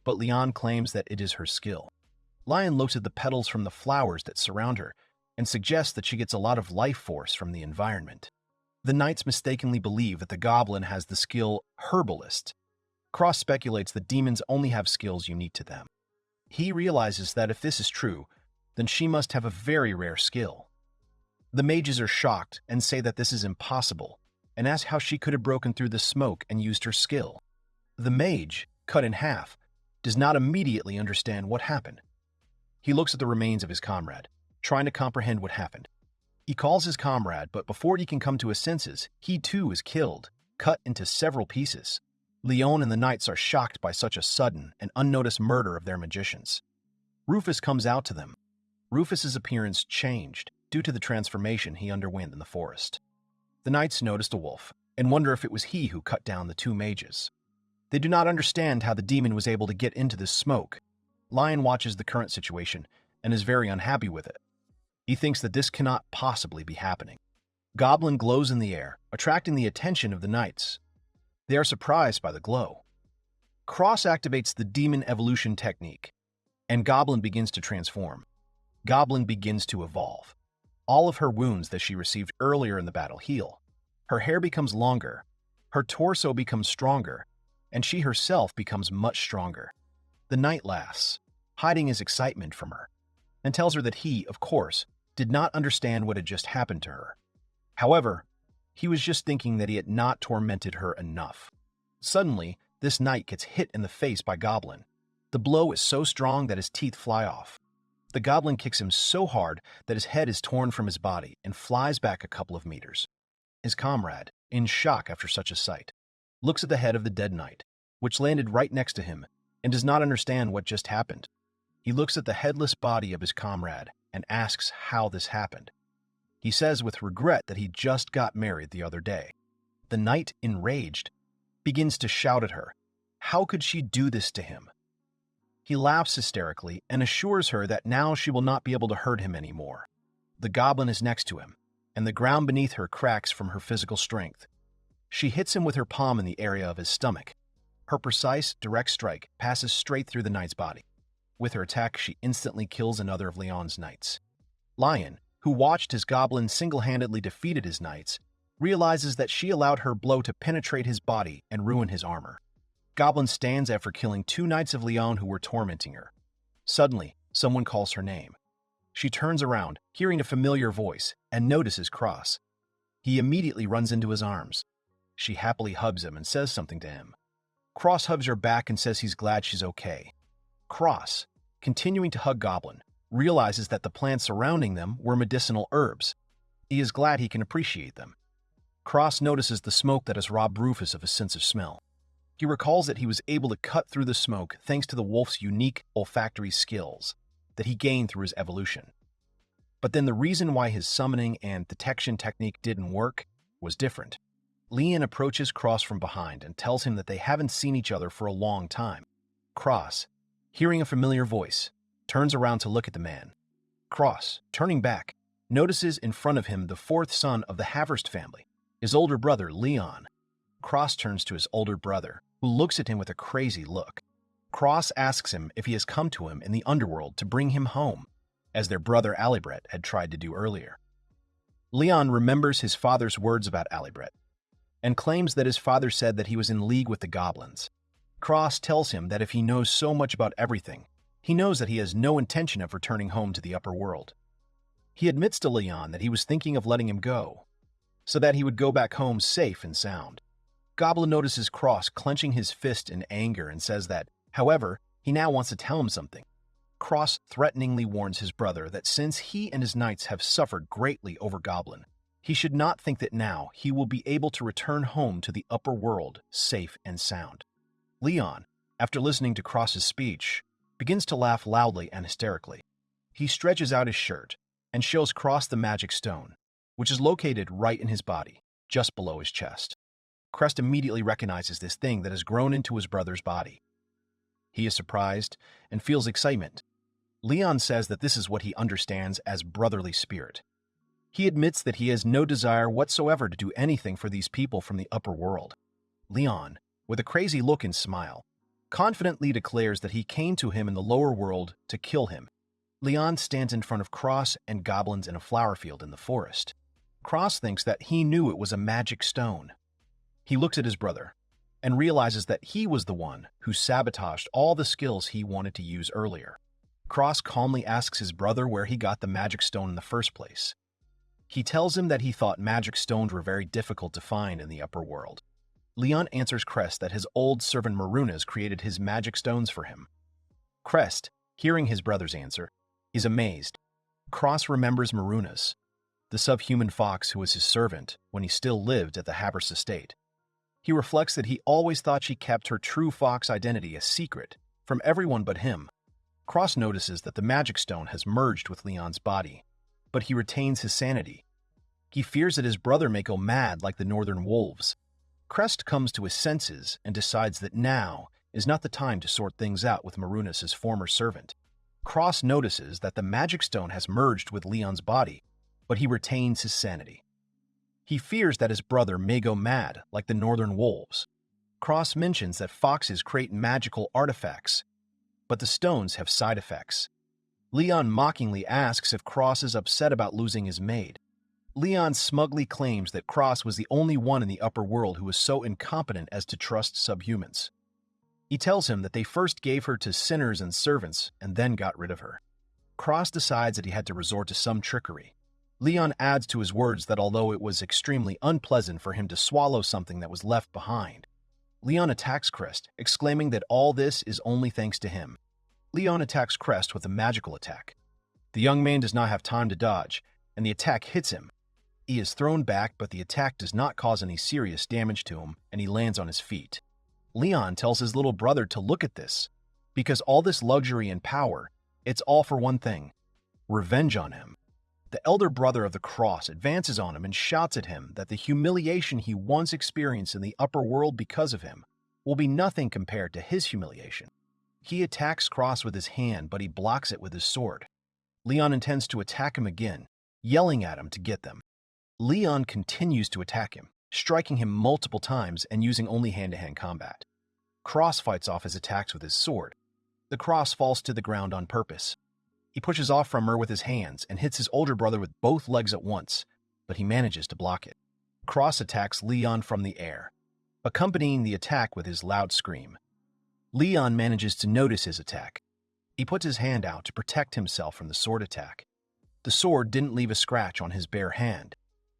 but Leon claims that it is her skill. Lion looks at the petals from the flowers that surround her and suggests that she gets a lot of life force from the environment. The knights mistakenly believe that the goblin has the skill Herbalist. Cross speculates that demons only have skills unique to them. He realizes that if this is true, then she must have a very rare skill. The mages are shocked and say that this is impossible, and ask how she could have broken through the smoke and used her skill. The mage, cut in half, does not immediately understand what happened. He looks at the remains of his comrade, trying to comprehend what happened. He calls his comrade, but before he can come to his senses, he too is killed, cut into several pieces. Leon and the knights are shocked by such a sudden and unnoticed murder of their magicians. Rufus comes out to them. Rufus's appearance changed due to the transformation he underwent in the forest. The knights noticed a wolf and wonder if it was he who cut down the two mages. They do not understand how the demon was able to get into this smoke. Lion watches the current situation and is very unhappy with it. He thinks that this cannot possibly be happening. Goblin glows in the air, attracting the attention of the knights. They are surprised by the glow. Cross activates the demon evolution technique, and Goblin begins to transform. Goblin begins to evolve. All of her wounds that she received earlier in the battle heal. Her hair becomes longer, her torso becomes stronger, and she herself becomes much stronger. The knight laughs, hiding his excitement from her, and tells her that he, of course, did not understand what had just happened to her. However, he was just thinking that he had not tormented her enough. Suddenly, this knight gets hit in the face by Goblin. The blow is so strong that his teeth fly off. The Goblin kicks him so hard that his head is torn from his body and flies back a couple of meters. His comrade, in shock after such a sight, looks at the head of the dead knight, which landed right next to him, and does not understand what just happened. He looks at the headless body of his comrade and asks how this happened. He says with regret that he just got married the other day. The knight, enraged, begins to shout at her. How could she do this to him? He laughs hysterically and assures her that now she will not be able to hurt him anymore. The goblin is next to him, and the ground beneath her cracks from her physical strength. She hits him with her palm in the area of his stomach. Her precise, direct strike passes straight through the knight's body. With her attack, she instantly kills another of Leon's knights. Lion, who watched as Goblin single-handedly defeated his knights, realizes that she allowed her blow to penetrate his body and ruin his armor. Goblin stands after killing two knights of Leon who were tormenting her. Suddenly, someone calls her name. She turns around, hearing a familiar voice, and notices Cross. He immediately runs into his arms. She happily hugs him and says something to him. Cross hugs her back and says he's glad she's okay. Cross, continuing to hug Goblin, realizes that the plants surrounding them were medicinal herbs. He is glad he can appreciate them. Cross notices the smoke that has robbed Rufus of his sense of smell. He recalls that he was able to cut through the smoke thanks to the wolf's unique olfactory skills that he gained through his evolution. But then the reason why his summoning and detection technique didn't work was different. Leon approaches Cross from behind and tells him that they haven't seen each other for a long time. Cross, hearing a familiar voice, turns around to look at the man. Cross, turning back, notices in front of him the fourth son of the Haverst family, his older brother, Leon. Cross turns to his older brother, who looks at him with a crazy look. Cross asks him if he has come to him in the underworld to bring him home, as their brother Alibret had tried to do earlier. Leon remembers his father's words about Alibret, and claims that his father said that he was in league with the goblins. Cross tells him that if he knows so much about everything, he knows that he has no intention of returning home to the upper world. He admits to Leon that he was thinking of letting him go, so that he would go back home safe and sound. Goblin notices Cross clenching his fist in anger and says that, however, he now wants to tell him something. Cross threateningly warns his brother that since he and his knights have suffered greatly over Goblin, he should not think that now he will be able to return home to the upper world safe and sound. Leon, after listening to Cross's speech, begins to laugh loudly and hysterically. He stretches out his shirt and shows Cross the magic stone, which is located right in his body, just below his chest. Crest immediately recognizes this thing that has grown into his brother's body. He is surprised and feels excitement. Leon says that this is what he understands as brotherly spirit. He admits that he has no desire whatsoever to do anything for these people from the upper world. Leon, with a crazy look and smile, confidently declares that he came to him in the lower world to kill him. Leon stands in front of Cross and goblins in a flower field in the forest. Cross thinks that he knew it was a magic stone. He looks at his brother and realizes that he was the one who sabotaged all the skills he wanted to use earlier. Cross calmly asks his brother where he got the magic stone in the first place. He tells him that he thought magic stones were very difficult to find in the upper world. Leon answers Crest that his old servant Marunas created his magic stones for him. Crest, hearing his brother's answer, is amazed. Cross remembers Marunas, the subhuman fox who was his servant when he still lived at the Habers estate. He reflects that he always thought she kept her true fox identity a secret from everyone but him. Cross notices that the magic stone has merged with Leon's body, but he retains his sanity. He fears that his brother may go mad like the northern wolves. Crest comes to his senses and decides that now is not the time to sort things out with Marunas, his former servant. Cross notices that the magic stone has merged with Leon's body, but he retains his sanity. He fears that his brother may go mad like the northern wolves. Cross mentions that foxes create magical artifacts, but the stones have side effects. Leon mockingly asks if Cross is upset about losing his maid. Leon smugly claims that Cross was the only one in the upper world who was so incompetent as to trust subhumans. He tells him that they first gave her to sinners and servants and then got rid of her. Cross decides that he had to resort to some trickery. Leon adds to his words that although it was extremely unpleasant for him to swallow something that was left behind, Leon attacks Crest, exclaiming that all this is only thanks to him. Leon attacks Crest with a magical attack. The young man does not have time to dodge, and the attack hits him. He is thrown back, but the attack does not cause any serious damage to him, and he lands on his feet. Leon tells his little brother to look at this, because all this luxury and power, it's all for one thing: revenge on him. The elder brother of the Cross advances on him and shouts at him that the humiliation he once experienced in the upper world because of him will be nothing compared to his humiliation. He attacks Cross with his hand, but he blocks it with his sword. Leon intends to attack him again, yelling at him to get them. Leon continues to attack him, striking him multiple times and using only hand-to-hand combat. Cross fights off his attacks with his sword. The Cross falls to the ground on purpose. He pushes off from her with his hands and hits his older brother with both legs at once, but he manages to block it. Cross attacks Leon from the air, accompanying the attack with his loud scream. Leon manages to notice his attack. He puts his hand out to protect himself from the sword attack. The sword didn't leave a scratch on his bare hand.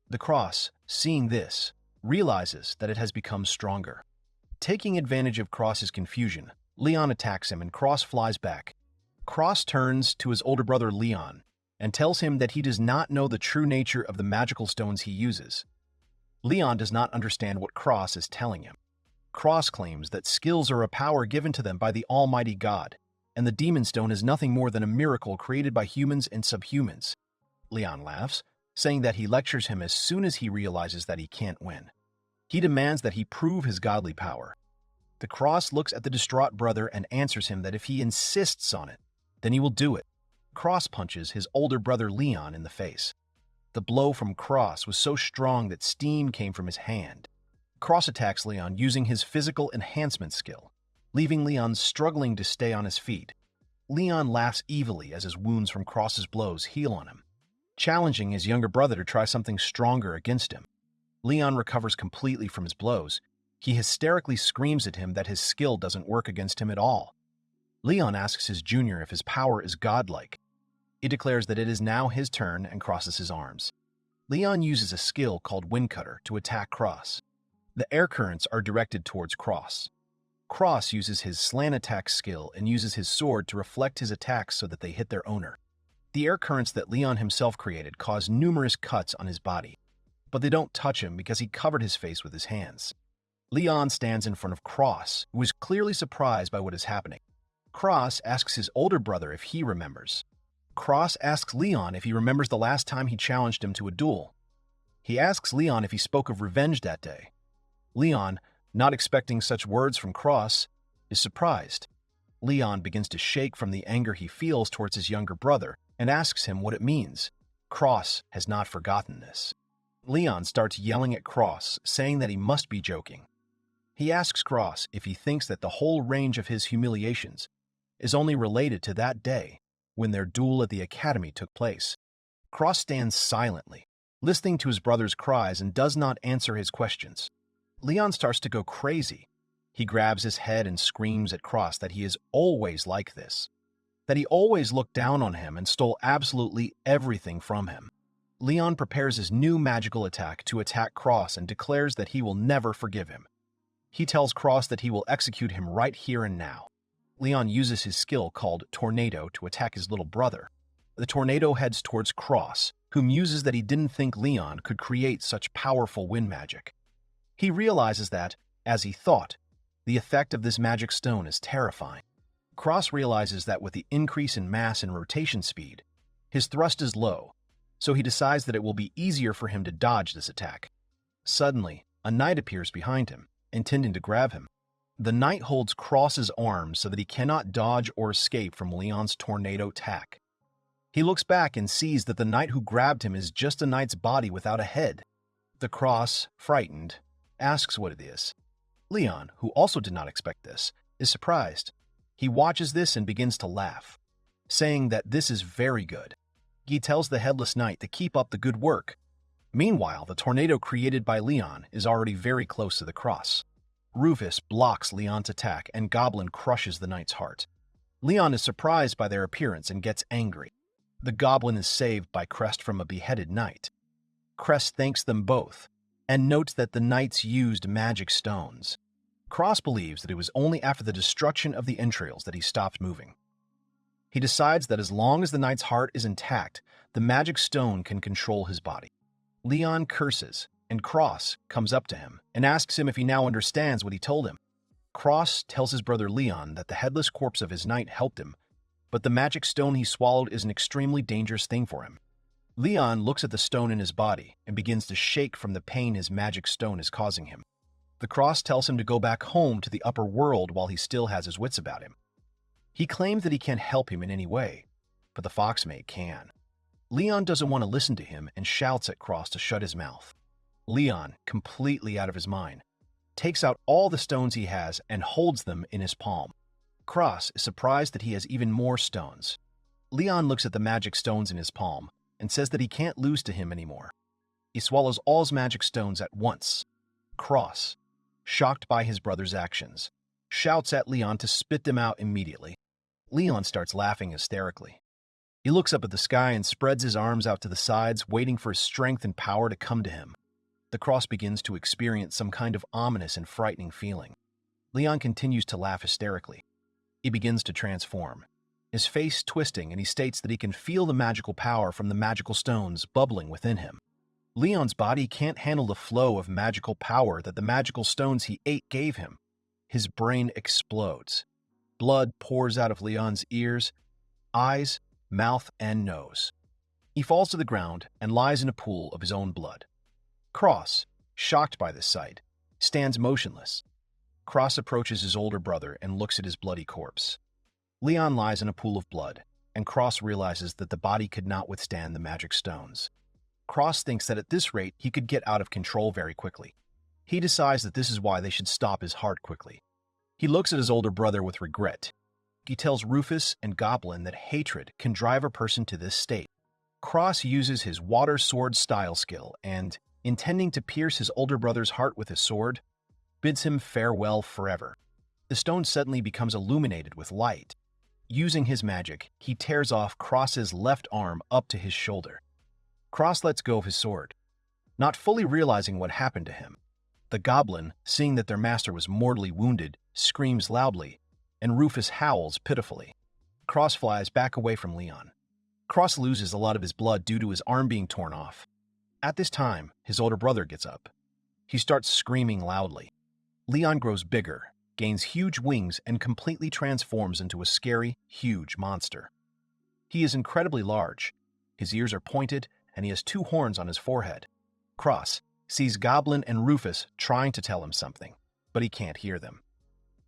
The Cross, seeing this, realizes that it has become stronger. Taking advantage of Cross's confusion, Leon attacks him and Cross flies back. Cross turns to his older brother Leon and tells him that he does not know the true nature of the magical stones he uses. Leon does not understand what Cross is telling him. Cross claims that skills are a power given to them by the Almighty God, and the Demon Stone is nothing more than a miracle created by humans and subhumans. Leon laughs, saying that he lectures him as soon as he realizes that he can't win. He demands that he prove his godly power. The Cross looks at the distraught brother and answers him that if he insists on it, then he will do it. Cross punches his older brother Leon in the face. The blow from Cross was so strong that steam came from his hand. Cross attacks Leon using his physical enhancement skill, leaving Leon struggling to stay on his feet. Leon laughs evilly as his wounds from Cross's blows heal on him, challenging his younger brother to try something stronger against him. Leon recovers completely from his blows. He hysterically screams at him that his skill doesn't work against him at all. Leon asks his junior if his power is godlike. He declares that it is now his turn and crosses his arms. Leon uses a skill called Wind Cutter to attack Cross. The air currents are directed towards Cross. Cross uses his slant attack skill and uses his sword to reflect his attacks so that they hit their owner. The air currents that Leon himself created cause numerous cuts on his body, but they don't touch him because he covered his face with his hands. Leon stands in front of Cross, who is clearly surprised by what is happening. Cross asks his older brother if he remembers. Cross asks Leon if he remembers the last time he challenged him to a duel. He asks Leon if he spoke of revenge that day. Leon, not expecting such words from Cross, is surprised. Leon begins to shake from the anger he feels towards his younger brother and asks him what it means. Cross has not forgotten this. Leon starts yelling at Cross, saying that he must be joking. He asks Cross if he thinks that the whole range of his humiliations is only related to that day when their duel at the academy took place. Cross stands silently, listening to his brother's cries and does not answer his questions. Leon starts to go crazy. He grabs his head and screams at Cross that he is always like this, that he always looked down on him and stole absolutely everything from him. Leon prepares his new magical attack to attack Cross and declares that he will never forgive him. He tells Cross that he will execute him right here and now. Leon uses his skill called Tornado to attack his little brother. The tornado heads towards Cross, who muses that he didn't think Leon could create such powerful wind magic. He realizes that, as he thought, the effect of this magic stone is terrifying. Cross realizes that with the increase in mass and rotation speed, his thrust is low, so he decides that it will be easier for him to dodge this attack. Suddenly, a knight appears behind him, intending to grab him. The knight holds Cross's arm so that he cannot dodge or escape from Leon's tornado attack. He looks back and sees that the knight who grabbed him is just a knight's body without a head. The Cross, frightened, asks what it is. Leon, who also did not expect this, is surprised. He watches this and begins to laugh, saying that this is very good. He tells the headless knight to keep up the good work. Meanwhile, the tornado created by Leon is already very close to the Cross. Rufus blocks Leon's attack and Goblin crushes the knight's heart. Leon is surprised by their appearance and gets angry. The Goblin is saved by Crest from a beheaded knight. Crest thanks them both and notes that the knights used magic stones. Cross believes that it was only after the destruction of the entrails that he stopped moving. He decides that as long as the knight's heart is intact, the magic stone can control his body. Leon curses, and Cross comes up to him and asks him if he now understands what he told him. Cross tells his brother Leon that the headless corpse of his knight helped him, but the magic stone he swallowed is an extremely dangerous thing for him. Leon looks at the stone in his body and begins to shake from the pain his magic stone is causing him. The Cross tells him to go back home to the upper world while he still has his wits about him. He claims that he can't help him in any way, but the Foxmaid can. Leon doesn't want to listen to him and shouts at Cross to shut his mouth. Leon, completely out of his mind, takes out all the stones he has and holds them in his palm. Cross is surprised that he has even more stones. Leon looks at the magic stones in his palm and says that he can't lose to him anymore. He swallows all his magic stones at once. Cross, shocked by his brother's actions, shouts at Leon to spit them out immediately. Leon starts laughing hysterically. He looks up at the sky and spreads his arms out to the sides, waiting for his strength and power to come to him. The Cross begins to experience some kind of ominous and frightening feeling. Leon continues to laugh hysterically. He begins to transform, his face twisting, and he states that he can feel the magical power from the magical stones bubbling within him. Leon's body can't handle the flow of magical power that the magical stones he ate gave him. His brain explodes. Blood pours out of Leon's ears, eyes, mouth, and nose. He falls to the ground and lies in a pool of his own blood. Cross, shocked by this sight, stands motionless. Cross approaches his older brother and looks at his bloody corpse. Leon lies in a pool of blood, and Cross realizes that the body could not withstand the magic stones. Cross thinks that at this rate he could get out of control very quickly. He decides that this is why they should stop his heart quickly. He looks at his older brother with regret. He tells Rufus and Goblin that hatred can drive a person to this state. Cross uses his water sword style skill and, intending to pierce his older brother's heart with his sword, bids him farewell forever. The stone suddenly becomes illuminated with light. Using his magic, he tears off Cross's left arm up to his shoulder. Cross lets go of his sword, not fully realizing what happened to him. The Goblin, seeing that their master was mortally wounded, screams loudly, and Rufus howls pitifully. Cross flies back away from Leon. Cross loses a lot of his blood due to his arm being torn off. At this time, his older brother gets up. He starts screaming loudly. Leon grows bigger, gains huge wings and completely transforms into a scary, huge monster. He is incredibly large. His ears are pointed, and he has 2 horns on his forehead. Cross sees Goblin and Rufus trying to tell him something, but he can't hear them.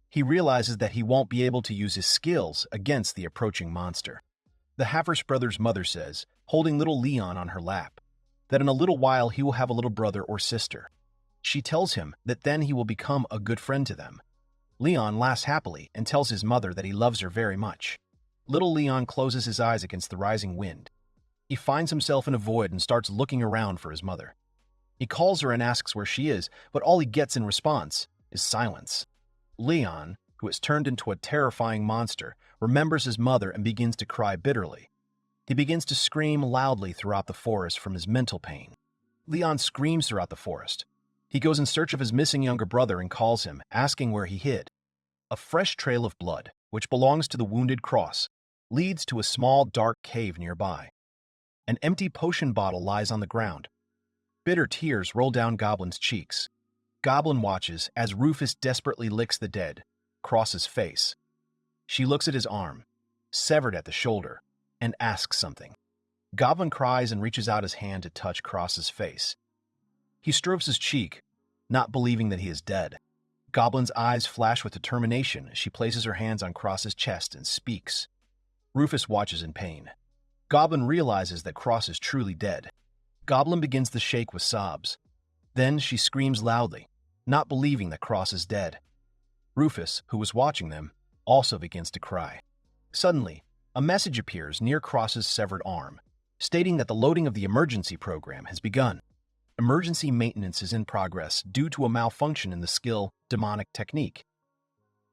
He realizes that he won't be able to use his skills against the approaching monster. The Havers brothers' mother says, holding little Leon on her lap, that in a little while he will have a little brother or sister. She tells him that then he will become a good friend to them. Leon laughs happily and tells his mother that he loves her very much. Little Leon closes his eyes against the rising wind. He finds himself in a void and starts looking around for his mother. He calls her and asks where she is, but all he gets in response is silence. Leon, who has turned into a terrifying monster, remembers his mother and begins to cry bitterly. He begins to scream loudly throughout the forest from his mental pain. Leon screams throughout the forest. He goes in search of his missing younger brother and calls him, asking where he hid. A fresh trail of blood, which belongs to the wounded Cross, leads to a small, dark cave nearby. An empty potion bottle lies on the ground. Bitter tears roll down Goblin's cheeks. Goblin watches as Rufus desperately licks the dead, Cross's face. She looks at his arm, severed at the shoulder, and asks something. Goblin cries and reaches out his hand to touch Cross's face. He strokes his cheek, not believing that he is dead. Goblin's eyes flash with determination as she places her hands on Cross's chest and speaks. Rufus watches in pain. Goblin realizes that Cross is truly dead. Goblin begins to shake with sobs. Then she screams loudly, not believing that Cross is dead. Rufus, who was watching them, also begins to cry. Suddenly, a message appears near Cross's severed arm, stating that the loading of the emergency program has begun. Emergency maintenance is in progress due to a malfunction in the skill Demonic Technique.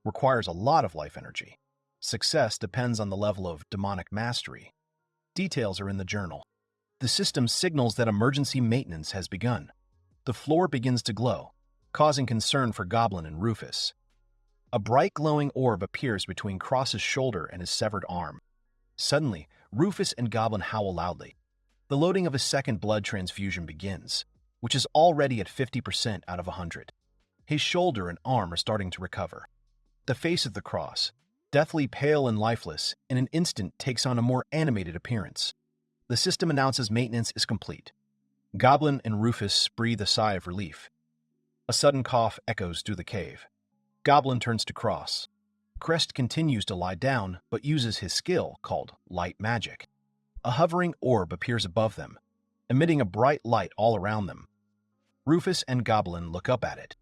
Requires a lot of life energy. Success depends on the level of demonic mastery. Details are in the journal. The system signals that emergency maintenance has begun. The floor begins to glow, causing concern for Goblin and Rufus. A bright glowing orb appears between Cross's shoulder and his severed arm. Suddenly, Rufus and Goblin howl loudly. The loading of a second blood transfusion begins, which is already at 50% out of 100. His shoulder and arm are starting to recover. The face of the Cross, deathly pale and lifeless, in an instant takes on a more animated appearance. The system announces maintenance is complete. Goblin and Rufus breathe a sigh of relief. A sudden cough echoes through the cave. Goblin turns to Cross. Crest continues to lie down, but uses his skill called Light Magic. A hovering orb appears above them, emitting a bright light all around them. Rufus and Goblin look up at it.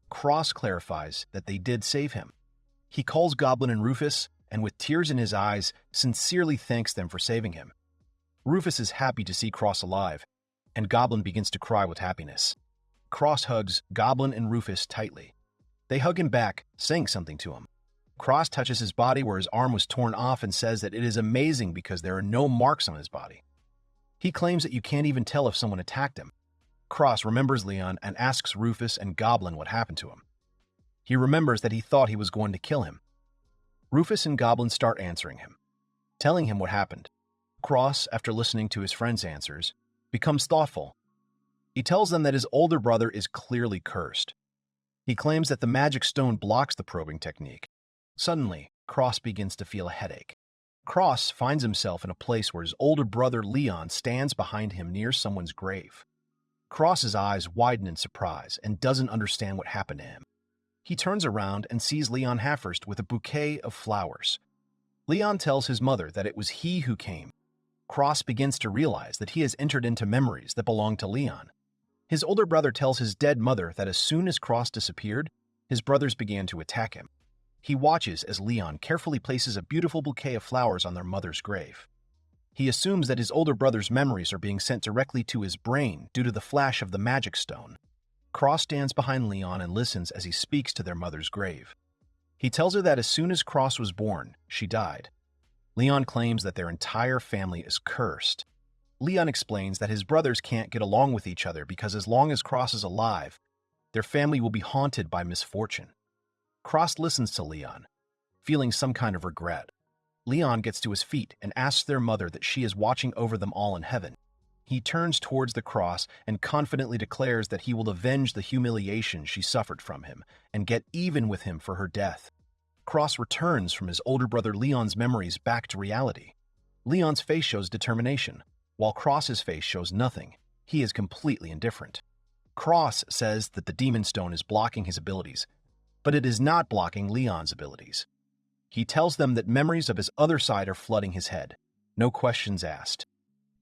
Cross clarifies that they did save him. He calls Goblin and Rufus, and with tears in his eyes, sincerely thanks them for saving him. Rufus is happy to see Cross alive, and Goblin begins to cry with happiness. Cross hugs Goblin and Rufus tightly. They hug him back, saying something to him. Cross touches his body where his arm was torn off and says that it is amazing because there are no marks on his body. He claims that you can't even tell if someone attacked him. Cross remembers Leon and asks Rufus and Goblin what happened to him. He remembers that he thought he was going to kill him. Rufus and Goblin start answering him, telling him what happened. Cross, after listening to his friend's answers, becomes thoughtful. He tells them that his older brother is clearly cursed. He claims that the magic stone blocks the probing technique. Suddenly, Cross begins to feel a headache. Cross finds himself in a place where his older brother Leon stands behind him near someone's grave. Cross's eyes widen in surprise and doesn't understand what happened to him. He turns around and sees Leon Halfhurst with a bouquet of flowers. Leon tells his mother that it was he who came. Cross begins to realize that he has entered into memories that belong to Leon. His older brother tells his dead mother that as soon as Cross disappeared, his brothers began to attack him. He watches as Leon carefully places a beautiful bouquet of flowers on their mother's grave. He assumes that his older brother's memories are being sent directly to his brain due to the flash of the magic stone. Cross stands behind Leon and listens as he speaks to their mother's grave. He tells her that as soon as Cross was born, she died. Leon claims that their entire family is cursed. Leon explains that his brothers can't get along with each other because as long as Cross is alive, their family will be haunted by misfortune. Cross listens to Leon, feeling some kind of regret. Leon gets to his feet and asks their mother that she is watching over them all in heaven. He turns towards the cross and confidently declares that he will avenge the humiliation she suffered from him and get even with him for her death. Cross returns from his older brother Leon's memories back to reality. Leon's face shows determination, while Cross's face shows nothing. He is completely indifferent. Cross says that the demon stone is blocking his abilities, but it is not blocking Leon's abilities. He tells them that memories of his other side are flooding his head. No questions asked.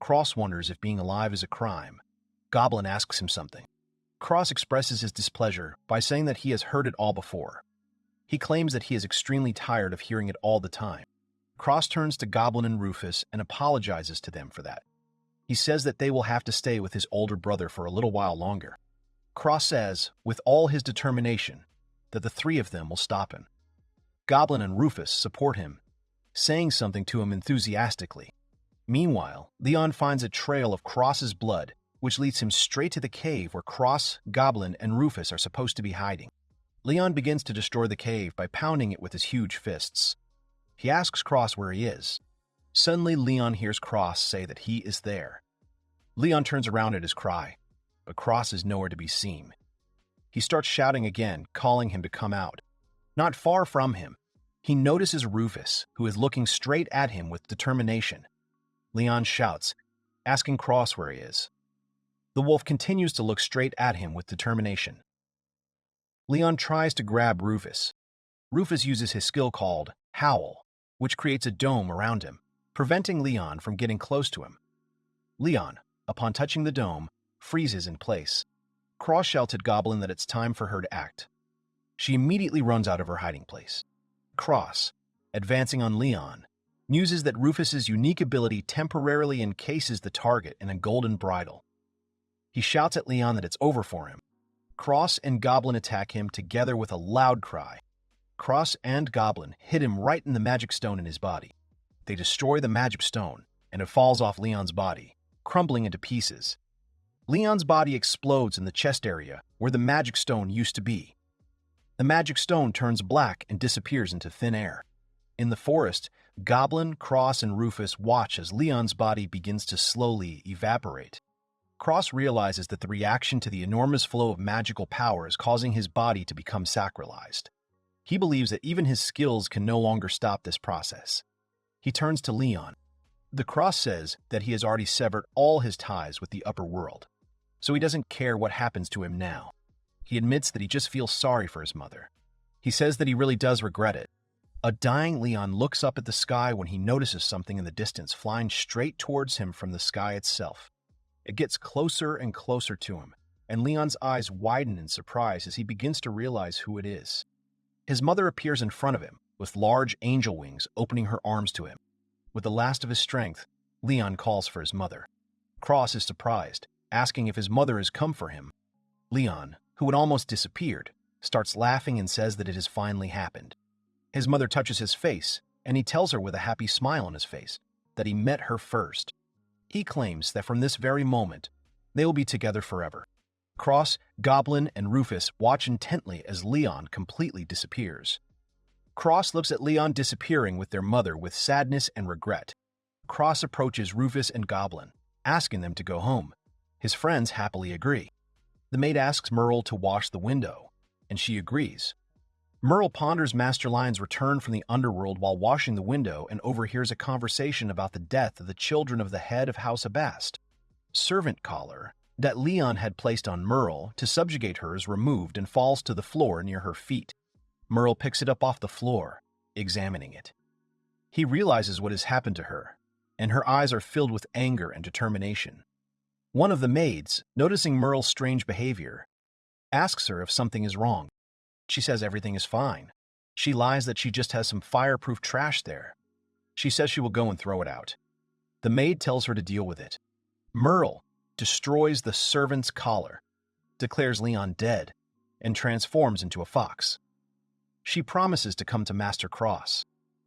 Cross wonders if being alive is a crime. Goblin asks him something. Cross expresses his displeasure by saying that he has heard it all before. He claims that he is extremely tired of hearing it all the time. Cross turns to Goblin and Rufus and apologizes to them for that. He says that they will have to stay with his older brother for a little while longer. Cross says, with all his determination, that the three of them will stop him. Goblin and Rufus support him, saying something to him enthusiastically. Meanwhile, Leon finds a trail of Cross's blood, which leads him straight to the cave where Cross, Goblin, and Rufus are supposed to be hiding. Leon begins to destroy the cave by pounding it with his huge fists. He asks Cross where he is. Suddenly, Leon hears Cross say that he is there. Leon turns around at his cry, but Cross is nowhere to be seen. He starts shouting again, calling him to come out. Not far from him, he notices Rufus, who is looking straight at him with determination. Leon shouts, asking Cross where he is. The wolf continues to look straight at him with determination. Leon tries to grab Rufus. Rufus uses his skill called Howl, which creates a dome around him, preventing Leon from getting close to him. Leon, upon touching the dome, freezes in place. Cross shouts at Goblin that it's time for her to act. She immediately runs out of her hiding place. Cross, advancing on Leon, uses that Rufus's unique ability temporarily encases the target in a golden bridle. He shouts at Leon that it's over for him. Cross and Goblin attack him together with a loud cry. Cross and Goblin hit him right in the magic stone in his body. They destroy the magic stone, and it falls off Leon's body, crumbling into pieces. Leon's body explodes in the chest area where the magic stone used to be. The magic stone turns black and disappears into thin air. In the forest, Goblin, Cross, and Rufus watch as Leon's body begins to slowly evaporate. Cross realizes that the reaction to the enormous flow of magical power is causing his body to become sacralized. He believes that even his skills can no longer stop this process. He turns to Leon. The Cross says that he has already severed all his ties with the upper world, so he doesn't care what happens to him now. He admits that he just feels sorry for his mother. He says that he really does regret it. A dying Leon looks up at the sky when he notices something in the distance flying straight towards him from the sky itself. It gets closer and closer to him, and Leon's eyes widen in surprise as he begins to realize who it is. His mother appears in front of him, with large angel wings opening her arms to him. With the last of his strength, Leon calls for his mother. Cross is surprised, asking if his mother has come for him. Leon, who had almost disappeared, starts laughing and says that it has finally happened. His mother touches his face, and he tells her with a happy smile on his face that he met her first. He claims that from this very moment, they will be together forever. Cross, Goblin, and Rufus watch intently as Leon completely disappears. Cross looks at Leon disappearing with their mother with sadness and regret. Cross approaches Rufus and Goblin, asking them to go home. His friends happily agree. The maid asks Merle to wash the window, and she agrees. Merle ponders Master Lion's return from the underworld while washing the window and overhears a conversation about the death of the children of the head of House Abast. Servant collar that Leon had placed on Merle to subjugate her is removed and falls to the floor near her feet. Merle picks it up off the floor, examining it. He realizes what has happened to her, and her eyes are filled with anger and determination. One of the maids, noticing Merle's strange behavior, asks her if something is wrong. She says everything is fine. She lies that she just has some fireproof trash there. She says she will go and throw it out. The maid tells her to deal with it. Merle destroys the servant's collar, declares Leon dead, and transforms into a fox. She promises to come to Master Cross.